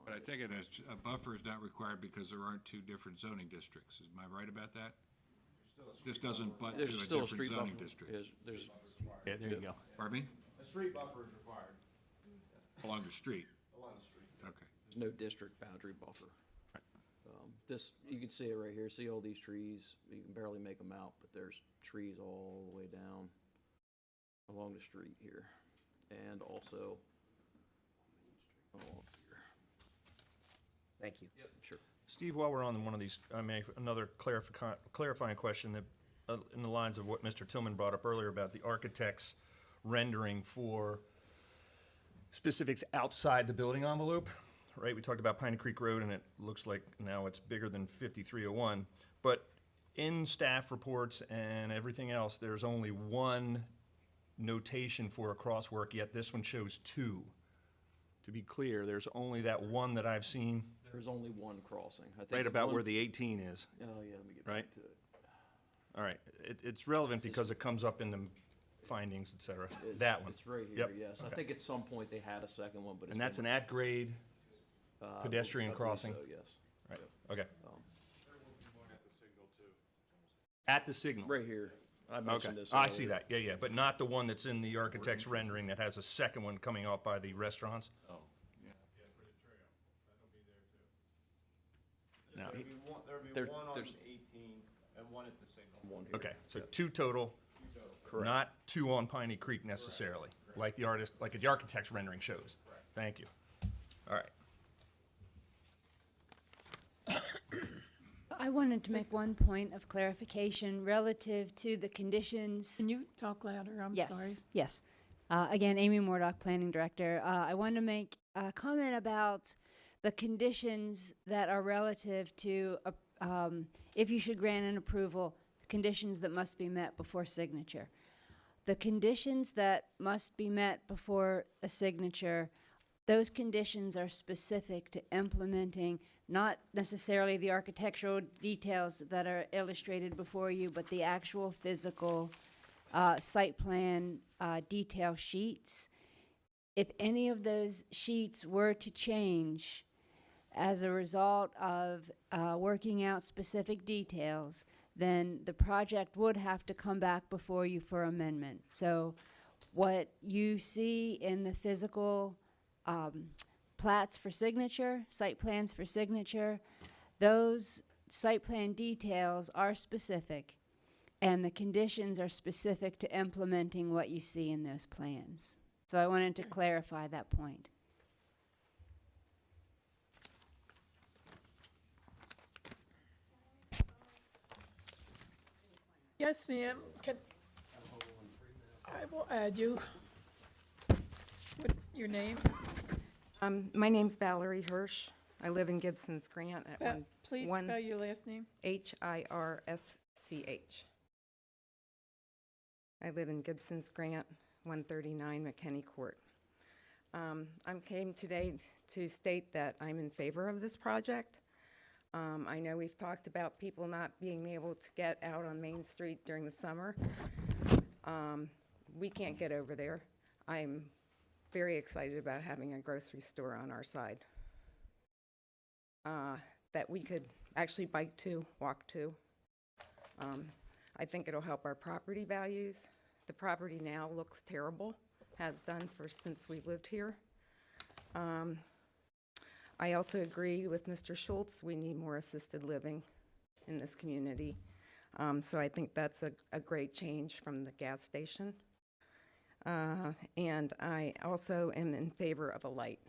But I take it as a buffer is not required because there aren't two different zoning districts. Am I right about that? This doesn't butt to a There's still a different street zoning buffer. district. Yeah, there you go. Pardon me? A street buffer is required Along the street? along the street. Okay. There's no district boundary buffer. This, you can see it right here. See all these trees? You can barely make them out, but there's trees all the way down along the street here. And also along here. Thank you. Yep, sure. Steve, while we're on one of these, I may, another clarifying question that, in the lines of what Mr. Tillman brought up earlier about the architect's rendering for specifics outside the building envelope, right? We talked about Piney Creek Road, and it looks like now it's bigger than 5301. But in staff reports and everything else, there's only one notation for a crosswalk, yet this one shows two. To be clear, there's only that one that I've seen. There's only one crossing. I think Right at about one- where the 18 is. Oh, yeah, let me get Right? back to it. All right, it's relevant because it comes up in the findings, et cetera. It's- That one. It's right here, Yep. yes. I Okay. think at some point they had a second one, but it's. And that's an been- at-grade pedestrian I believe crossing? so, yes. Right, okay. Um, At the signal? Right here. I Okay, mentioned this. I see earlier. that, yeah, but not the one that's in the architect's rendering that has a second one coming off by the restaurants? Oh, yeah. No. There'll be There- one on there's- 18 and one at the signal. One here. Okay, so two total, Correct. not two on Piney Creek necessarily, like the architect's rendering shows. Thank you. All right. I wanted to make one point of clarification relative to the conditions. Can you talk louder? I'm sorry. Yes. Again, Amy Moordock, Planning Director. I want to make a comment about the conditions that are relative to, if you should grant an approval, conditions that must be met before signature. The conditions that must be met before a signature, those conditions are specific to implementing not necessarily the architectural details that are illustrated before you, but the actual physical site plan detail sheets. If any of those sheets were to change as a result of working out specific details, then the project would have to come back before you for amendment. So what you see in the physical plats for signature, site plans for signature, those site plan details are specific, and the conditions are specific to implementing what you see in those plans. So I wanted to clarify that point. Yes, ma'am. I will add you. What, your name? My name's Valerie Hirsch. I live in Gibson's Grant at Please spell your last name. Hirsch. I live in Gibson's Grant, 139 McKinney Court. I came today to state that I'm in favor of this project. I know we've talked about people not being able to get out on Main Street during the summer. We can't get over there. I'm very excited about having a grocery store on our side that we could actually bike to, walk to. I think it'll help our property values. The property now looks terrible, has done since we've lived here. I also agree with Mr. Schultz, we need more assisted living in this community. So I think that's a great change from the gas station. And I also am in favor of a light.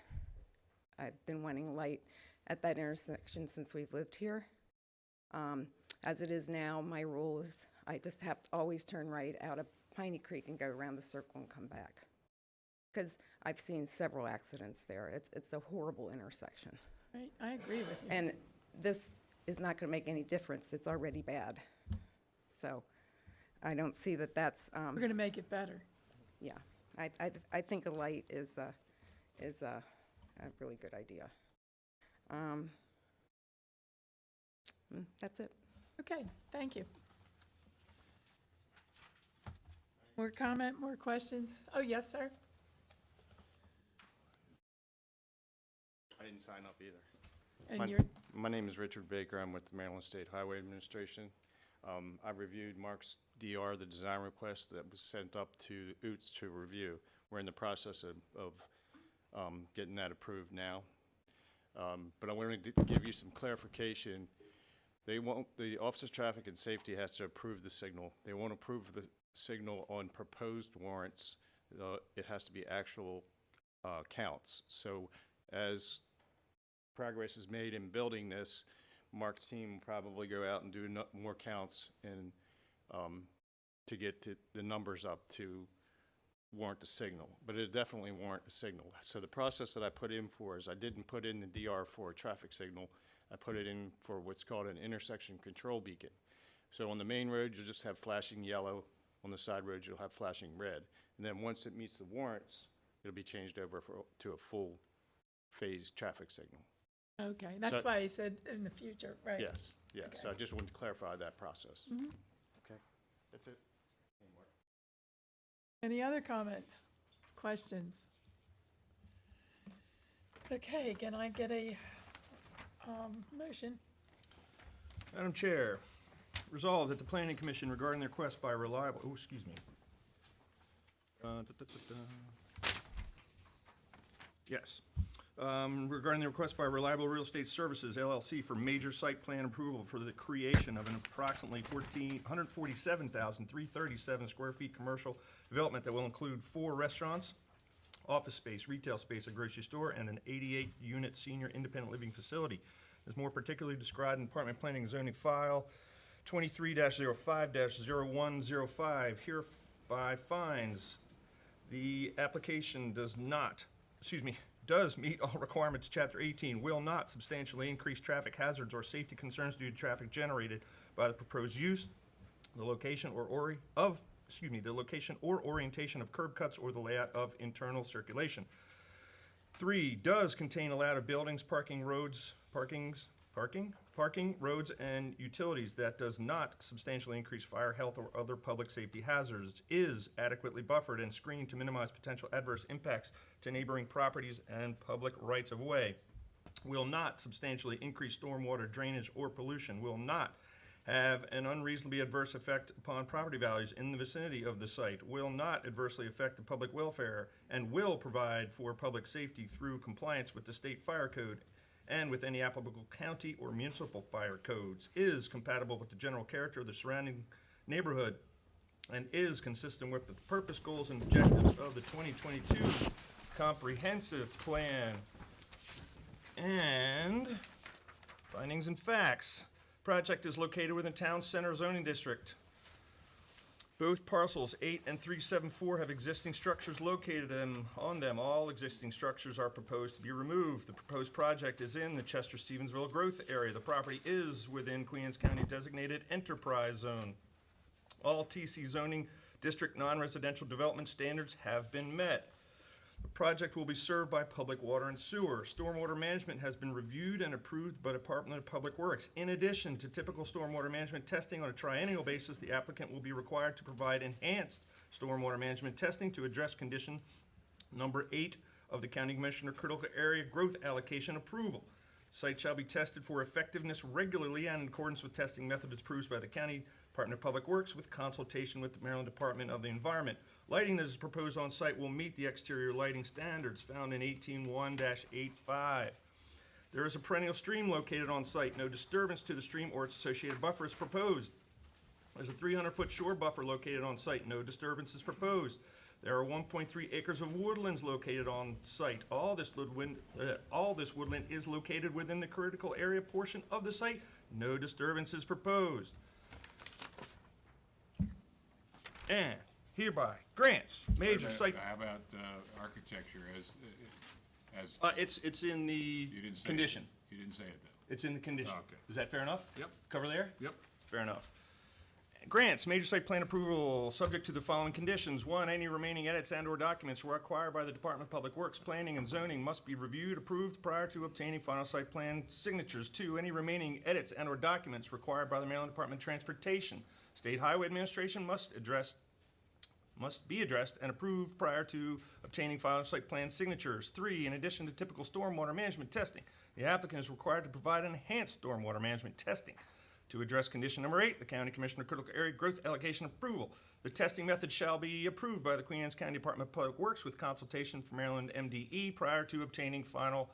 I've been wanting a light at that intersection since we've lived here. As it is now, my rule is I just have to always turn right out of Piney Creek and go around the circle and come back. because I've seen several accidents there. It's a horrible intersection. Right, I agree with you. And this is not going to make any difference. It's already bad. So I don't see that that's, We're going to make it better. yeah. I think a light is a really good idea. That's it. Okay, thank you. More comment, more questions? Oh, yes, sir? I didn't sign up either. And My name is Richard Baker. I'm with the Maryland State Highway Administration. I've reviewed Mark's DR, the design request that was sent up to UTS to review. We're in the process of getting that approved now. But I wanted to give you some clarification. The Office of Traffic and Safety has to approve the signal. They won't approve the signal on proposed warrants. It has to be actual counts. So as progress is made in building this, Mark's team will probably go out and do more counts and to get the numbers up to warrant the signal. But it definitely warrant a signal. So the process that I put in for is I didn't put in the DR for a traffic signal. I put it in for what's called an intersection control beacon. So on the main road, you'll just have flashing yellow. On the side roads, you'll have flashing red. And then once it meets the warrants, it'll be changed over to a full phase traffic signal. Okay, that's why I said in the future, right? Yes, yes. Okay. So I just wanted to clarify that process. Mhm. Okay, that's it. Any other comments, questions? Okay, can I get a motion? Madam Chair, resolved that the Planning Commission regarding the request by Reliable, Yes. Regarding the request by Reliable Real Estate Services LLC for major site plan approval for the creation of an approximately 147,337 square feet commercial development that will include 4 restaurants, office space, retail space, a grocery store, and an 88-unit senior independent living facility. As more particularly described in Department of Planning and Zoning File 23-05-0105, hereby finds the application does meet all requirements. Chapter 18 will not substantially increase traffic hazards or safety concerns due to traffic generated by the proposed use, the location or orientation of curb cuts or the layout of internal circulation. 3, does contain allowed buildings, parking, roads and utilities that does not substantially increase fire, health, or other public safety hazards, is adequately buffered and screened to minimize potential adverse impacts to neighboring properties and public rights of way, will not substantially increase stormwater drainage or pollution, will not have an unreasonably adverse effect upon property values in the vicinity of the site, will not adversely affect the public welfare, and will provide for public safety through compliance with the state fire code and with any applicable county or municipal fire codes, is compatible with the general character of the surrounding neighborhood, and is consistent with the purpose, goals, and objectives of the 2022 comprehensive plan. And findings and facts. Project is located within Town Center zoning district. Both parcels 8 and 374 have existing structures located on them. All existing structures are proposed to be removed. The proposed project is in the Chester-Stevensville growth area. The property is within Queen Anne's County designated enterprise zone. All TC zoning district non-residential development standards have been met. The project will be served by public water and sewer. Stormwater management has been reviewed and approved by the Department of Public Works. In addition to typical stormwater management testing on a triennial basis, the applicant will be required to provide enhanced stormwater management testing to address condition number 8 of the County Commissioner Critical Area Growth Allocation Approval. Site shall be tested for effectiveness regularly and in accordance with testing methods approved by the County Department of Public Works with consultation with the Maryland Department of the Environment. Lighting that is proposed on site will meet the exterior lighting standards found in 18-1-85. There is a perennial stream located on site. No disturbance to the stream or its associated buffer is proposed. There's a 300-foot shore buffer located on site. No disturbance is proposed. There are 1.3 acres of woodlands located on site. All this woodland is located within the critical area portion of the site. No disturbance is proposed. And hereby grants major site. How about architecture as? It's in the You didn't say condition. It. You didn't say it, though. It's in the condition. Okay. Is that fair enough? Yep. Cover there? Yep. Fair enough. Grants, major site plan approval, subject to the following conditions. One, any remaining edits and/or documents required by the Department of Public Works, Planning, and Zoning must be reviewed, approved prior to obtaining final site plan signatures. Two, any remaining edits and/or documents required by the Maryland Department of Transportation, State Highway Administration must be addressed and approved prior to obtaining final site plan signatures. Three, in addition to typical stormwater management testing, the applicant is required to provide enhanced stormwater management testing. To address condition number 8, the County Commissioner Critical Area Growth Allocation Approval. The testing method shall be approved by the Queen Anne's County Department of Public Works with consultation from Maryland MDE prior to obtaining final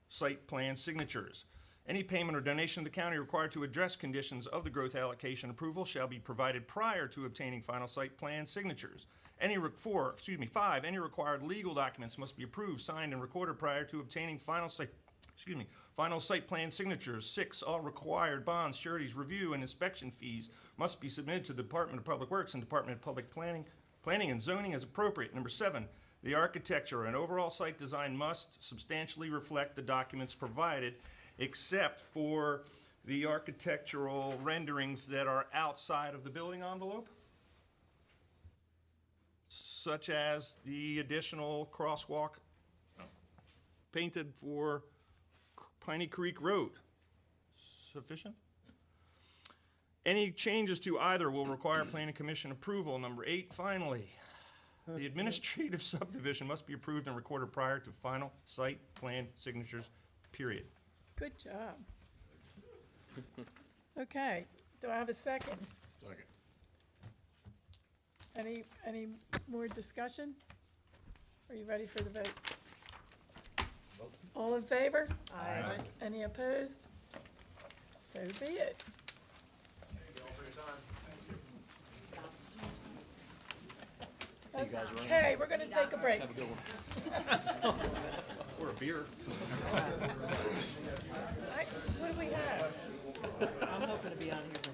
site plan signatures. Any payment or donation to the county required to address conditions of the growth allocation approval shall be provided prior to obtaining final site plan signatures. 5, any required legal documents must be approved, signed, and recorded prior to obtaining final site plan signatures. 6, all required bonds, sureties, review, and inspection fees must be submitted to the Department of Public Works and Department of Public Planning and Zoning as appropriate. Number 7, the architecture and overall site design must substantially reflect the documents provided, except for the architectural renderings that are outside of the building envelope, such as the additional crosswalk painted for Piney Creek Road. Sufficient? Any changes to either will require Planning Commission approval. Number 8, finally, the administrative subdivision must be approved and recorded prior to final site plan signatures, period. Good job. Okay, do I have a second? Second. Any more discussion? Are you ready for the vote? All in favor? Aye. Any opposed? So be it. Okay, we're gonna take a break. Have a good one. Or a beer. What do we have? I'm hoping to be on here for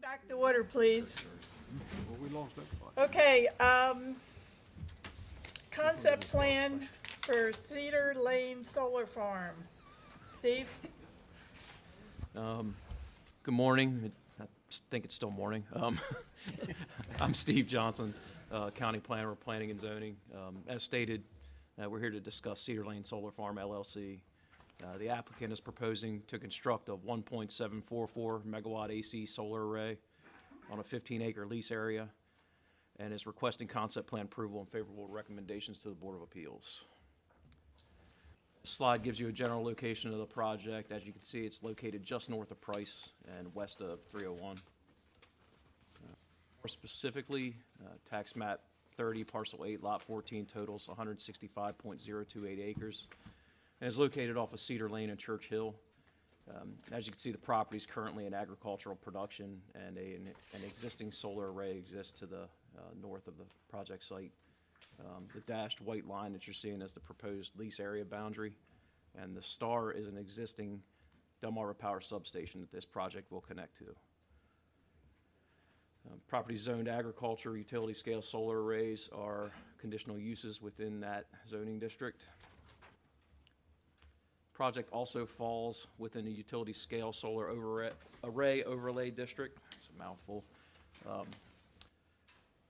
Back to order, please. Okay, concept plan for Cedar Lane Solar Farm. Steve? Good morning. I think it's still morning. I'm Steve Johnson, County Planner of Planning and Zoning. As stated, we're here to discuss Cedar Lane Solar Farm LLC. The applicant is proposing to construct a 1.744 megawatt AC solar array on a 15-acre lease area and is requesting concept plan approval and favorable recommendations to the Board of Appeals. This slide gives you a general location of the project. As you can see, it's located just north of Price and west of 301. More specifically, tax map 30, parcel 8, lot 14 totals 165.028 acres and is located off of Cedar Lane and Church Hill. As you can see, the property is currently in agricultural production and an existing solar array exists to the north of the project site. The dashed white line that you're seeing is the proposed lease area boundary, and the star is an existing Delmarva Power substation that this project will connect to. Property zoned agriculture, utility scale solar arrays are conditional uses within that zoning district. Project also falls within the utility scale solar array overlay district. It's a mouthful.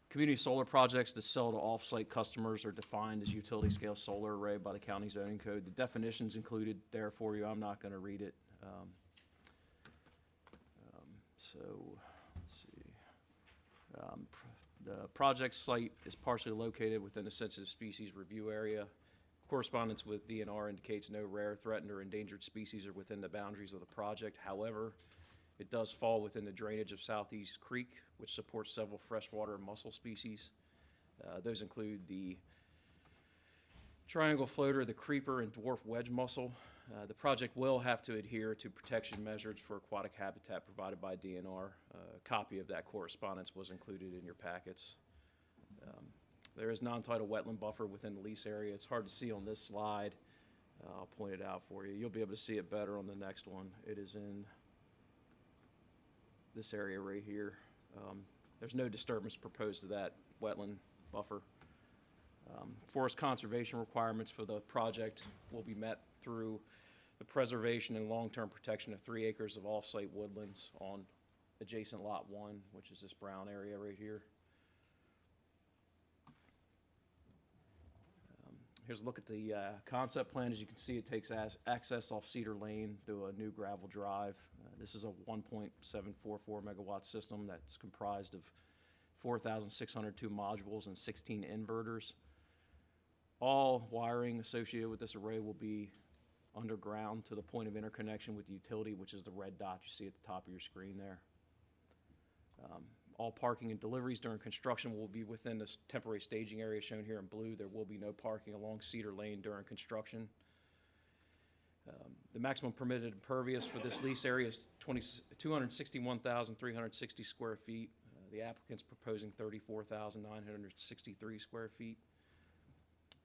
Community solar projects that sell to off-site customers are defined as utility scale solar array by the county zoning code. The definition's included there for you. I'm not going to read it. So let's see. The project site is partially located within the sensitive species review area. Correspondence with DNR indicates no rare, threatened, or endangered species are within the boundaries of the project. However, it does fall within the drainage of Southeast Creek, which supports several freshwater mussel species. Those include the triangle floater, the creeper, and dwarf wedge mussel. The project will have to adhere to protection measures for aquatic habitat provided by DNR. A copy of that correspondence was included in your packets. There is non-tidal wetland buffer within the lease area. It's hard to see on this slide. I'll point it out for you. You'll be able to see it better on the next one. It is in this area right here. There's no disturbance proposed to that wetland buffer. Forest conservation requirements for the project will be met through the preservation and long-term protection of 3 acres of off-site woodlands on adjacent lot 1, which is this brown area right here. Here's a look at the concept plan. As you can see, it takes access off Cedar Lane through a new gravel drive. This is a 1.744 megawatt system that's comprised of 4,602 modules and 16 inverters. All wiring associated with this array will be underground to the point of interconnection with the utility, which is the red dot you see at the top of your screen there. All parking and deliveries during construction will be within this temporary staging area shown here in blue. There will be no parking along Cedar Lane during construction. The maximum permitted impervious for this lease area is 261,360 square feet. The applicant's proposing 34,963 square feet.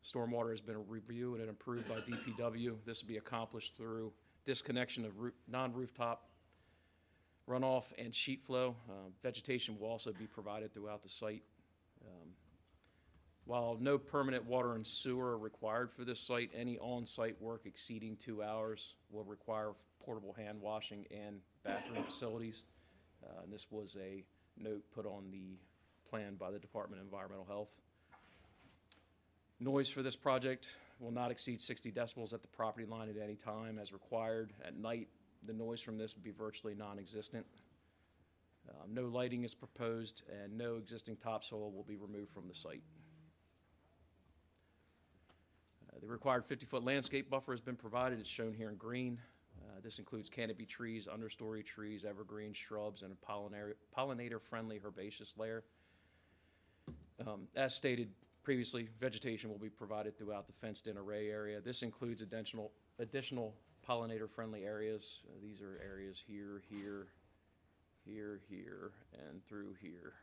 Stormwater has been reviewed and approved by DPW. This will be accomplished through disconnection of non-rooftop runoff and sheet flow. Vegetation will also be provided throughout the site. While no permanent water and sewer are required for this site, any on-site work exceeding 2 hours will require portable hand washing and bathroom facilities. And this was a note put on the plan by the Department of Environmental Health. Noise for this project will not exceed 60 decibels at the property line at any time as required. At night, the noise from this would be virtually non-existent. No lighting is proposed and no existing topsoil will be removed from the site. The required 50-foot landscape buffer has been provided. It's shown here in green. This includes canopy trees, understory trees, evergreen shrubs, and a pollinator-friendly herbaceous layer. As stated previously, vegetation will be provided throughout the fenced-in array area. This includes additional pollinator-friendly areas. These are areas here, here, here, here, and through here.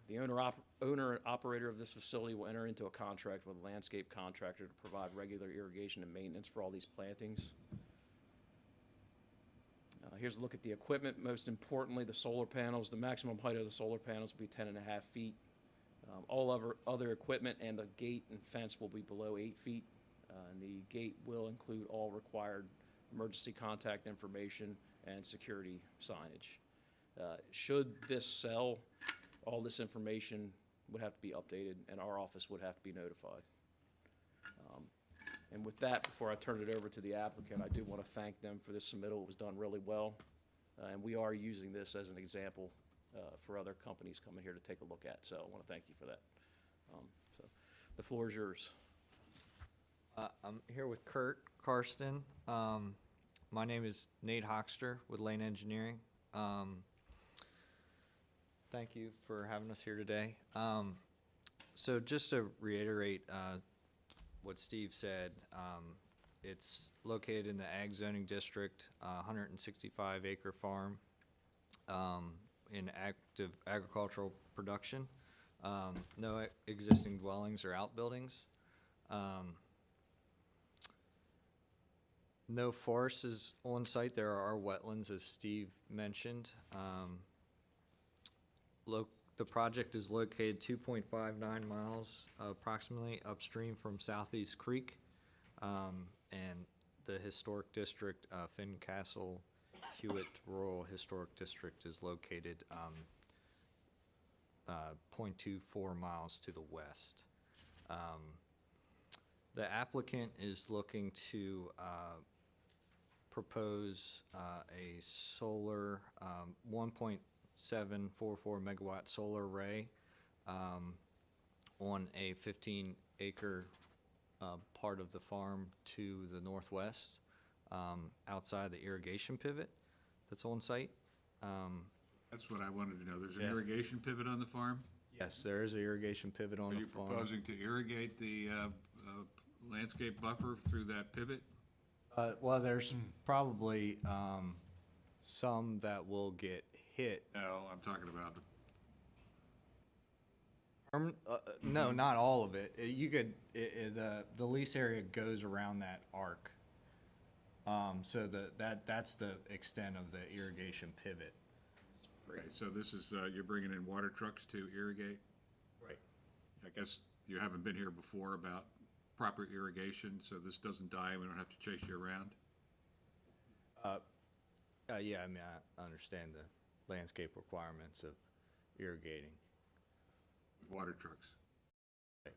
The owner and operator of this facility will enter into a contract with a landscape contractor to provide regular irrigation and maintenance for all these plantings. Here's a look at the equipment. Most importantly, the solar panels. The maximum height of the solar panels will be 10.5 feet. All other equipment and the gate and fence will be below 8 feet. And the gate will include all required emergency contact information and security signage. Should this sell, all this information would have to be updated and our office would have to be notified. And with that, before I turn it over to the applicant, I do want to thank them for this submittal. It was done really well. And we are using this as an example for other companies coming here to take a look at. So I want to thank you for that. So the floor is yours. I'm here with Kurt Karsten. My name is Nate Hoxter with Lane Engineering. Thank you for having us here today. So just to reiterate what Steve said, it's located in the Ag Zoning District, 165-acre farm in active agricultural production. No existing dwellings or outbuildings. No forest is on site. There are wetlands, as Steve mentioned. The project is located 2.59 miles approximately upstream from Southeast Creek, and the historic district, Fincastle Hewitt Rural Historic District, is located 0.24 miles to the west. The applicant is looking to propose a solar 1.744 megawatt solar array on a 15-acre part of the farm to the northwest, outside the irrigation pivot that's on site. That's what I wanted to know. There's an Yeah. irrigation pivot on the farm? Yes, there is an irrigation pivot on Are the you farm. proposing to irrigate the landscape buffer through that pivot? Well, there's probably some that will get hit. No, I'm talking about No, not all of it. You could, the lease area goes around that arc. So that's the extent of the irrigation pivot. Okay, so this is, you're bringing in water trucks to irrigate? Right. I guess you haven't been here before about proper irrigation, so this doesn't die and we don't have to chase you around? Yeah, I mean, I understand the landscape requirements of irrigating. With water trucks? Okay.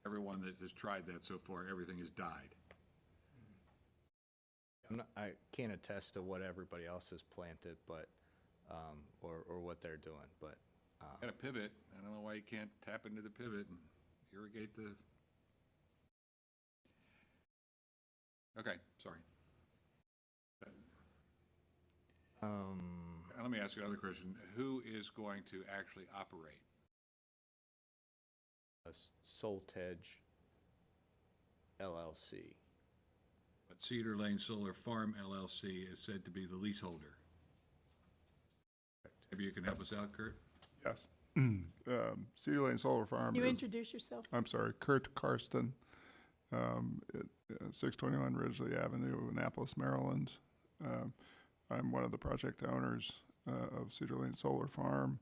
Everyone that has tried that so far, everything has died. I can't attest to what everybody else has planted, but, or what they're doing, but. Got a pivot. I don't know why you can't tap into the pivot and irrigate the. Okay, sorry. Let me ask you another question. Who is going to actually operate? Soltedge LLC. But Cedar Lane Solar Farm LLC is said to be the leaseholder. Maybe you can help us out, Kurt? Yes. Cedar Lane Solar Farm You is, introduce yourself. I'm sorry, Kurt Karsten, 621 Ridgely Avenue, Annapolis, Maryland. I'm one of the project owners of Cedar Lane Solar Farm.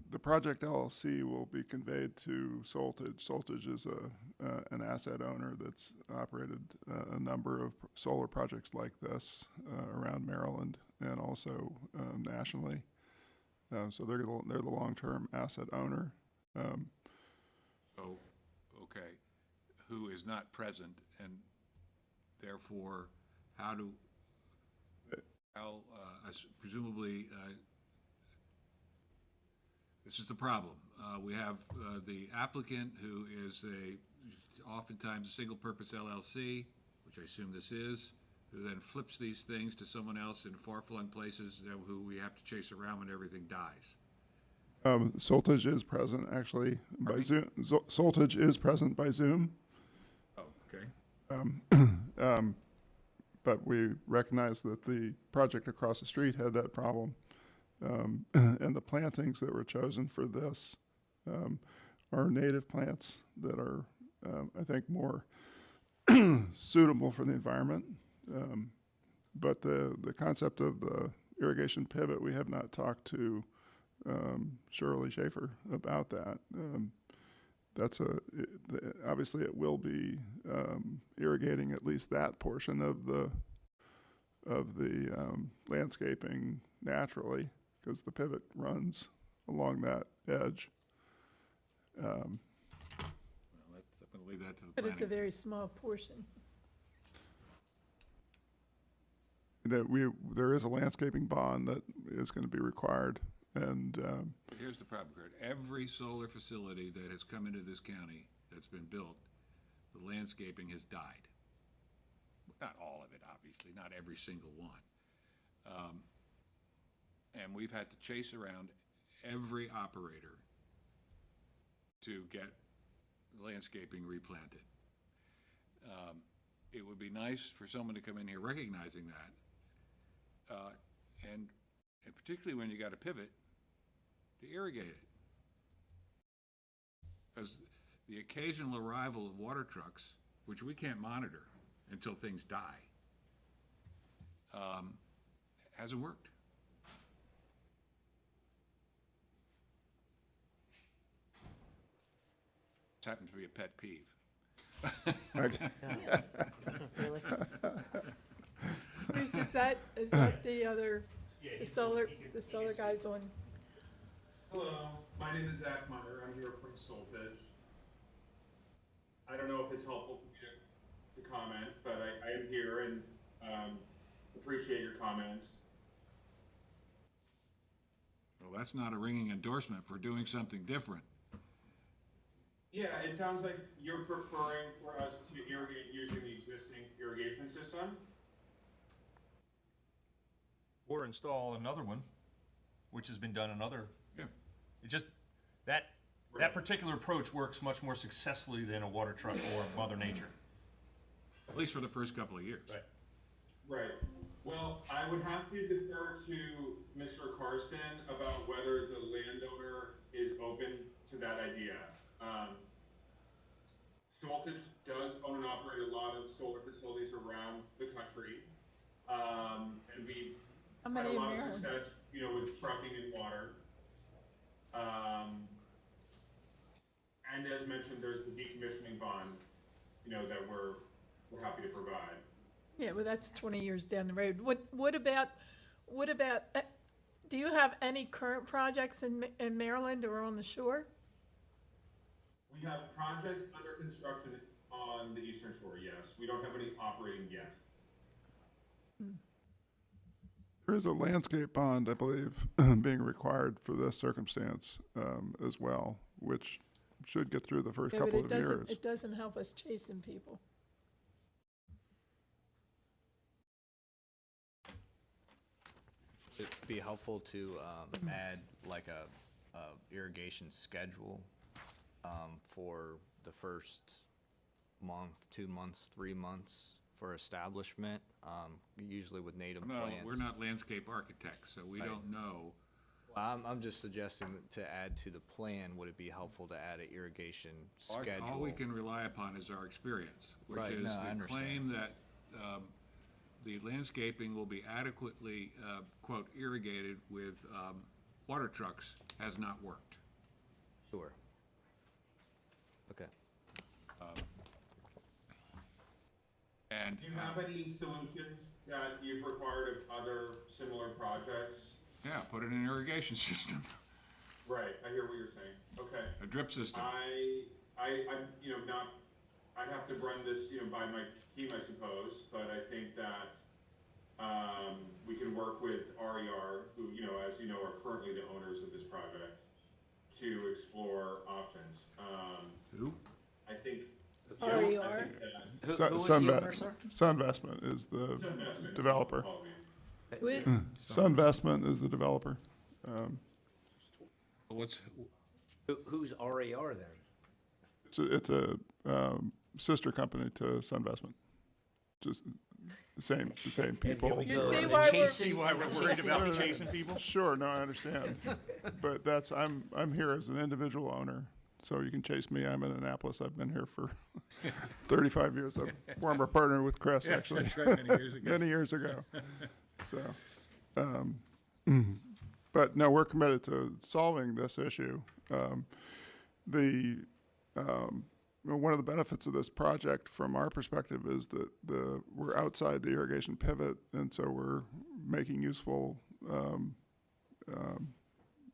The project LLC will be conveyed to Soltedge. Soltedge is an asset owner that's operated a number of solar projects like this around Maryland and also nationally. So they're the long-term asset owner. So, okay, who is not present, and therefore, presumably, this is the problem. We have the applicant, who is oftentimes a single-purpose LLC, which I assume this is, who then flips these things to someone else in far-flung places who we have to chase around when everything dies. Soltedge is present, actually, by Zoom. Soltedge is present by Zoom. Oh, okay. But we recognize that the project across the street had that problem. And the plantings that were chosen for this are native plants that are, I think, more suitable for the environment. But the concept of the irrigation pivot, we have not talked to Shirley Schaefer about that. Obviously it will be irrigating at least that portion of the landscaping naturally, because the pivot runs along that edge. Well, I'm going to leave that to the But it's a planning. very small portion. There is a landscaping bond that is going to be required, and Here's the problem, Kurt. Every solar facility that has come into this county that's been built, the landscaping has died. Not all of it, obviously, not every single one. And we've had to chase around every operator to get landscaping replanted. It would be nice for someone to come in here recognizing that, and particularly when you got a pivot, to irrigate it. Because the occasional arrival of water trucks, which we can't monitor until things die, hasn't worked. It happens to be a pet peeve. Really? Bruce, is that the other, the solar guys on? Hello, my name is Zach Meyer. I'm here from Soltage. I don't know if it's helpful for me to comment, but I am here and appreciate your comments. Well, that's not a ringing endorsement for doing something different. Yeah, it sounds like you're preferring for us to irrigate using the existing irrigation system. Or install another one, which has been done in other. Yeah. It just, that particular approach works much more successfully than a water truck or Mother Nature. At least for the first couple of years. Right. Right. Well, I would have to defer to Mr. Karsten about whether the landowner is open to that idea. Soltage does own and operate a lot of solar facilities around the country. And we've How had many a in lot of Maryland? success, with trucking and water. And as mentioned, there's the decommissioning bond, that we're happy to provide. Yeah, well, that's 20 years down the road. What about, do you have any current projects in Maryland or on the shore? We have projects under construction on the Eastern Shore, yes. We don't have any operating yet. there is a landscape bond, I believe, being required for this circumstance as well, which should get through the first Yeah, but couple of years. it doesn't help us chasing people. It'd be helpful to add like a irrigation schedule for the first month, 2 months, 3 months for establishment, usually with native plants. We're not landscape architects, so we Right. don't know. Well, I'm just suggesting that to add to the plan, would it be helpful to add an irrigation schedule? All we can rely upon is our experience, which Right, is no, I the claim understand. that the landscaping will be adequately, quote, irrigated with water trucks has not worked. Sure. Okay. And Do you have any solutions that you've required of other similar projects? yeah, put in an irrigation system, Right, I hear what you're saying. Okay. a drip system. I'm, not, I'd have to run this, by my team, I suppose, but I think that, we can work with RER, who, as you know, are currently the owners of this project, to explore options. Who? I think. RER? I think that- Who is the owner, sir? Sunvestment is the Sunvestment. developer. Who is? Sunvestment is the developer. What's, Who's RER then? It's a sister company to Sunvestment. Just the same people. Here we You go. see The why we're- chasing- See why we're worried chasing about people. chasing people? Sure, no, I understand. But I'm here as an individual owner, So you can chase me. I'm in Annapolis. I've been here for 35 years. I'm a former partner with Chris, Yes, actually. that's right, many years ago. Many years ago. So, but no, we're committed to solving this issue. One of the benefits of this project from our perspective is that we're outside the irrigation pivot, and so we're making useful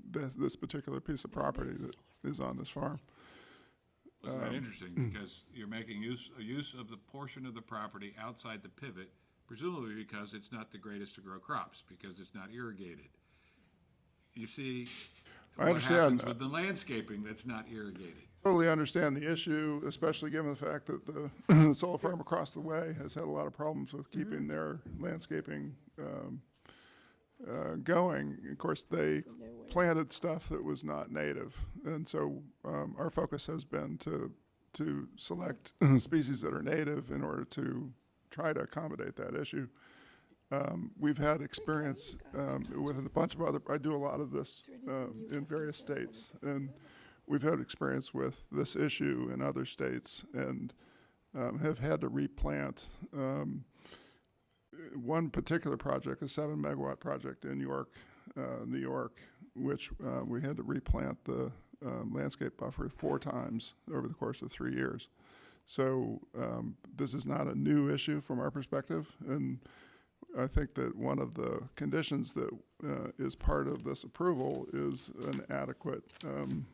this particular piece of property that is on this farm. Isn't that interesting? Because you're making use of the portion of the property outside the pivot, presumably because it's not the greatest to grow crops, because it's not irrigated. You see I what understand. happens with the landscaping that's not irrigated. Totally understand the issue, especially given the fact that the solar farm across the way has had a lot of problems with keeping their landscaping going. Of course, they planted stuff that was not native, and so our focus has been to select species that are native in order to try to accommodate that issue. We've had experience with a bunch of other, I do a lot of this in various states, and we've had experience with this issue in other states and have had to replant. One particular project, a 7-megawatt project in York, New York, which we had to replant the landscape buffer 4 times over the course of 3 years. So this is not a new issue from our perspective, and I think that one of the conditions that is part of this approval is an adequate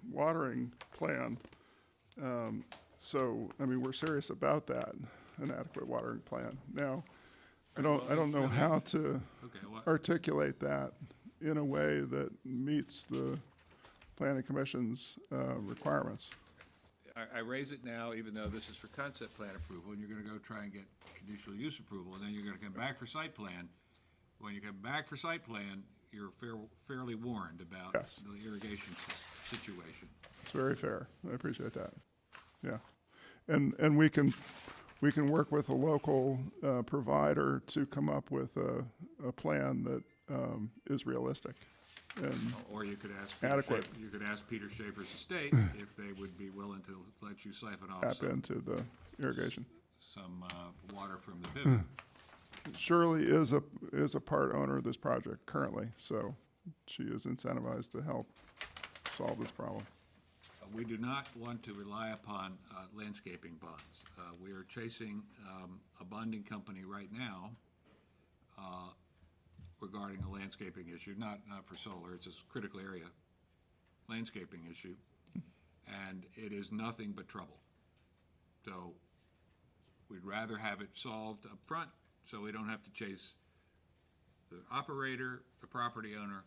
watering plan. So, I mean, we're serious about that, an adequate watering plan. Now, I don't know how to articulate that in a way that meets the Planning Commission's requirements. I raise it now, even though this is for concept plan approval, and you're gonna go try and get conditional use approval, and then you're gonna come back for site plan. When you come back for site plan, you're fairly warned about the irrigation situation. It's very fair. I appreciate that. Yeah. And we can work with a local provider to come up with a plan that is realistic and Or you could ask adequate. You could ask Peter Schaefer's estate if they would be willing to let you siphon off Tap into the irrigation. some water from the pivot. Shirley is a part owner of this project currently, so she is incentivized to help solve this problem. We do not want to rely upon landscaping bonds. We are chasing a bonding company right now regarding a landscaping issue, not for solar, it's a critical area landscaping issue, and it is nothing but trouble. So we'd rather have it solved up front, so we don't have to chase the operator, the property owner,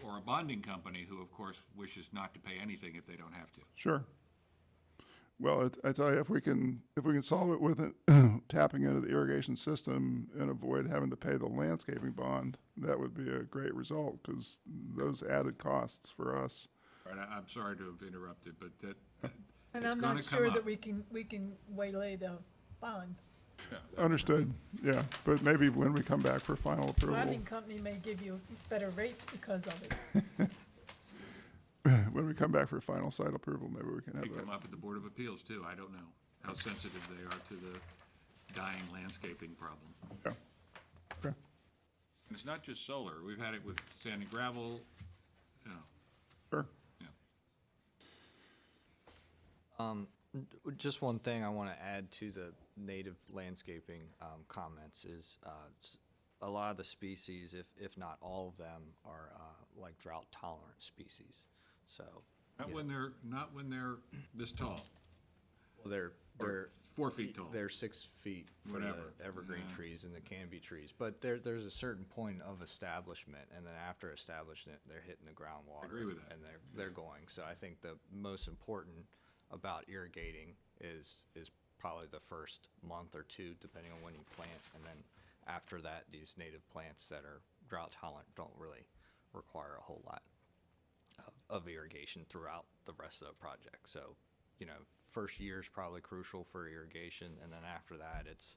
or a bonding company who, of course, wishes not to pay anything if they don't have to. Sure. Well, I tell you, if we can solve it with tapping into the irrigation system and avoid having to pay the landscaping bond, that would be a great result, because those added costs for us. All right, I'm sorry to have interrupted, but that And it's I'm gonna not come sure up. that we can waylay the bond. Understood, yeah, but maybe when we come back for final approval, Bonding company may give you better rates because of it. when we come back for final site approval, maybe we can have They that. come up at the Board of Appeals, too. I don't know how sensitive they are to the dying landscaping problem. Yeah. Okay. And it's not just solar. We've had it with sand and gravel, you know. Sure. Just one thing I want to add to the native landscaping comments is a lot of the species, if not all of them, are like drought tolerant species. So Not when they're this tall. well, they're 4 feet tall. They're 6 feet for Whatever. the evergreen Yeah. trees and the canopy trees. But there's a certain point of establishment, and then after establishment, they're hitting the groundwater. agree with that. And they're going. So I think the most important about irrigating is probably the first month or two, depending on when you plant, and then after that, these native plants that are drought tolerant don't really require a whole lot of irrigation throughout the rest of the project. So, you know, first year is probably crucial for irrigation, and then after that, it's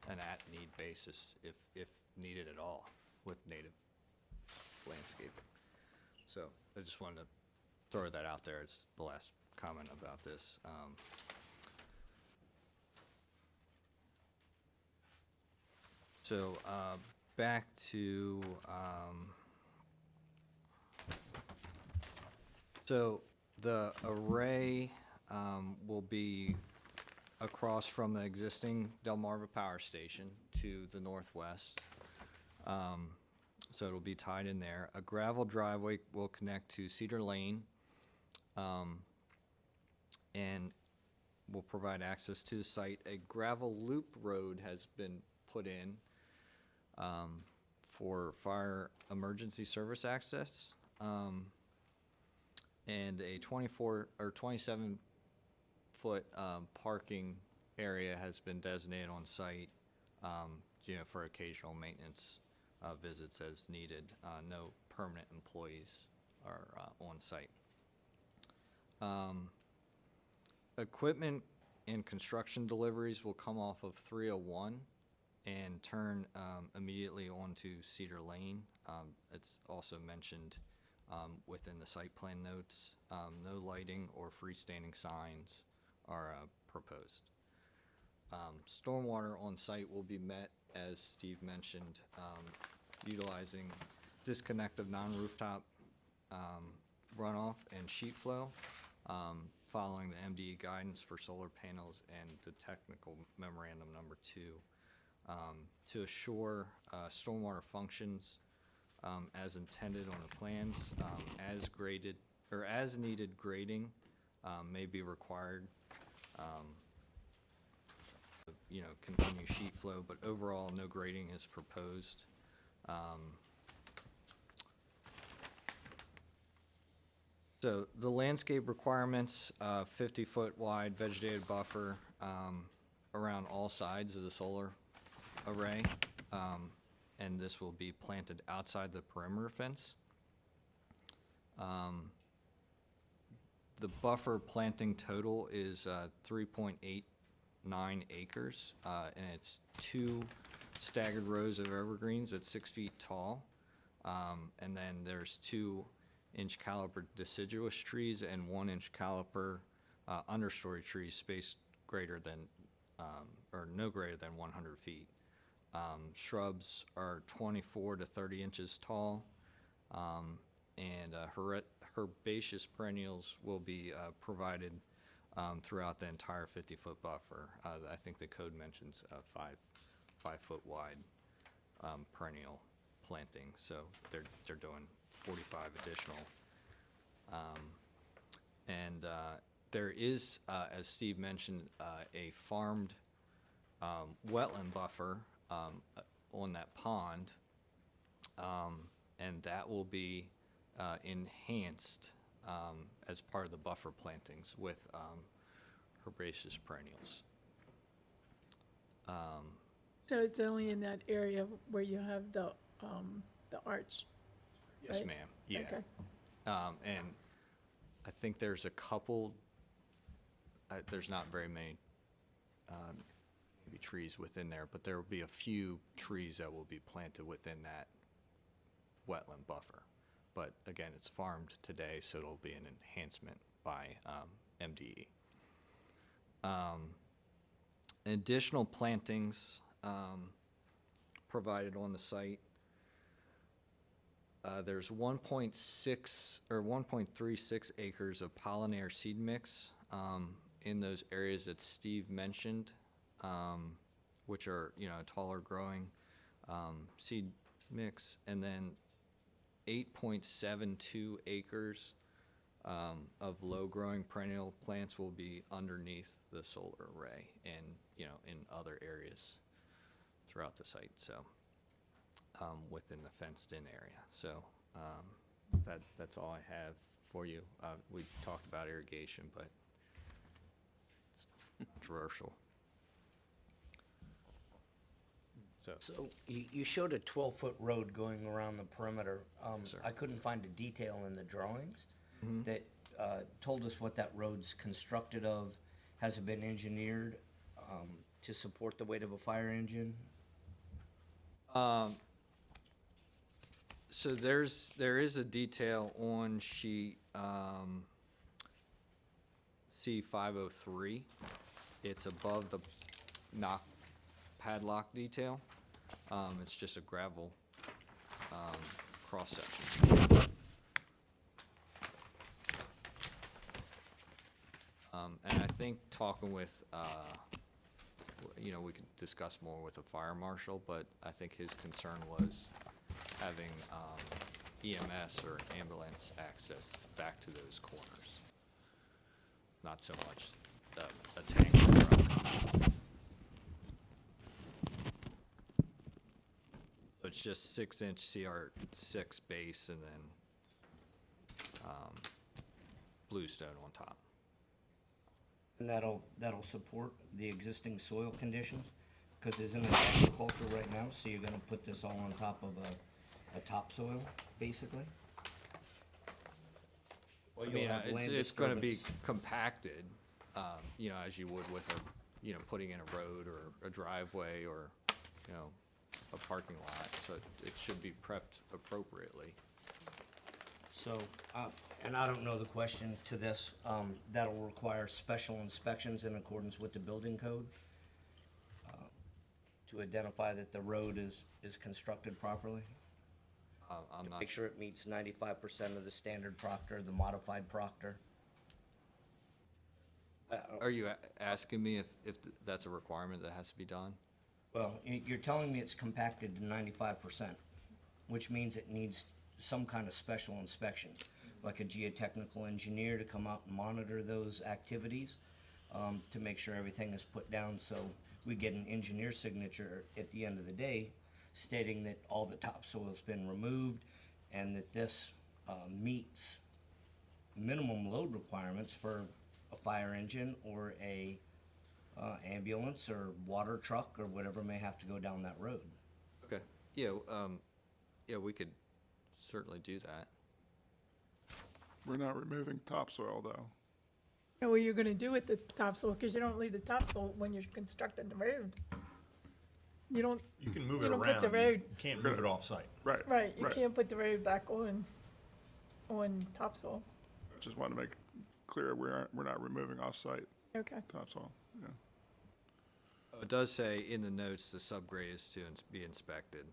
an at-need basis if needed at all with native landscaping. So I just wanted to throw that out there. It's the last comment about this. So, back to, so the array, will be across from the existing Delmarva Power Station to the northwest. So it'll be tied in there. A gravel driveway will connect to Cedar Lane, and will provide access to the site. A gravel loop road has been put in for fire emergency service access, and a 24 or 27-foot parking area has been designated on site, for occasional maintenance visits as needed. No permanent employees are on site. Equipment and construction deliveries will come off of 301 and turn immediately onto Cedar Lane. It's also mentioned within the site plan notes. No lighting or freestanding signs are proposed. Stormwater on site will be met, as Steve mentioned, utilizing disconnect of non-rooftop runoff and sheet flow, following the MDE guidance for solar panels and the technical memorandum number 2, to assure stormwater functions as intended on the plans. As graded or as needed grading may be required. Continue sheet flow, but overall no grading is proposed. So the landscape requirements, 50-foot wide vegetated buffer around all sides of the solar array, and this will be planted outside the perimeter fence. The buffer planting total is 3.89 acres, and it's 2 staggered rows of evergreens at 6 feet tall, and then there's 2-inch caliber deciduous trees and 1-inch caliper understory trees spaced greater than or no greater than 100 feet. Shrubs are 24 to 30 inches tall, and herbaceous perennials will be provided throughout the entire 50-foot buffer. I think the code mentions 5-foot wide perennial planting, so they're doing 45 additional. And there is, as Steve mentioned, a farmed wetland buffer on that pond, and that will be enhanced as part of the buffer plantings with herbaceous perennials. So it's only in that area where you have the arch? Yes, right? ma'am. Yeah. Okay. And I think there's a couple, there's not very many maybe trees within there, but there will be a few trees that will be planted within that wetland buffer. But again, it's farmed today, so it'll be an enhancement by MDE. Additional plantings provided on the site. There's 1.6 or 1.36 acres of pollinator seed mix in those areas that Steve mentioned, which are taller growing seed mix, and then 8.72 acres of low growing perennial plants will be underneath the solar array and in other areas throughout the site. So. Within the fenced-in area. So that's all I have for you. We talked about irrigation, but it's controversial. So you showed a 12-foot road going around the perimeter. Sir. I couldn't find a detail in the drawings that told us what that road's constructed of. Has it been engineered to support the weight of a fire engine? So there is a detail on sheet C503. It's above the knock padlock detail. It's just a gravel cross section. And I think talking with, we could discuss more with the fire marshal, but I think his concern was having EMS or ambulance access back to those corners. Not so much a tank or truck. So it's just 6-inch CR6 base and then bluestone on top. And that'll support the existing soil conditions? Because it's in agriculture right now, so you're gonna put this all on top of a topsoil, basically? Or I you'll mean, have land it's gonna be disturbance. compacted, as you would with putting in a road or a driveway or, a parking lot, so it should be prepped appropriately. So, and I don't know the question to this, that'll require special inspections in accordance with the building code to identify that the road is constructed properly? I'm not Make sure it meets 95% of the standard Proctor, the modified Proctor? Are you asking me if that's a requirement that has to be done? Well, you're telling me it's compacted to 95%, which means it needs some kind of special inspection, like a geotechnical engineer to come out and monitor those activities, to make sure everything is put down, so we get an engineer signature at the end of the day stating that all the topsoil's been removed and that this meets minimum load requirements for a fire engine or a ambulance or water truck or whatever may have to go down that road. Okay, yeah, we could certainly do that. We're not removing topsoil, though. And what are you gonna do with the topsoil? Because you don't leave the topsoil when you're constructing the road. You don't, You can move You it don't put around. the road- You can't move it off-site. Right. right, you can't put the road back on topsoil. Just want to make clear we're not removing off-site Okay. topsoil. Yeah. It does say in the notes the subgrade is to be inspected.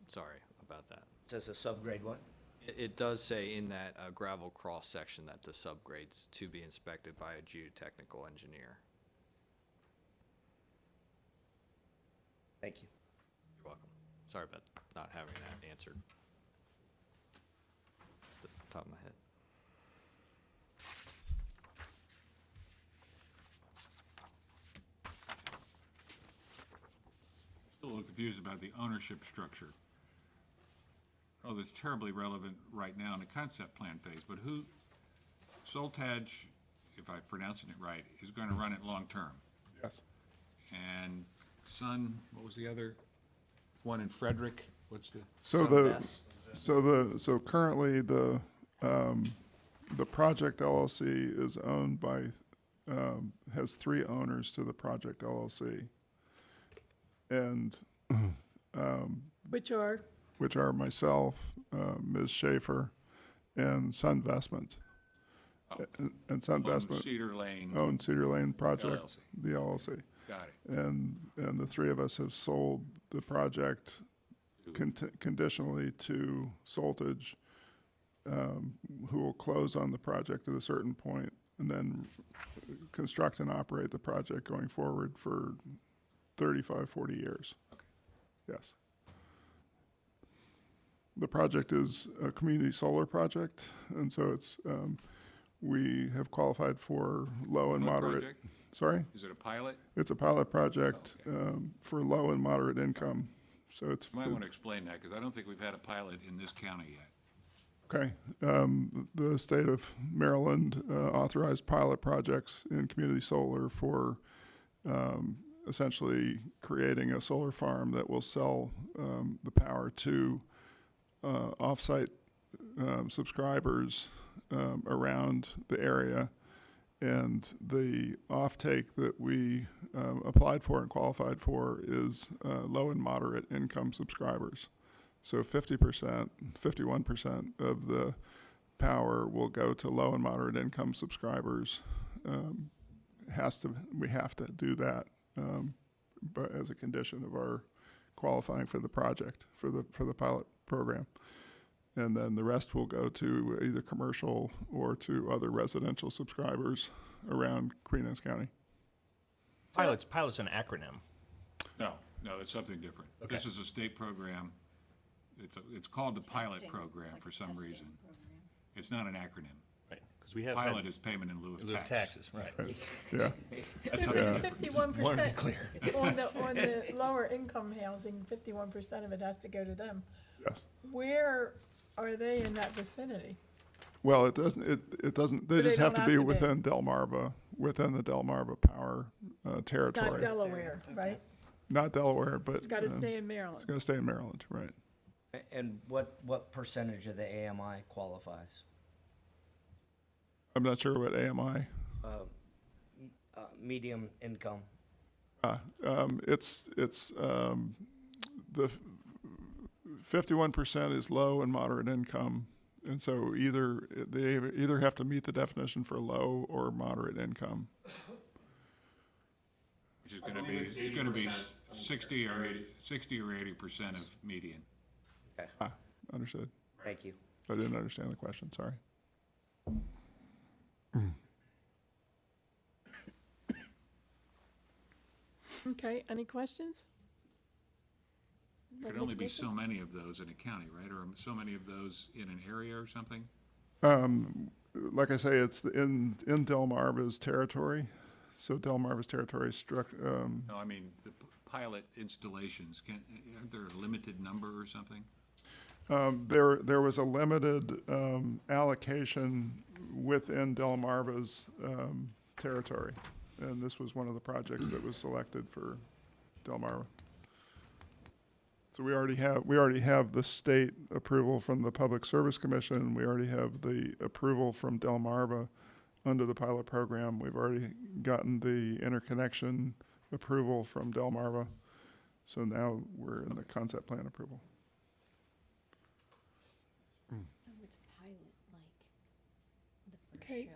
Sorry about that. Says a subgrade what? It does say in that gravel cross section that the subgrade's to be inspected by a geotechnical engineer. Thank you. You're welcome. Sorry about not having that answered. Off the top of my head. Still a little confused about the ownership structure. Oh, that's terribly relevant right now in the concept plan phase, but Soltage, if I'm pronouncing it right, is going to run it long-term. Yes. And what was the other one in Frederick? What's the? So currently the project LLC is owned by, has 3 owners to the project LLC. And, Which are? which are myself, Ms. Schaefer, and Sunvestment. And Sunvestment Cedar Lane. owned Cedar Lane Project, LLC. the LLC. Got it. And the 3 of us have sold the project conditionally to Soltage, who will close on the project at a certain point and then construct and operate the project going forward for 35, 40 years. Okay. Yes. The project is a community solar project, and so it's, we have qualified for low and Pilot moderate. project? Sorry? Is it a pilot? It's a pilot project Okay. for low and moderate income. So it's, You might want to explain that, because I don't think we've had a pilot in this county yet. okay. The state of Maryland authorized pilot projects in community solar for essentially creating a solar farm that will sell the power to off-site subscribers around the area. And the offtake that we applied for and qualified for is low and moderate income subscribers. So 50%, 51% of the power will go to low and moderate income subscribers we have to do that, but as a condition of our qualifying for the project, for the pilot program. And then the rest will go to either commercial or to other residential subscribers around Queen Anne's County. Pilot's an acronym. No, it's something different. Okay. This is a state program. It's called the pilot program for some reason. It's not an acronym. Right, because we have. Pilot is payment in lieu of taxes. Right. Yeah. That's something different. 51%. Clear. On the lower income housing, 51% of it has to go to them. Yes. Where are they in that vicinity? Well, it doesn't, they But just they have don't to be have to be. within Delmarva, within the Delmarva Power territory. Not Delaware, right? Not Delaware, but. It's got to stay in Maryland. It's got to stay in Maryland, right. And what percentage of the AMI qualifies? I'm not sure what AMI, Medium income. it's, the 51% is low and moderate income. And so they either have to meet the definition for low or moderate income. Which is going to be 60 or 80% of median. Okay. Understood. Thank you. I didn't understand the question, sorry. Okay, any questions? There could only be so many of those in a county, right? Or so many of those in an area or something? Like I say, it's in Delmarva's territory. So Delmarva's territory is No, I mean, the pilot installations, aren't there a limited number or something? there was a limited allocation within Delmarva's territory. And this was one of the projects that was selected for Delmarva. So we already have the state approval from the Public Service Commission. We already have the approval from Delmarva under the pilot program. We've already gotten the interconnection approval from Delmarva. So now we're in the concept plan approval. So it's pilot, like the first Okay. show.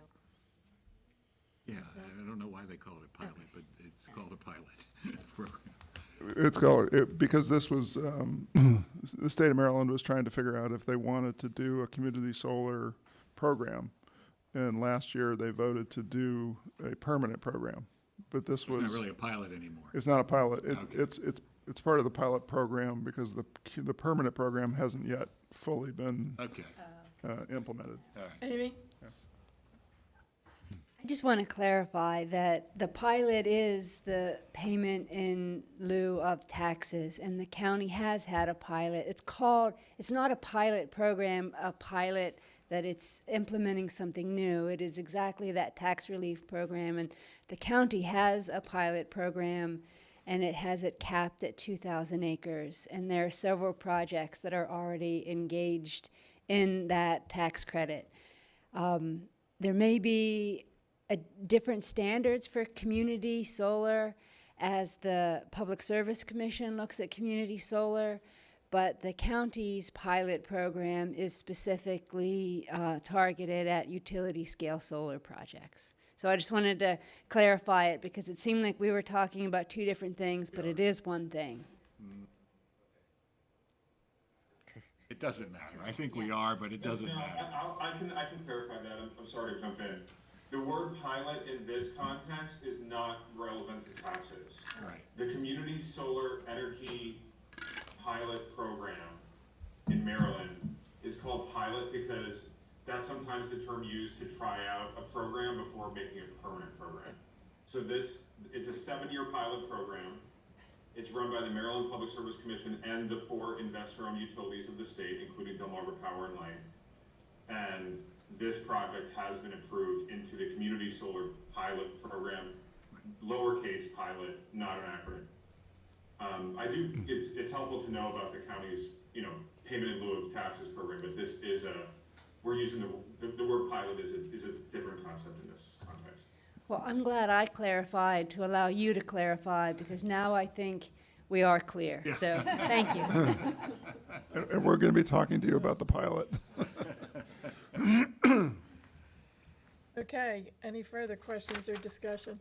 Yeah, I don't know why they call it a pilot, but it's called a pilot program. It's called, because this was, the state of Maryland was trying to figure out if they wanted to do a community solar program. And last year they voted to do a permanent program. But this was. It's not really a pilot anymore. It's not a pilot. Okay. It's part of the pilot program because the permanent program hasn't yet fully been Okay. implemented. All right. Amy? I just want to clarify that the pilot is the payment in lieu of taxes, and the county has had a pilot. It's not a pilot program, a pilot that it's implementing something new. It is exactly that tax relief program, and the county has a pilot program, and it has it capped at 2,000 acres. And there are several projects that are already engaged in that tax credit. There may be different standards for community solar as the Public Service Commission looks at community solar, but the county's pilot program is specifically targeted at utility scale solar projects. So I just wanted to clarify it because it seemed like we were talking about two different things, but it is one thing. It doesn't matter. I think we are, but it doesn't matter. I can clarify that. I'm sorry to jump in. The word pilot in this context is not relevant to taxes. Right. The Community Solar Energy Pilot Program in Maryland is called pilot because that's sometimes the term used to try out a program before making a permanent program. So it's a 7-year pilot program. It's run by the Maryland Public Service Commission and the 4 investor-owned utilities of the state, including Delmarva Power and Light. And this project has been approved into the Community Solar Pilot Program, lowercase pilot, not an acronym. It's helpful to know about the county's, payment in lieu of taxes program, but this is we're using the word pilot is a different concept in this context. Well, I'm glad I clarified to allow you to clarify because now I think we are clear. Yeah. So, thank you. And we're going to be talking to you about the pilot. Okay, any further questions or discussion?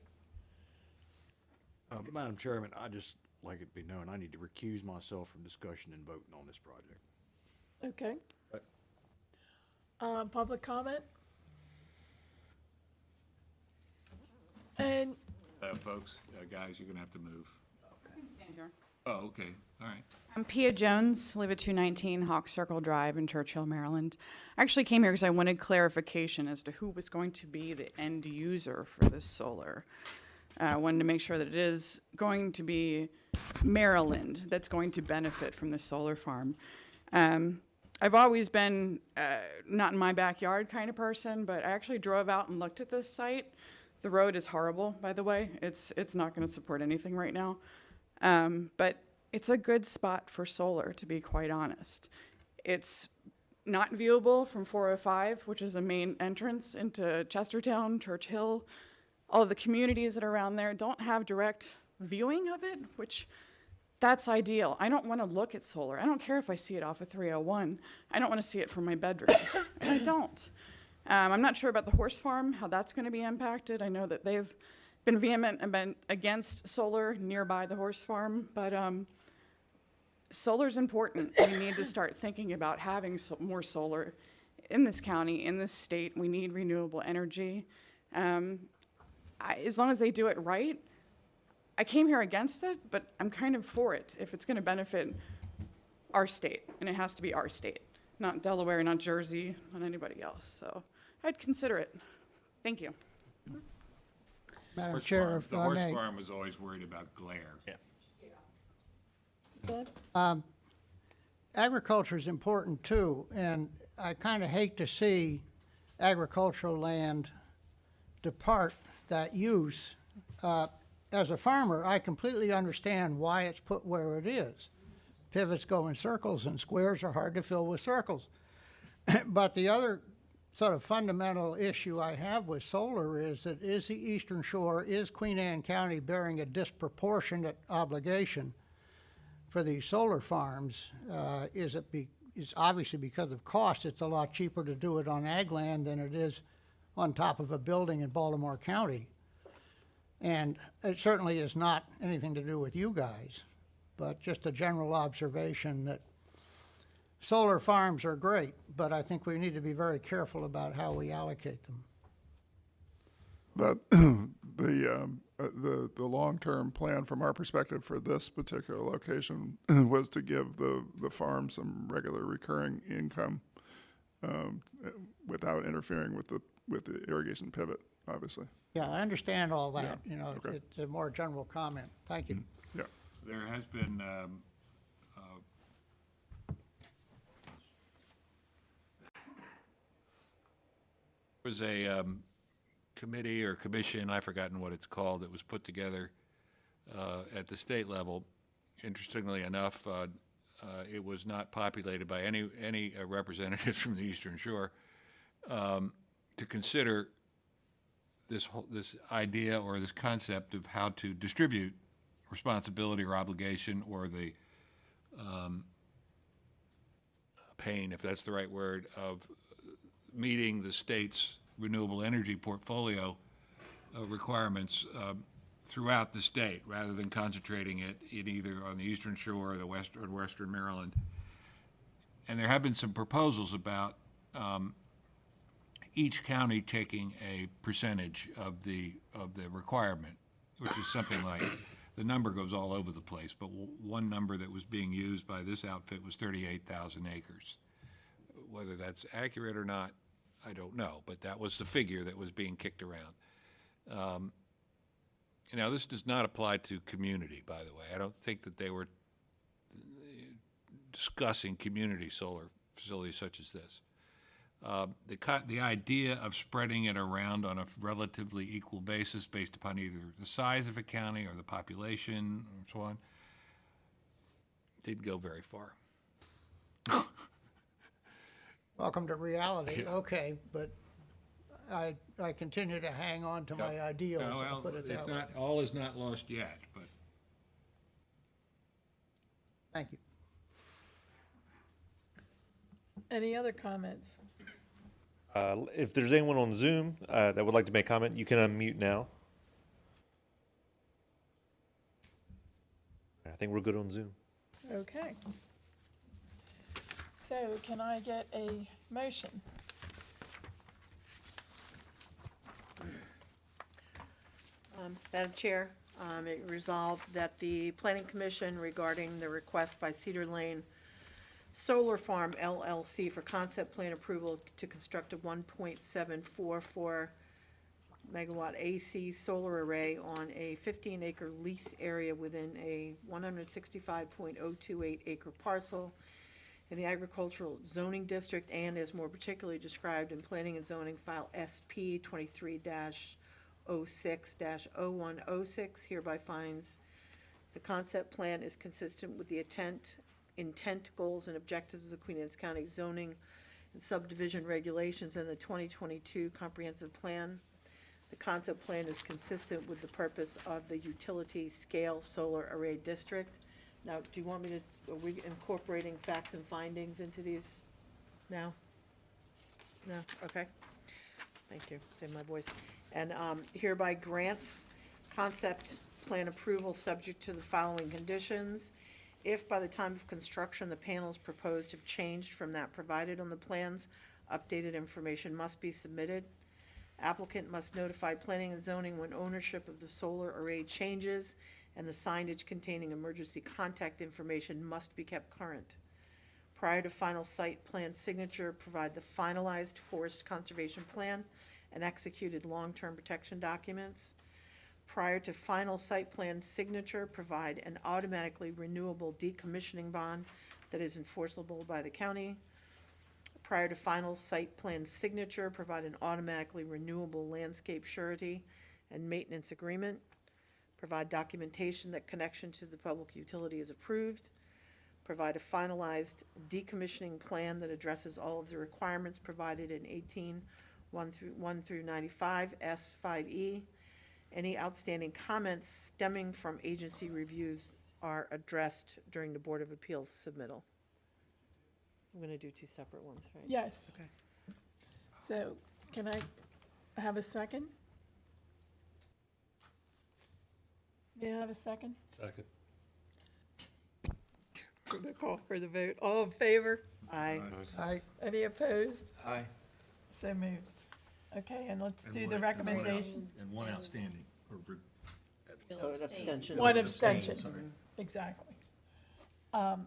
Madam Chairman, I just like it to be known, I need to recuse myself from discussion and voting on this project. Okay. Public comment? And Folks, guys, you're gonna have to move. Stand here. Oh, okay, all right. I'm Pia Jones, live at 219 Hawk Circle Drive in Churchill, Maryland. I actually came here because I wanted clarification as to who was going to be the end user for this solar. I wanted to make sure that it is going to be Maryland that's going to benefit from this solar farm. I've always been not in my backyard kind of person, but I actually drove out and looked at this site. The road is horrible, by the way. It's not going to support anything right now. But it's a good spot for solar, to be quite honest. It's not viewable from 405, which is a main entrance into Chestertown, Church Hill. All of the communities that are around there don't have direct viewing of it, which that's ideal. I don't want to look at solar. I don't care if I see it off of 301. I don't want to see it from my bedroom, and I don't. I'm not sure about the horse farm, how that's going to be impacted. I know that they've been vehement and been against solar nearby the horse farm, but solar's important. We need to start thinking about having more solar in this county, in this state. We need renewable energy. As long as they do it right, I came here against it, but I'm kind of for it if it's going to benefit our state, and it has to be our state, not Delaware, not Jersey, not anybody else. So I'd consider it. Thank you. Madam Chair, if The I horse may. farm was always worried about glare. Agriculture is important too, and I kind of hate to see agricultural land depart that use. As a farmer, I completely understand why it's put where it is. Pivots go in circles and squares are hard to fill with circles. But the other sort of fundamental issue I have with solar is that is the Eastern Shore, is Queen Anne County bearing a disproportionate obligation for these solar farms? It's obviously because of cost. It's a lot cheaper to do it on ag land than it is on top of a building in Baltimore County. And it certainly is not anything to do with you guys, but just a general observation that solar farms are great, but I think we need to be very careful about how we allocate them. But the long-term plan from our perspective for this particular location was to give the farm some regular recurring income without interfering with the irrigation pivot, obviously. Yeah, I understand all that. Yeah, You know, okay. it's a more general comment. Thank you. Yeah. There has been, was a committee or commission, I've forgotten what it's called, that was put together at the state level. Interestingly enough, it was not populated by any representatives from the Eastern Shore to consider this idea or this concept of how to distribute responsibility or obligation or the pain, if that's the right word, of meeting the state's renewable energy portfolio requirements throughout the state, rather than concentrating it in either on the Eastern Shore or the Western Maryland. And there have been some proposals about each county taking a percentage of the requirement, which is something like, the number goes all over the place, but one number that was being used by this outfit was 38,000 acres. Whether that's accurate or not, I don't know, but that was the figure that was being kicked around. Now, this does not apply to community, by the way. I don't think that they were discussing community solar facilities such as this. The idea of spreading it around on a relatively equal basis based upon either the size of a county or the population or so on didn't go very far. Welcome to reality. Okay, but I continue to hang on to my ideals. I'll put it that way. All is not lost yet, but. Thank you. Any other comments? If there's anyone on Zoom that would like to make comment, you can unmute now. I think we're good on Zoom. Okay. So can I get a motion? Madam Chair, it resolved that the Planning Commission regarding the request by Cedar Lane Solar Farm LLC for concept plan approval to construct a 1.744 megawatt AC solar array on a 15-acre lease area within a 165.028 acre parcel in the agricultural zoning district, and as more particularly described in planning and zoning file SP 23-06-0106, hereby finds the concept plan is consistent with the intent, goals, and objectives of the Queen Anne's County zoning and subdivision regulations and the 2022 comprehensive plan. The concept plan is consistent with the purpose of the utility scale solar array district. Now, do you want me to, are we incorporating facts and findings into these now? No? Okay. Thank you. Save my voice. And hereby grants concept plan approval subject to the following conditions. If by the time of construction, the panels proposed have changed from that provided on the plans, updated information must be submitted. Applicant must notify planning and zoning when ownership of the solar array changes, and the signage containing emergency contact information must be kept current. Prior to final site plan signature, provide the finalized forest conservation plan and executed long-term protection documents. Prior to final site plan signature, provide an automatically renewable decommissioning bond that is enforceable by the county. Prior to final site plan signature, provide an automatically renewable landscape surety and maintenance agreement. Provide documentation that connection to the public utility is approved. Provide a finalized decommissioning plan that addresses all of the requirements provided in 1 through 95 S5E. Any outstanding comments stemming from agency reviews are addressed during the Board of Appeals submittal. I'm going to do two separate ones, right? Yes. Okay. So can I have a second? May I have a second? Second. I'm going to call for the vote. All in favor? Aye. Aye. Any opposed? Aye. So moved. Okay, and let's do the And recommendation. And one outstanding. Oh, an abstention. One abstention, Sorry. exactly. And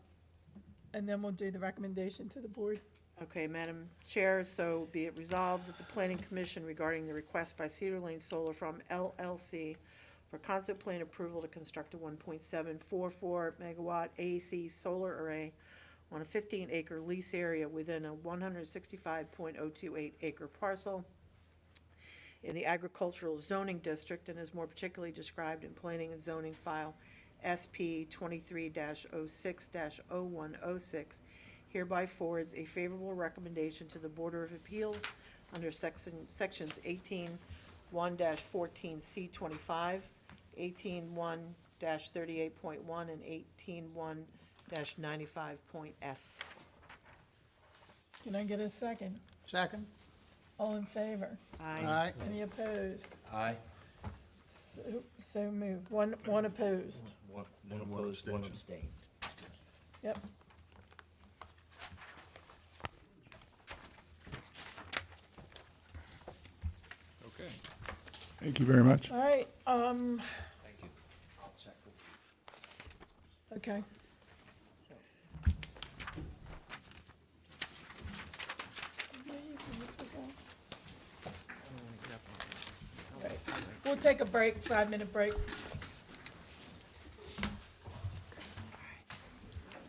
then we'll do the recommendation to the board. Okay, Madam Chair, so be it resolved that the Planning Commission regarding the request by Cedar Lane Solar from LLC for concept plan approval to construct a 1.744 megawatt AC solar array on a 15-acre lease area within a 165.028 acre parcel in the agricultural zoning district, and is more particularly described in planning and zoning file SP 23-06-0106, hereby forwards a favorable recommendation to the Board of Appeals under sections 18-1-14C25, 18-1-38.1, and 18-1-95.S. Can I get a second? Second? All in favor? Aye. Aye. Any opposed? Aye. So moved. One opposed. One opposed, one abstained. Yep. Okay. Thank you very much. All right, Thank you. okay. Right. We'll take a break, 5-minute break.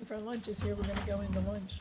If our lunch is here, we're gonna go into lunch.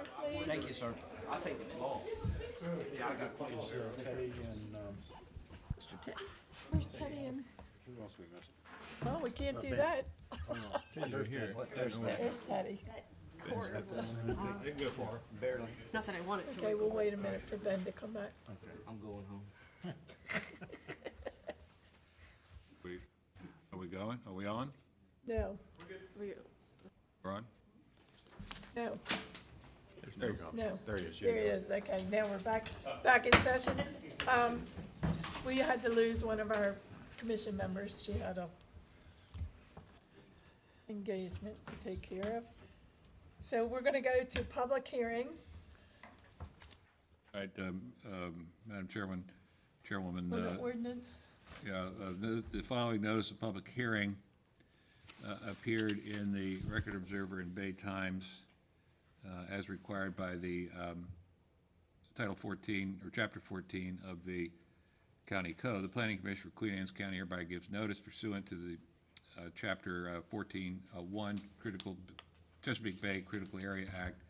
report, please? Thank you, sir. I think it's lost. Yeah, I got plenty of Mr. Ted, where's Teddy and, Who else we missing? oh, we can't do that. There's Teddy. There's Teddy. They can go far, barely. Not that I want it to. Okay, we'll wait a minute for Ben to come back. I'm going home. Are we going? Are we on? No, We're on? no, There you go. no. There he is. There he is, okay, now we're back in session. We had to lose one of our commission members, she had a engagement to take care of. So we're gonna go to public hearing. All right, Madam Chairwoman, On the ordinance. yeah, the following notice of public hearing appeared in the Record Observer and Bay Times as required by the Title 14, or Chapter 14 of the County Code. The Planning Commission for Queen Anne's County hereby gives notice pursuant to the Chapter 14.1 Chesapeake Bay Critical Area Act,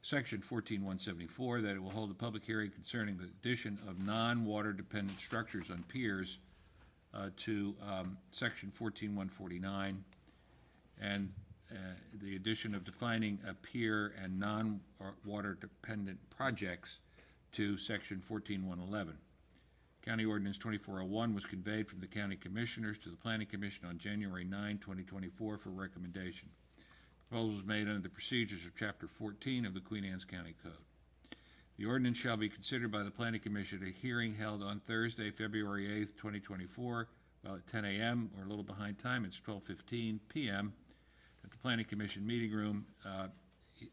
Section 14.174, that it will hold a public hearing concerning the addition of non-water dependent structures on piers to Section 14.149, and the addition of defining a pier and non-water dependent projects to Section 14.111. County Ordinance 2401 was conveyed from the County Commissioners to the Planning Commission on January 9, 2024 for recommendation. Proposal was made under the procedures of Chapter 14 of the Queen Anne's County Code. The ordinance shall be considered by the Planning Commission at a hearing held on Thursday, February 8, 2024, at 10 a.m. or a little behind time. It's 12:15 p.m. at the Planning Commission meeting room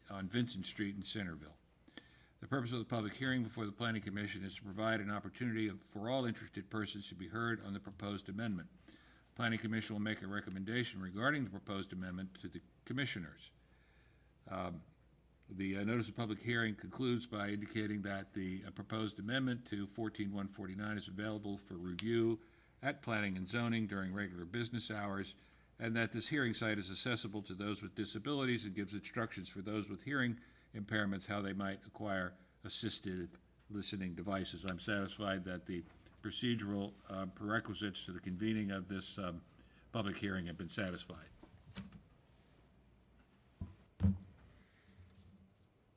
on Vincent Street in Centerville. The purpose of the public hearing before the Planning Commission is to provide an opportunity for all interested persons to be heard on the proposed amendment. The Planning Commission will make a recommendation regarding the proposed amendment to the Commissioners. The notice of public hearing concludes by indicating that the proposed amendment to 14.149 is available for review at Planning and Zoning during regular business hours, and that this hearing site is accessible to those with disabilities and gives instructions for those with hearing impairments how they might acquire assisted listening devices. I'm satisfied that the procedural prerequisites to the convening of this public hearing have been satisfied.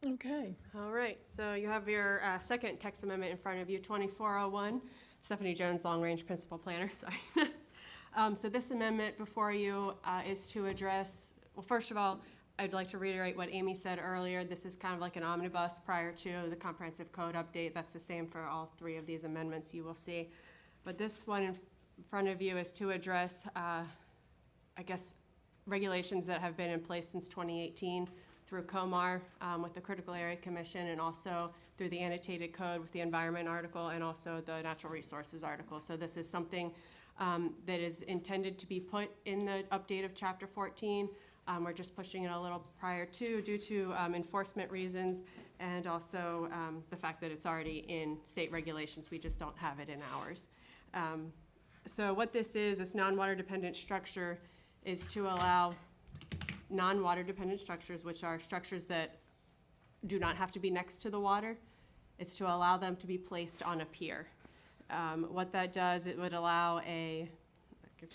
Okay. All right, so you have your second text amendment in front of you, 2401. Stephanie Jones, Long Range Principal Planner, sorry. So this amendment before you is to address, well, first of all, I'd like to reiterate what Amy said earlier. This is kind of like an omnibus prior to the comprehensive code update. That's the same for all three of these amendments you will see. But this one in front of you is to address, I guess, regulations that have been in place since 2018 through COMAR with the Critical Area Commission, and also through the annotated code with the environment article and also the natural resources article. So this is something that is intended to be put in the update of Chapter 14. We're just pushing it a little prior to, due to enforcement reasons, and also the fact that it's already in state regulations. We just don't have it in ours. So what this non-water dependent structure is to allow non-water dependent structures, which are structures that do not have to be next to the water. It's to allow them to be placed on a pier. What that does, it would allow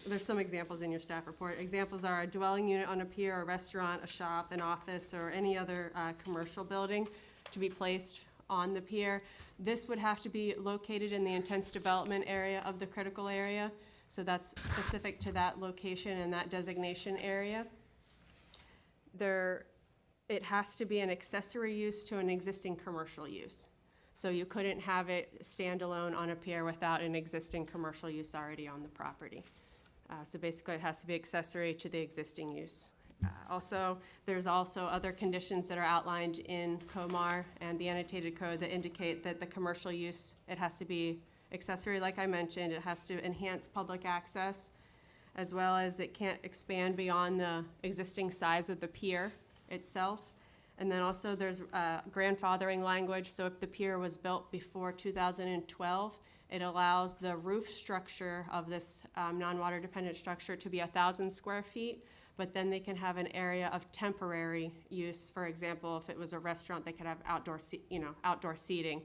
there's some examples in your staff report. Examples are a dwelling unit on a pier, a restaurant, a shop, an office, or any other commercial building to be placed on the pier. This would have to be located in the intense development area of the critical area. So that's specific to that location and that designation area. It has to be an accessory use to an existing commercial use. So you couldn't have it standalone on a pier without an existing commercial use already on the property. So basically it has to be accessory to the existing use. There's also other conditions that are outlined in COMAR and the annotated code that indicate that the commercial use, it has to be accessory, like I mentioned. It has to enhance public access, as well as it can't expand beyond the existing size of the pier itself. And then also there's grandfathering language. So if the pier was built before 2012, it allows the roof structure of this non-water dependent structure to be 1,000 square feet, but then they can have an area of temporary use. For example, if it was a restaurant, they could have outdoor seating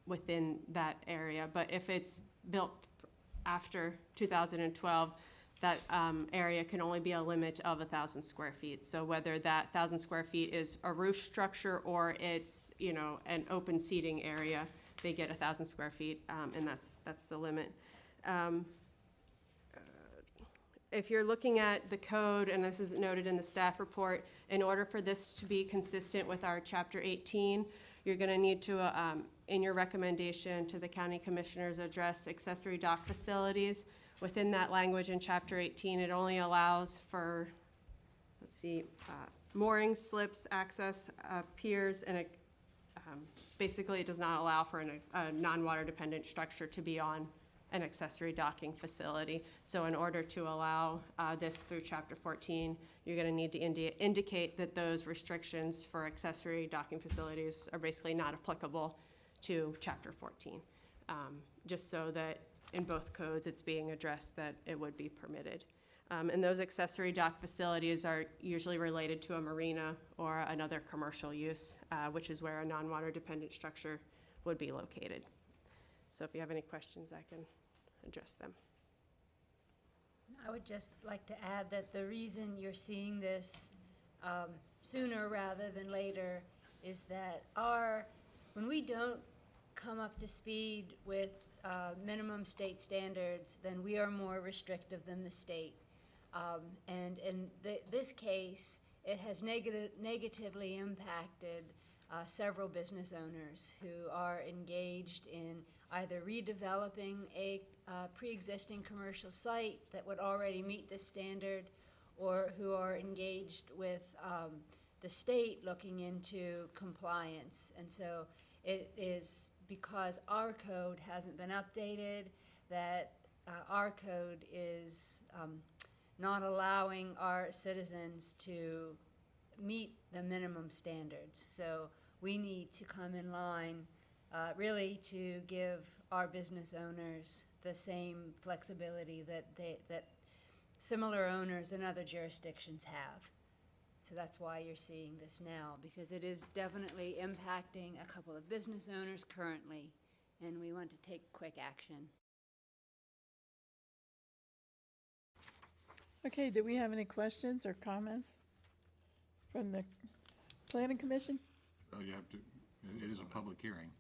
within that area. But if it's built after 2012, that area can only be a limit of 1,000 square feet. So whether that 1,000 square feet is a roof structure or it's, an open seating area, they get 1,000 square feet, and that's the limit. If you're looking at the code, and this is noted in the staff report, in order for this to be consistent with our Chapter 18, you're going to need to, in your recommendation to the county commissioners, address accessory dock facilities. Within that language in Chapter 18, it only allows for, moorings, slips, access, piers, and basically it does not allow for a non-water dependent structure to be on an accessory docking facility. So in order to allow this through Chapter 14, you're going to need to indicate that those restrictions for accessory docking facilities are basically not applicable to Chapter 14, just so that in both codes it's being addressed that it would be permitted. And those accessory dock facilities are usually related to a marina or another commercial use, which is where a non-water dependent structure would be located. So if you have any questions, I can address them. I would just like to add that the reason you're seeing this sooner rather than later is that when we don't come up to speed with minimum state standards, then we are more restrictive than the state. And in this case, it has negatively impacted several business owners who are engaged in either redeveloping a pre-existing commercial site that would already meet this standard, or who are engaged with the state looking into compliance. And so it is because our code hasn't been updated that our code is not allowing our citizens to meet the minimum standards. So we need to come in line really to give our business owners the same flexibility that similar owners in other jurisdictions have. So that's why you're seeing this now, because it is definitely impacting a couple of business owners currently, and we want to take quick action. Okay, do we have any questions or comments from the Planning Commission? Oh, you have to, it is a public hearing.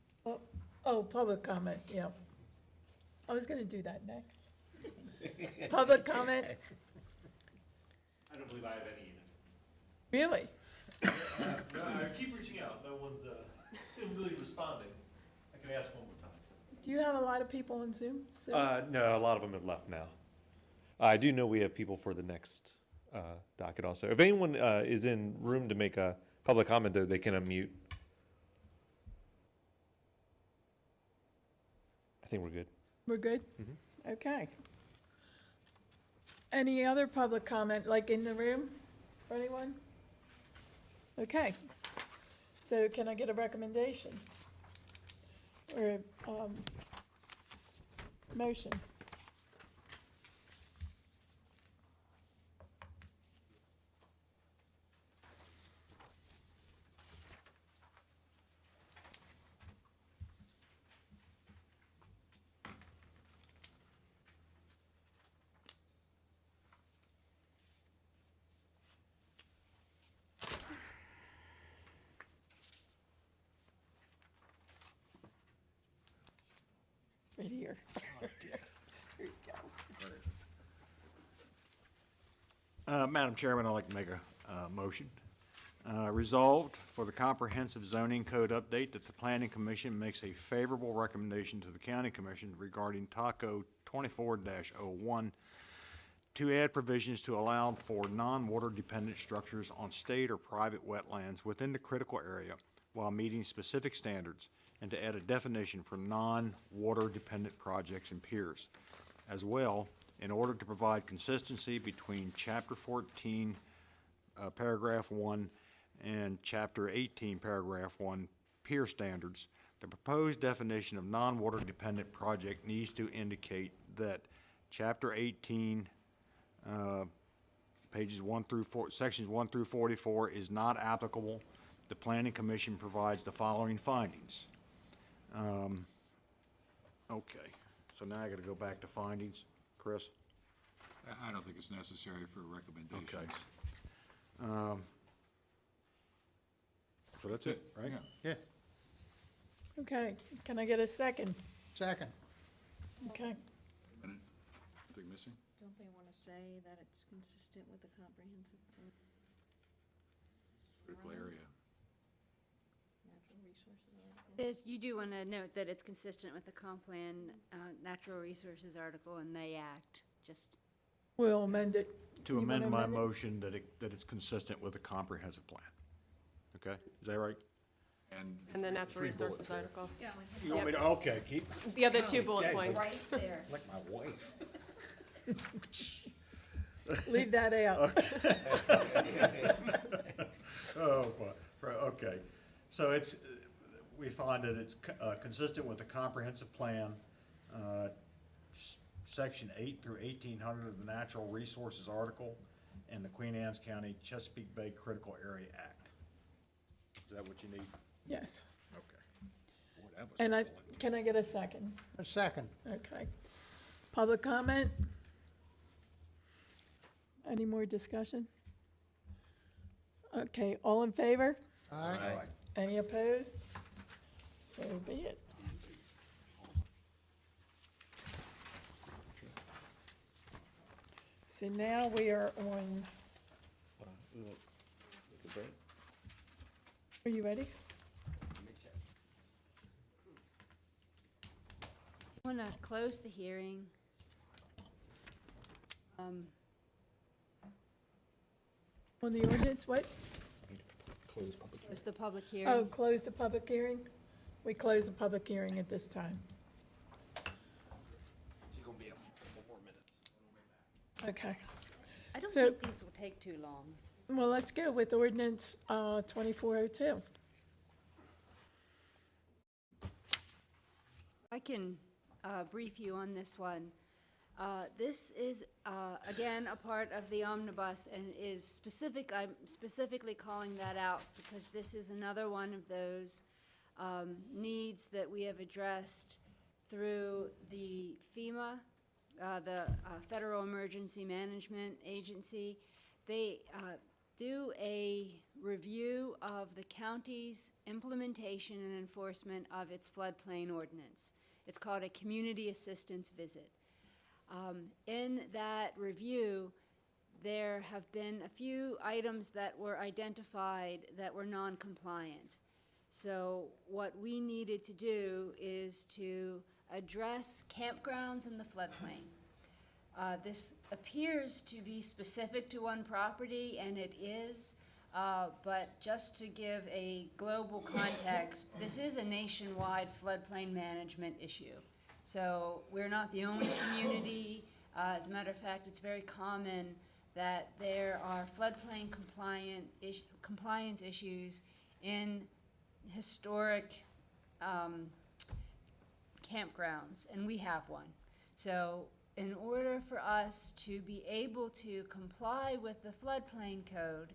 Oh, public comment, yeah. I was gonna do that next. Public comment? I don't believe I have any either. Really? No, I keep reaching out. No one's really responding. I can ask one more time. Do you have a lot of people on Zoom? No, a lot of them have left now. I do know we have people for the next docket also. If anyone is in room to make a public comment, though, they can unmute. I think we're good. We're good? Mm-hmm. Okay. Any other public comment, like in the room, for anyone? Okay. So can I get a recommendation? Or a motion? Right here. There you go. Madam Chairman, I'd like to make a motion. Resolved for the comprehensive zoning code update that the Planning Commission makes a favorable recommendation to the County Commission regarding TACO 24-01 to add provisions to allow for non-water dependent structures on state or private wetlands within the critical area while meeting specific standards, and to add a definition for non-water dependent projects and piers. As well, in order to provide consistency between Chapter 14, Paragraph 1 and Chapter 18, Paragraph 1 pier standards, the proposed definition of non-water dependent project needs to indicate that Chapter 18 pages 1 through 4, sections 1 through 44 is not applicable. The Planning Commission provides the following findings. Okay, so now I got to go back to findings. Chris? I don't think it's necessary for recommendations. Okay. So that's it, right? Yeah. Okay, can I get a second? Second. Okay. Anything missing? Don't they want to say that it's consistent with the comprehensive plan? Critical area. Natural resources article? You do want to note that it's consistent with the comp plan, natural resources article, and they act, just. We'll amend it. To You wanna amend my amend it? motion that it's consistent with the comprehensive plan. Okay, is that right? And the natural resources article. Yeah. You want me to, okay, keep. The other two bullet points. Right there. Like my wife. Leave that out. Oh, okay. So it's, we find that it's consistent with the comprehensive plan, section 8 through 1800 of the Natural Resources Article and the Queen Anne's County Chesapeake Bay Critical Area Act. Is that what you need? Yes. Okay. Boy, that was And bullet. can I get a second? A second. Okay. Public comment? Any more discussion? Okay, all in favor? Aye. Any opposed? So be it. So now we are on, are you ready? I want to close the hearing. On the ordinance, what? Close the public hearing. Oh, close the public hearing? We close the public hearing at this time. It's gonna be a couple more minutes. Okay. I don't So- think these will take too long. Well, let's go with ordinance 2402. I can brief you on this one. This is, again, a part of the omnibus and is specific, I'm specifically calling that out because this is another one of those needs that we have addressed through the FEMA, the Federal Emergency Management Agency. They do a review of the county's implementation and enforcement of its floodplain ordinance. It's called a community assistance visit. In that review, there have been a few items that were identified that were non-compliant. So what we needed to do is to address campgrounds in the floodplain. This appears to be specific to one property, and it is, but just to give a global context, this is a nationwide floodplain management issue. So we're not the only community. As a matter of fact, it's very common that there are floodplain compliance issues in historic campgrounds, and we have one. So in order for us to be able to comply with the floodplain code,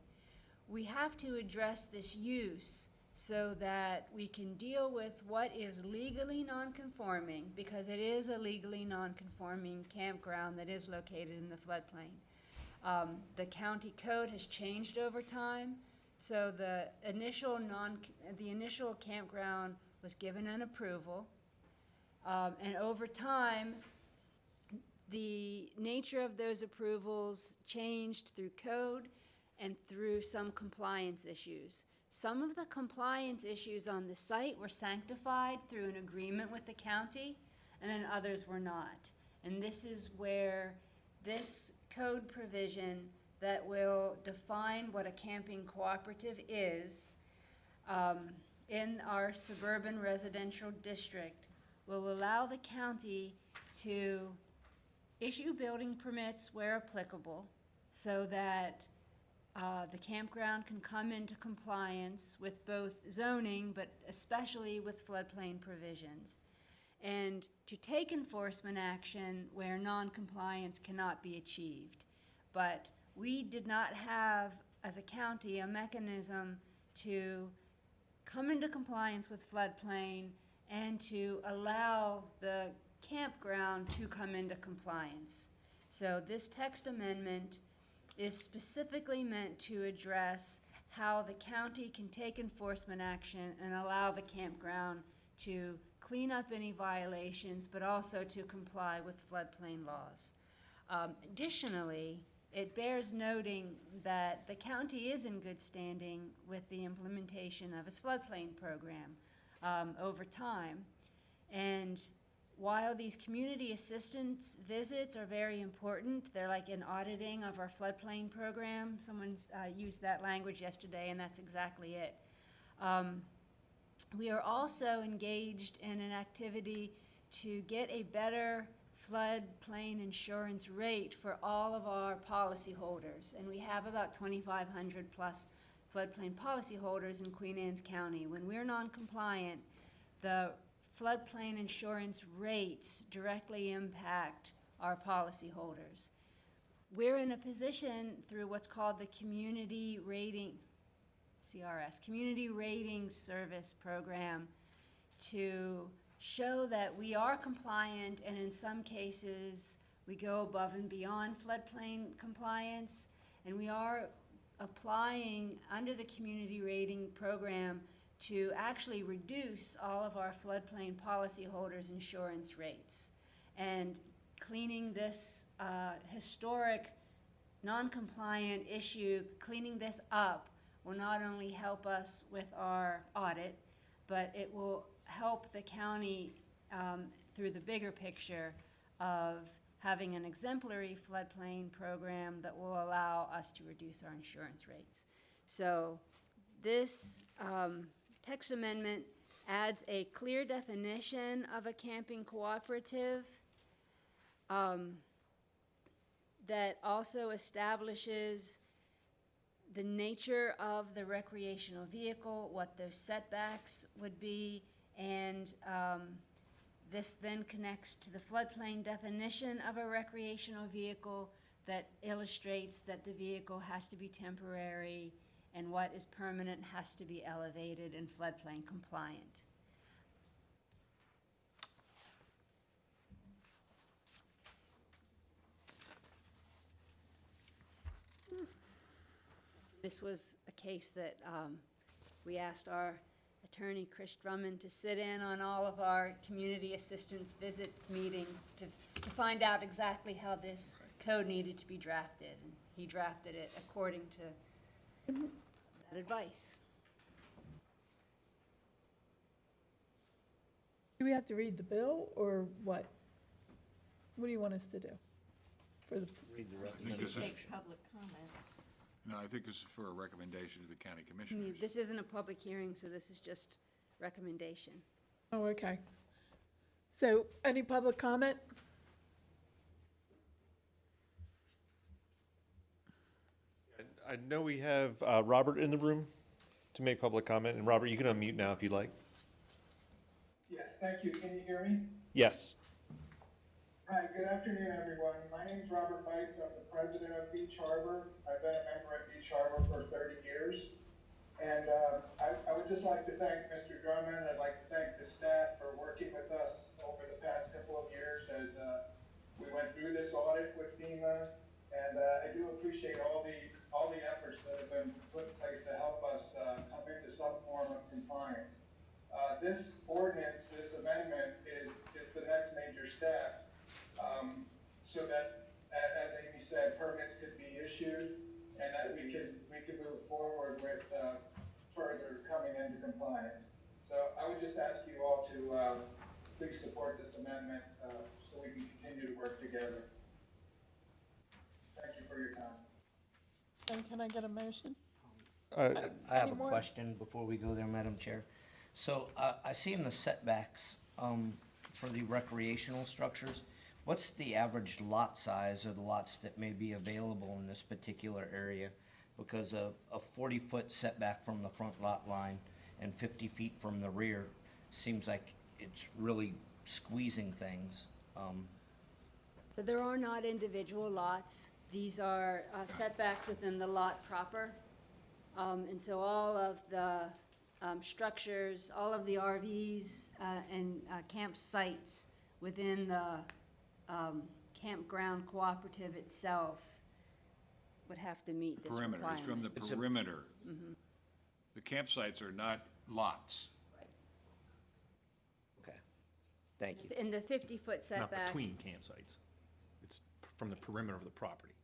we have to address this use so that we can deal with what is legally non-conforming, because it is a legally non-conforming campground that is located in the floodplain. The county code has changed over time, so the initial campground was given an approval, and over time, the nature of those approvals changed through code and through some compliance issues. Some of the compliance issues on the site were sanctified through an agreement with the county, and then others were not. And this is where this code provision that will define what a camping cooperative is in our suburban residential district will allow the county to issue building permits where applicable so that the campground can come into compliance with both zoning, but especially with floodplain provisions, and to take enforcement action where non-compliance cannot be achieved. But we did not have, as a county, a mechanism to come into compliance with floodplain and to allow the campground to come into compliance. So this text amendment is specifically meant to address how the county can take enforcement action and allow the campground to clean up any violations, but also to comply with floodplain laws. Additionally, it bears noting that the county is in good standing with the implementation of its floodplain program over time. And while these community assistance visits are very important, they're like an auditing of our floodplain program. Someone's used that language yesterday, and that's exactly it. We are also engaged in an activity to get a better floodplain insurance rate for all of our policyholders. And we have about 2,500 plus floodplain policyholders in Queen Anne's County. When we're non-compliant, the floodplain insurance rates directly impact our policyholders. We're in a position through what's called the Community Rating, CRS, Community Rating Service Program, to show that we are compliant, and in some cases we go above and beyond floodplain compliance, and we are applying under the Community Rating Program to actually reduce all of our floodplain policyholders' insurance rates. And cleaning this historic non-compliant issue, cleaning this up, will not only help us with our audit, but it will help the county through the bigger picture of having an exemplary floodplain program that will allow us to reduce our insurance rates. So this text amendment adds a clear definition of a camping cooperative that also establishes the nature of the recreational vehicle, what those setbacks would be, and this then connects to the floodplain definition of a recreational vehicle that illustrates that the vehicle has to be temporary and what is permanent has to be elevated and floodplain compliant. This was a case that we asked our attorney, Chris Drummond, to sit in on all of our community assistance visits, meetings, to find out exactly how this code needed to be drafted. And he drafted it according to that advice. Do we have to read the bill, or what? What do you want us to do? For the, Read the rest I think this is- Take public comment. No, I think this is for a recommendation to the county commissioners. This isn't a public hearing, so this is just recommendation. oh, okay. So, any public comment? I know we have Robert in the room to make public comment, and Robert, you can unmute now if you'd like. Yes, thank you. Can you hear me? Yes. Hi, good afternoon, everyone. My name's Robert Bites. I'm the president of Beach Harbor. I've been a member at Beach Harbor for 30 years. And I would just like to thank Mr. Drummond. I'd like to thank the staff for working with us over the past couple of years as we went through this audit with FEMA. And I do appreciate all the efforts that have been put in place to help us come into some form of compliance. This ordinance, this amendment is the next major step. So that, as Amy said, permits could be issued and that we can move forward with further coming into compliance. So I would just ask you all to please support this amendment so we can continue to work together. Thank you for your time. And can I get a motion? I have Any a more? question before we go there, Madam Chair. So I see in the setbacks for the recreational structures, what's the average lot size or the lots that may be available in this particular area? Because a 40-foot setback from the front lot line and 50 feet from the rear seems like it's really squeezing things. So there are not individual lots These are setbacks within the lot proper. And so all of the structures, all of the RVs and campsites within the campground cooperative itself would have to meet this Perimeter, requirement. it's from the perimeter. The campsites are not lots. Okay, thank you. In the 50-foot Not setback. between campsites. It's from the perimeter of the property.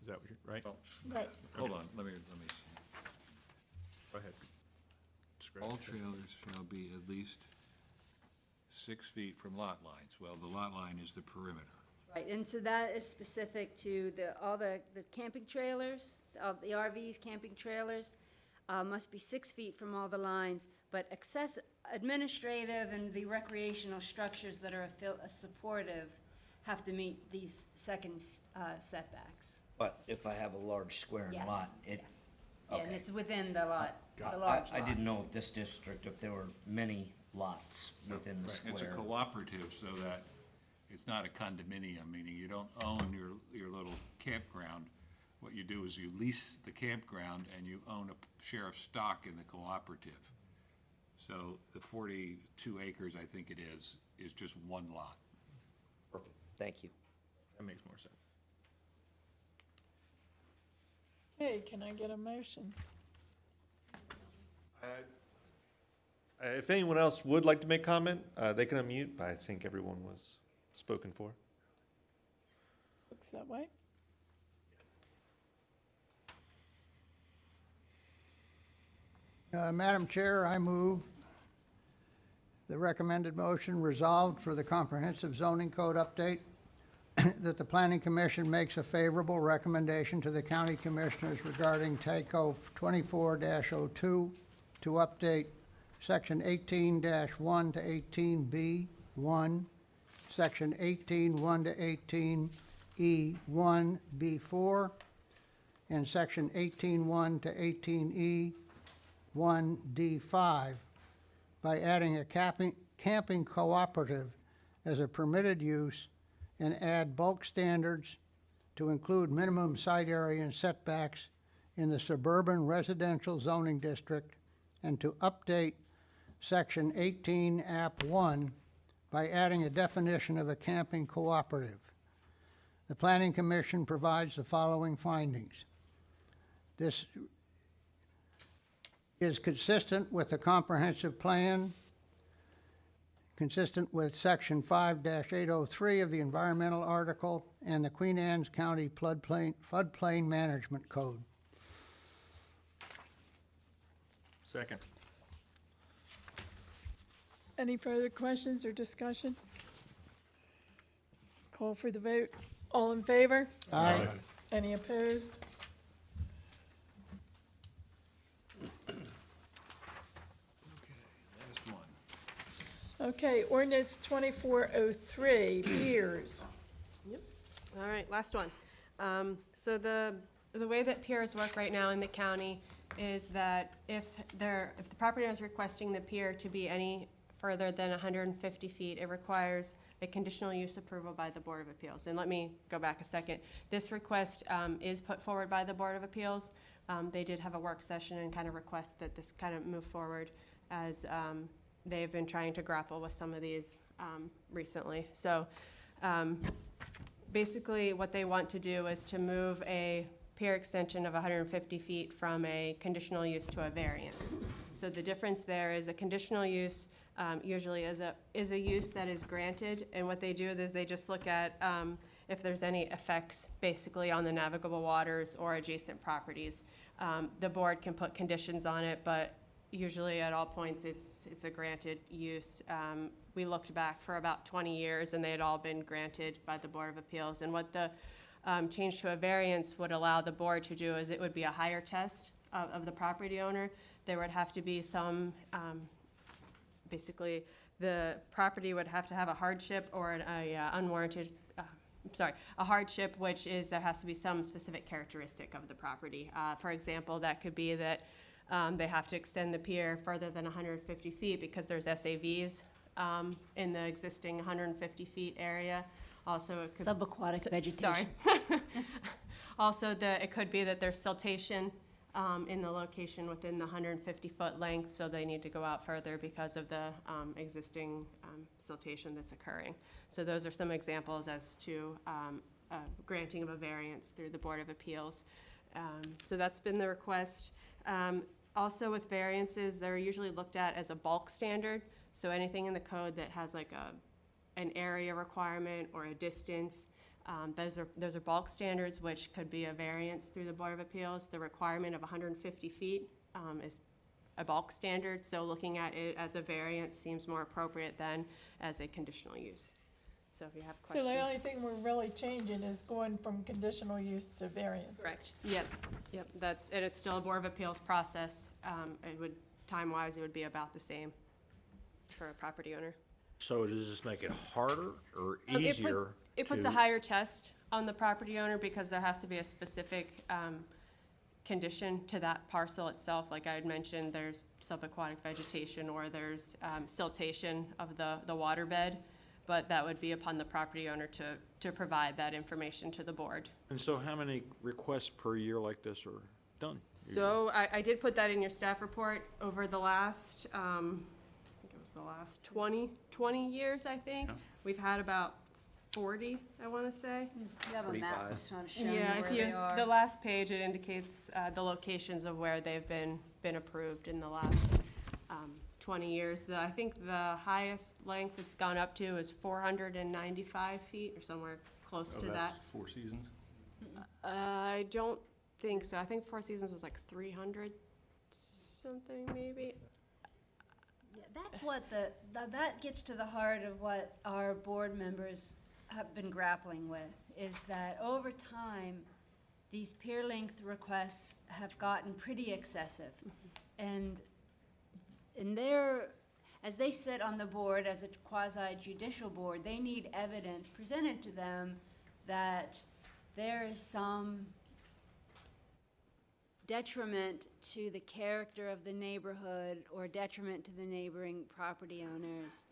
Is that what you're, right? Right. Hold on, let me see. Go ahead. All trailers shall be at least 6 feet from lot lines. Well, the lot line is the perimeter. Right, and so that is specific to all the camping trailers, the RVs, camping trailers, must be 6 feet from all the lines, but administrative and the recreational structures that are supportive have to meet these second setbacks. But if I have a large square Yes. lot, it, Yeah, and okay. it's within the lot, the large lot. I didn't know if this district, if there were many lots within the Right, square. it's a cooperative, so that it's not a condominium, meaning you don't own your little campground. What you do is you lease the campground and you own a share of stock in the cooperative. So the 42 acres, I think it is just one lot. Perfect, thank you. That makes more sense. Hey, can I get a motion? If anyone else would like to make comment, they can unmute, but I think everyone was spoken for. Looks that way. Madam Chair, I move the recommended motion resolved for the comprehensive zoning code update that the Planning Commission makes a favorable recommendation to the County Commissioners regarding TACO 24-02 to update Section 18-1 to 18B1, Section 18-1 to 18E1 B4, and Section 18-1 to 18E 1D5 by adding a camping cooperative as a permitted use and add bulk standards to include minimum site area and setbacks in the suburban residential zoning district, and to update Section 18 App 1 by adding a definition of a camping cooperative. The Planning Commission provides the following findings. This is consistent with the comprehensive plan, consistent with Section 5-803 of the environmental article and the Queen Anne's County Floodplain Management Code. Second. Any further questions or discussion? Call for the vote. All in favor? Aye. Any opposed? Last one. Okay, ordinance 2403, piers. Yep. All right, last one. So the way that piers work right now in the county is that if the property owner is requesting the pier to be any further than 150 feet, it requires a conditional use approval by the Board of Appeals. And let me go back a second. This request is put forward by the Board of Appeals. They did have a work session and kind of request that this kind of move forward as they've been trying to grapple with some of these recently. So basically what they want to do is to move a pier extension of 150 feet from a conditional use to a variance. So the difference there is a conditional use usually is a use that is granted, and what they do is they just look at if there's any effects basically on the navigable waters or adjacent properties. The board can put conditions on it, but usually at all points it's a granted use. We looked back for about 20 years and they had all been granted by the Board of Appeals. And what the change to a variance would allow the board to do is it would be a higher test of the property owner. There would have to be some, basically the property would have to have a hardship or a hardship, which is there has to be some specific characteristic of the property. For example, that could be that they have to extend the pier further than 150 feet because there's SAVs in the existing 150 feet area, Also, it could. Subaquatic vegetation. Sorry. Also, it could be that there's siltation in the location within the 150-foot length, so they need to go out further because of the existing siltation that's occurring. So those are some examples as to granting of a variance through the Board of Appeals. So that's been the request. Also with variances, they're usually looked at as a bulk standard. So anything in the code that has like an area requirement or a distance, those are bulk standards, which could be a variance through the Board of Appeals. The requirement of 150 feet is a bulk standard, so looking at it as a variance seems more appropriate than as a conditional use. So if you have questions. So the only thing we're really changing is going from conditional use to variance. Correct. Yep. And it's still a Board of Appeals process. It would, time-wise, it would be about the same for a property owner. So does this make it harder or easier? It puts a higher test on the property owner because there has to be a specific condition to that parcel itself. Like I had mentioned, there's subaquatic vegetation or there's siltation of the waterbed, but that would be upon the property owner to provide that information to the board. And so how many requests per year like this are done? So I did put that in your staff report over the last, I think it was the last 20 years, I think. Yeah. We've had about 40, I want to say. You have a map 45. that's not showing Yeah, where they are. the last page, it indicates the locations of where they've been approved in the last 20 years. I think the highest length it's gone up to is 495 feet or somewhere close to that. Four Seasons? I don't think so. I think Four Seasons was like 300 something maybe. Yeah, that's what that gets to the heart of what our board members have been grappling with, is that over time, these pier length requests have gotten pretty excessive. And as they sit on the board as a quasi-judicial board, they need evidence presented to them that there is some detriment to the character of the neighborhood or detriment to the neighboring property owners.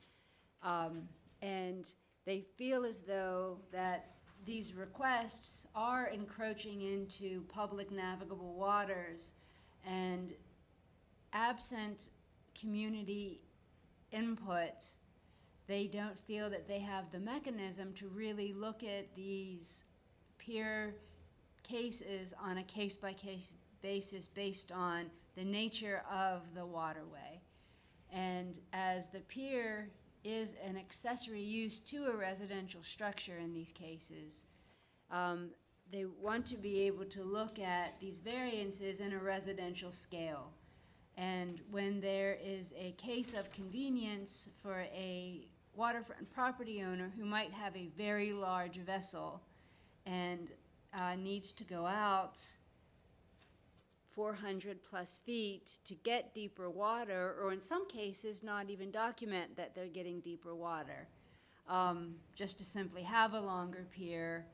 And they feel as though that these requests are encroaching into public navigable waters, and absent community input, they don't feel that they have the mechanism to really look at these pier cases on a case-by-case basis based on the nature of the waterway. And as the pier is an accessory use to a residential structure in these cases, they want to be able to look at these variances in a residential scale. And when there is a case of convenience for a waterfront property owner who might have a very large vessel and needs to go out 400 plus feet to get deeper water, or in some cases not even document that they're getting deeper water, just to simply have a longer pier,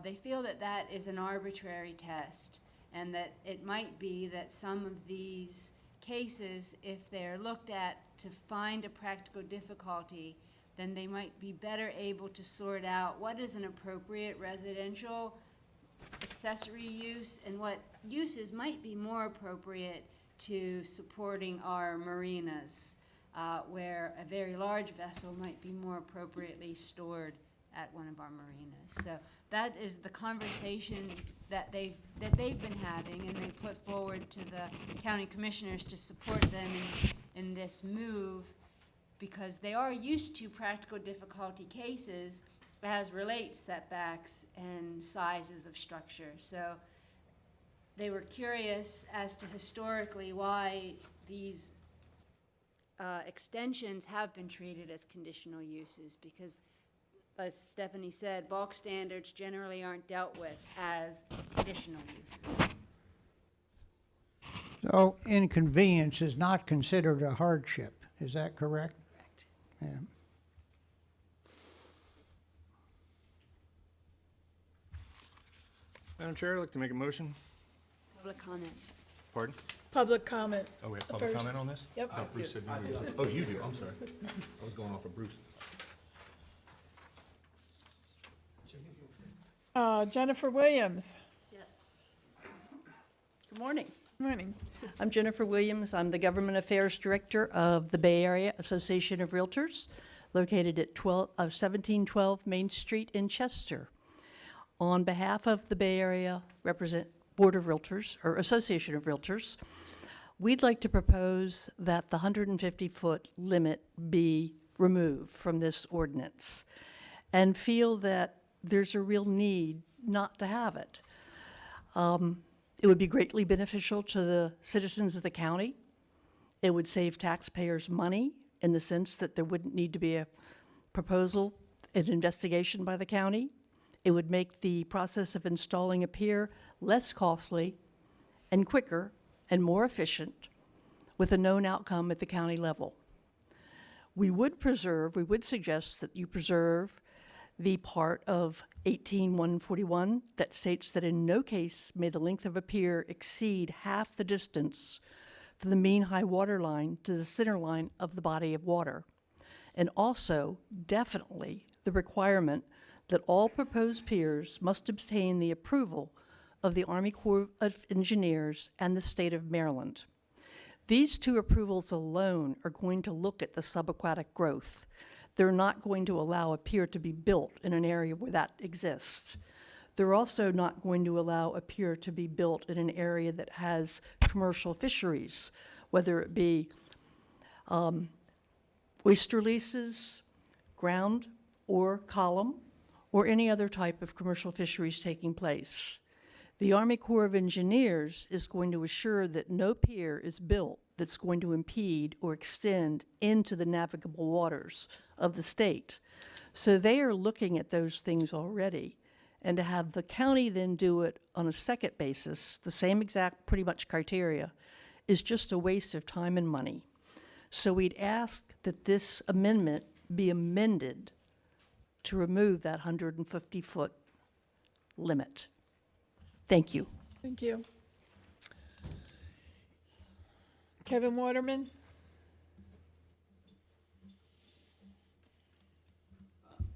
they feel that that is an arbitrary test, and that it might be that some of these cases, if they're looked at to find a practical difficulty, then they might be better able to sort out what is an appropriate residential accessory use and what uses might be more appropriate to supporting our marinas, where a very large vessel might be more appropriately stored at one of our marinas. So that is the conversation that they've been having, and they put forward to the county commissioners to support them in this move, because they are used to practical difficulty cases as relates setbacks and sizes of structure. So they were curious as to historically why these extensions have been treated as conditional uses, because as Stephanie said, bulk standards generally aren't dealt with as conditional uses. So inconvenience is not considered a hardship, is that correct? Correct. Yeah. Madam Chair, I'd like to make a motion. Public comment. Pardon? Public comment. Oh, we have public first. comment on this? Yep. Oh, Bruce said we would. Oh, you do, I'm sorry. I was going off of Bruce. Jennifer Williams. Yes. Good morning. Morning. I'm Jennifer Williams. I'm the Government Affairs Director of the Bay Area Association of Realtors, located at 1712 Main Street in Chester. On behalf of the Bay Area Board of Realtors, or Association of Realtors, we'd like to propose that the 150-foot limit be removed from this ordinance and feel that there's a real need not to have it. It would be greatly beneficial to the citizens of the county. It would save taxpayers money in the sense that there wouldn't need to be a proposal, an investigation by the county. It would make the process of installing a pier less costly and quicker and more efficient with a known outcome at the county level. We would suggest that you preserve the part of 18-141 that states that in no case may the length of a pier exceed half the distance from the mean high water line to the center line of the body of water. And also, definitely, the requirement that all proposed piers must obtain the approval of the Army Corps of Engineers and the state of Maryland. These two approvals alone are going to look at the subaquatic growth. They're not going to allow a pier to be built in an area where that exists. They're also not going to allow a pier to be built in an area that has commercial fisheries, whether it be oyster leases, ground or column, or any other type of commercial fisheries taking place. The Army Corps of Engineers is going to assure that no pier is built that's going to impede or extend into the navigable waters of the state. So they are looking at those things already. And to have the county then do it on a second basis, the same exact pretty much criteria, is just a waste of time and money. So we'd ask that this amendment be amended to remove that 150-foot limit. Thank you. Thank you. Kevin Waterman.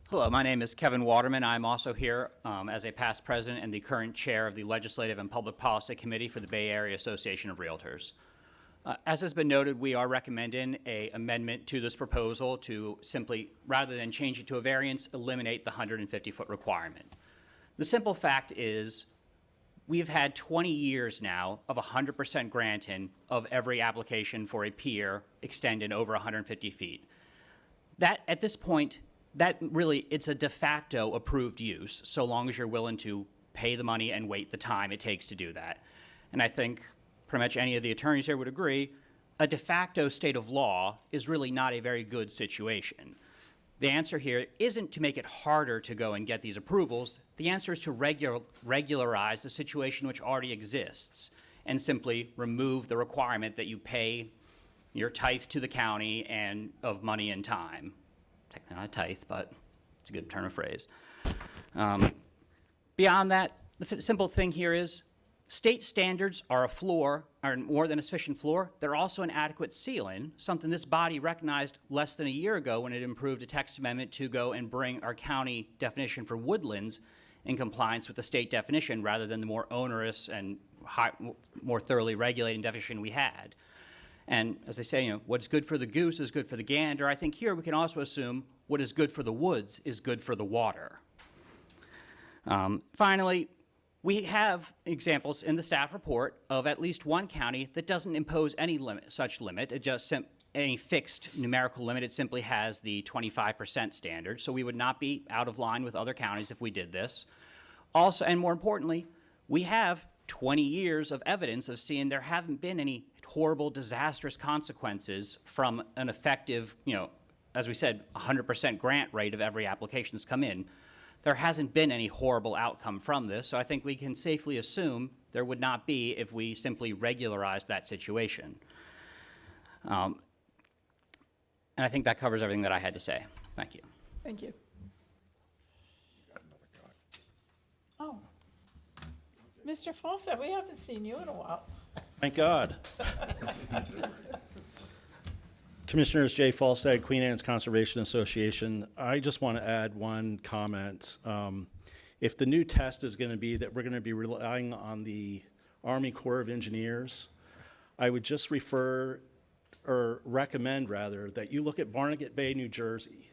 Hello, my name is Kevin Waterman. I'm also here as a past president and the current chair of the Legislative and Public Policy Committee for the Bay Area Association of Realtors. As has been noted, we are recommending an amendment to this proposal to simply, rather than change it to a variance, eliminate the 150-foot requirement. The simple fact is we've had 20 years now of 100% granting of every application for a pier extending over 150 feet. That, at this point, that really, it's a de facto approved use, so long as you're willing to pay the money and wait the time it takes to do that. And I think pretty much any of the attorneys here would agree, a de facto state of law is really not a very good situation. The answer here isn't to make it harder to go and get these approvals. The answer is to regularize the situation which already exists and simply remove the requirement that you pay your tithe to the county and of money and time. Technically not a tithe, but it's a good turn of phrase. Beyond that, the simple thing here is state standards are a floor, are more than a sufficient floor. They're also an adequate ceiling, something this body recognized less than a year ago when it approved a text amendment to go and bring our county definition for woodlands in compliance with the state definition rather than the more onerous and more thoroughly regulated definition we had. And as they say, you know, what's good for the goose is good for the gander. I think here we can also assume what is good for the woods is good for the water. Finally, we have examples in the staff report of at least one county that doesn't impose any such limit. It just any fixed numerical limit. It simply has the 25% standard. So we would not be out of line with other counties if we did this. Also, and more importantly, we have 20 years of evidence of seeing there haven't been any horrible, disastrous consequences from an effective, you know, as we said, 100% grant rate of every application that's come in. There hasn't been any horrible outcome from this, so I think we can safely assume there would not be if we simply regularized that situation. And I think that covers everything that I had to say. Thank you. Thank you. Oh, Mr. Fawcett, we haven't seen you in a while. Thank God. Commissioners, Jay Falstad, Queen Anne's Conservation Association. I just want to add one comment. if the new test is going to be that we're going to be relying on the Army Corps of Engineers, I would just refer, or recommend rather, that you look at Barnegat Bay, New Jersey,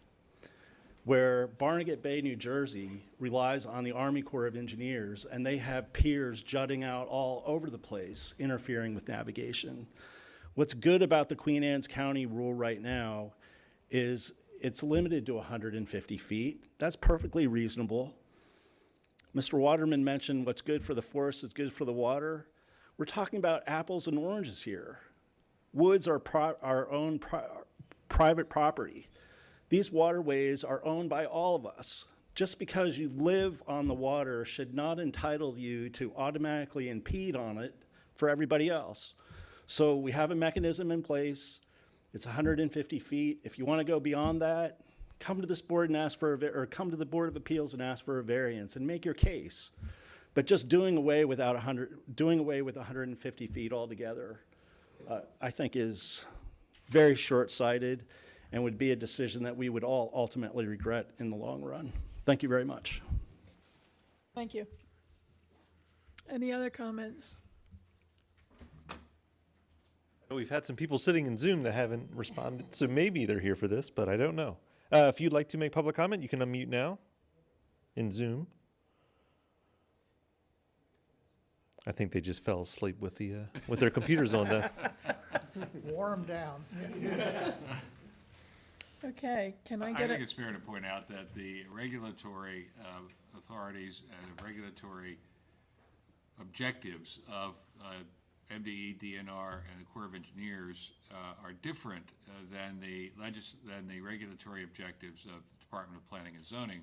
where Barnegat Bay, New Jersey relies on the Army Corps of Engineers, and they have piers jutting out all over the place, interfering with navigation. What's good about the Queen Anne's County rule right now is it's limited to 150 feet. That's perfectly reasonable. Mr. Waterman mentioned what's good for the forest is good for the water. We're talking about apples and oranges here. Woods are our own private property. These waterways are owned by all of us. Just because you live on the water should not entitle you to automatically impede on it for everybody else. So we have a mechanism in place. It's 150 feet. If you want to go beyond that, come to this board and ask for or come to the Board of Appeals and ask for a variance and make your case. But just doing away with 150 feet altogether, I think is very short-sighted and would be a decision that we would all ultimately regret in the long run. Thank you very much. Thank you. Any other comments? We've had some people sitting in Zoom that haven't responded, so maybe they're here for this, but I don't know. If you'd like to make public comment, you can unmute now in Zoom. I think they just fell asleep with their computers on. Warm down. Okay, can I I get think a, it's fair to point out that the regulatory authorities and regulatory objectives of MDE, DNR, and the Corps of Engineers are different than the regulatory objectives of the Department of Planning and Zoning.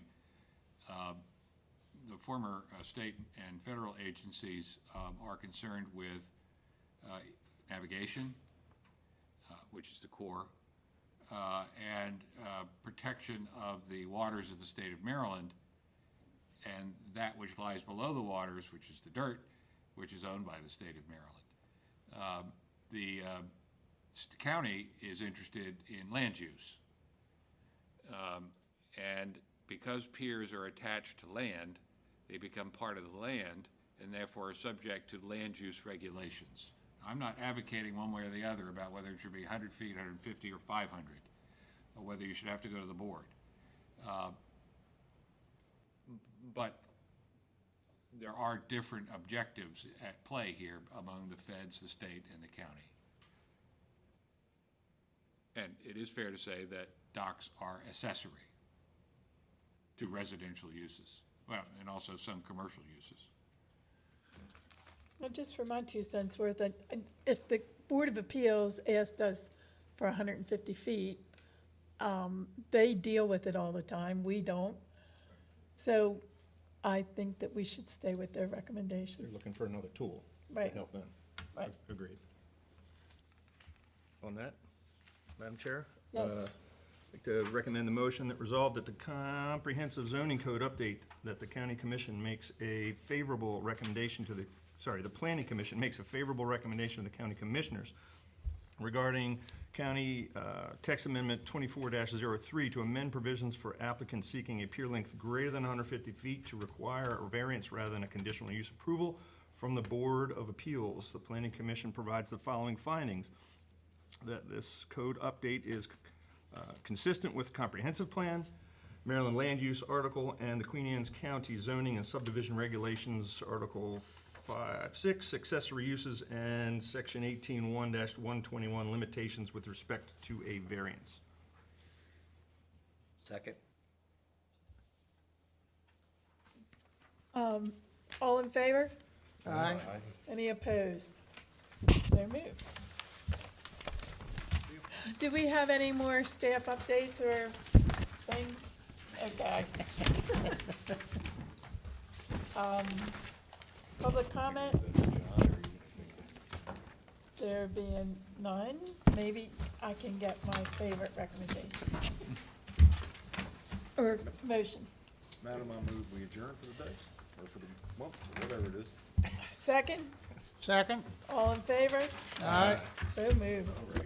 The former state and federal agencies are concerned with navigation, which is the Corps, and protection of the waters of the state of Maryland, and that which lies below the waters, which is the dirt, which is owned by the state of Maryland. The county is interested in land use, and because piers are attached to land, they become part of the land and therefore are subject to land use regulations. I'm not advocating one way or the other about whether it should be 100 feet, 150, or 500, or whether you should have to go to the board. But there are different objectives at play here among the feds, the state, and the county. And it is fair to say that docks are accessory to residential uses, well, and also some commercial uses. well, just for my 2 cents worth, if the Board of Appeals asked us for 150 feet, they deal with it all the time, we don't. So I think that we should stay with their They're recommendations. looking for another tool Right. to help them. Right. Agreed. On that, Madam Chair? Yes. I'd like to recommend the motion that resolved that the comprehensive zoning code update that the county commission makes a favorable recommendation to the planning commission makes a favorable recommendation to the county commissioners regarding county text amendment 24-03 to amend provisions for applicants seeking a pier length greater than 150 feet to require a variance rather than a conditional use approval from the Board of Appeals. The planning commission provides the following findings: that this code update is consistent with comprehensive plan, Maryland Land Use Article, and the Queen Anne's County Zoning and Subdivision Regulations, Article 5.6, accessory uses, and Section 18.1-121, limitations with respect to a variance. Second. All in favor? Aye. Any opposed? So moved. Do we have any more staff updates or things? Okay. Public comment? There being none, maybe I can get my favorite recommendation. Or motion. Madam, I move we adjourn for the day, or for the month, or whatever it is. Second? Second? All in favor? Aye. So moved.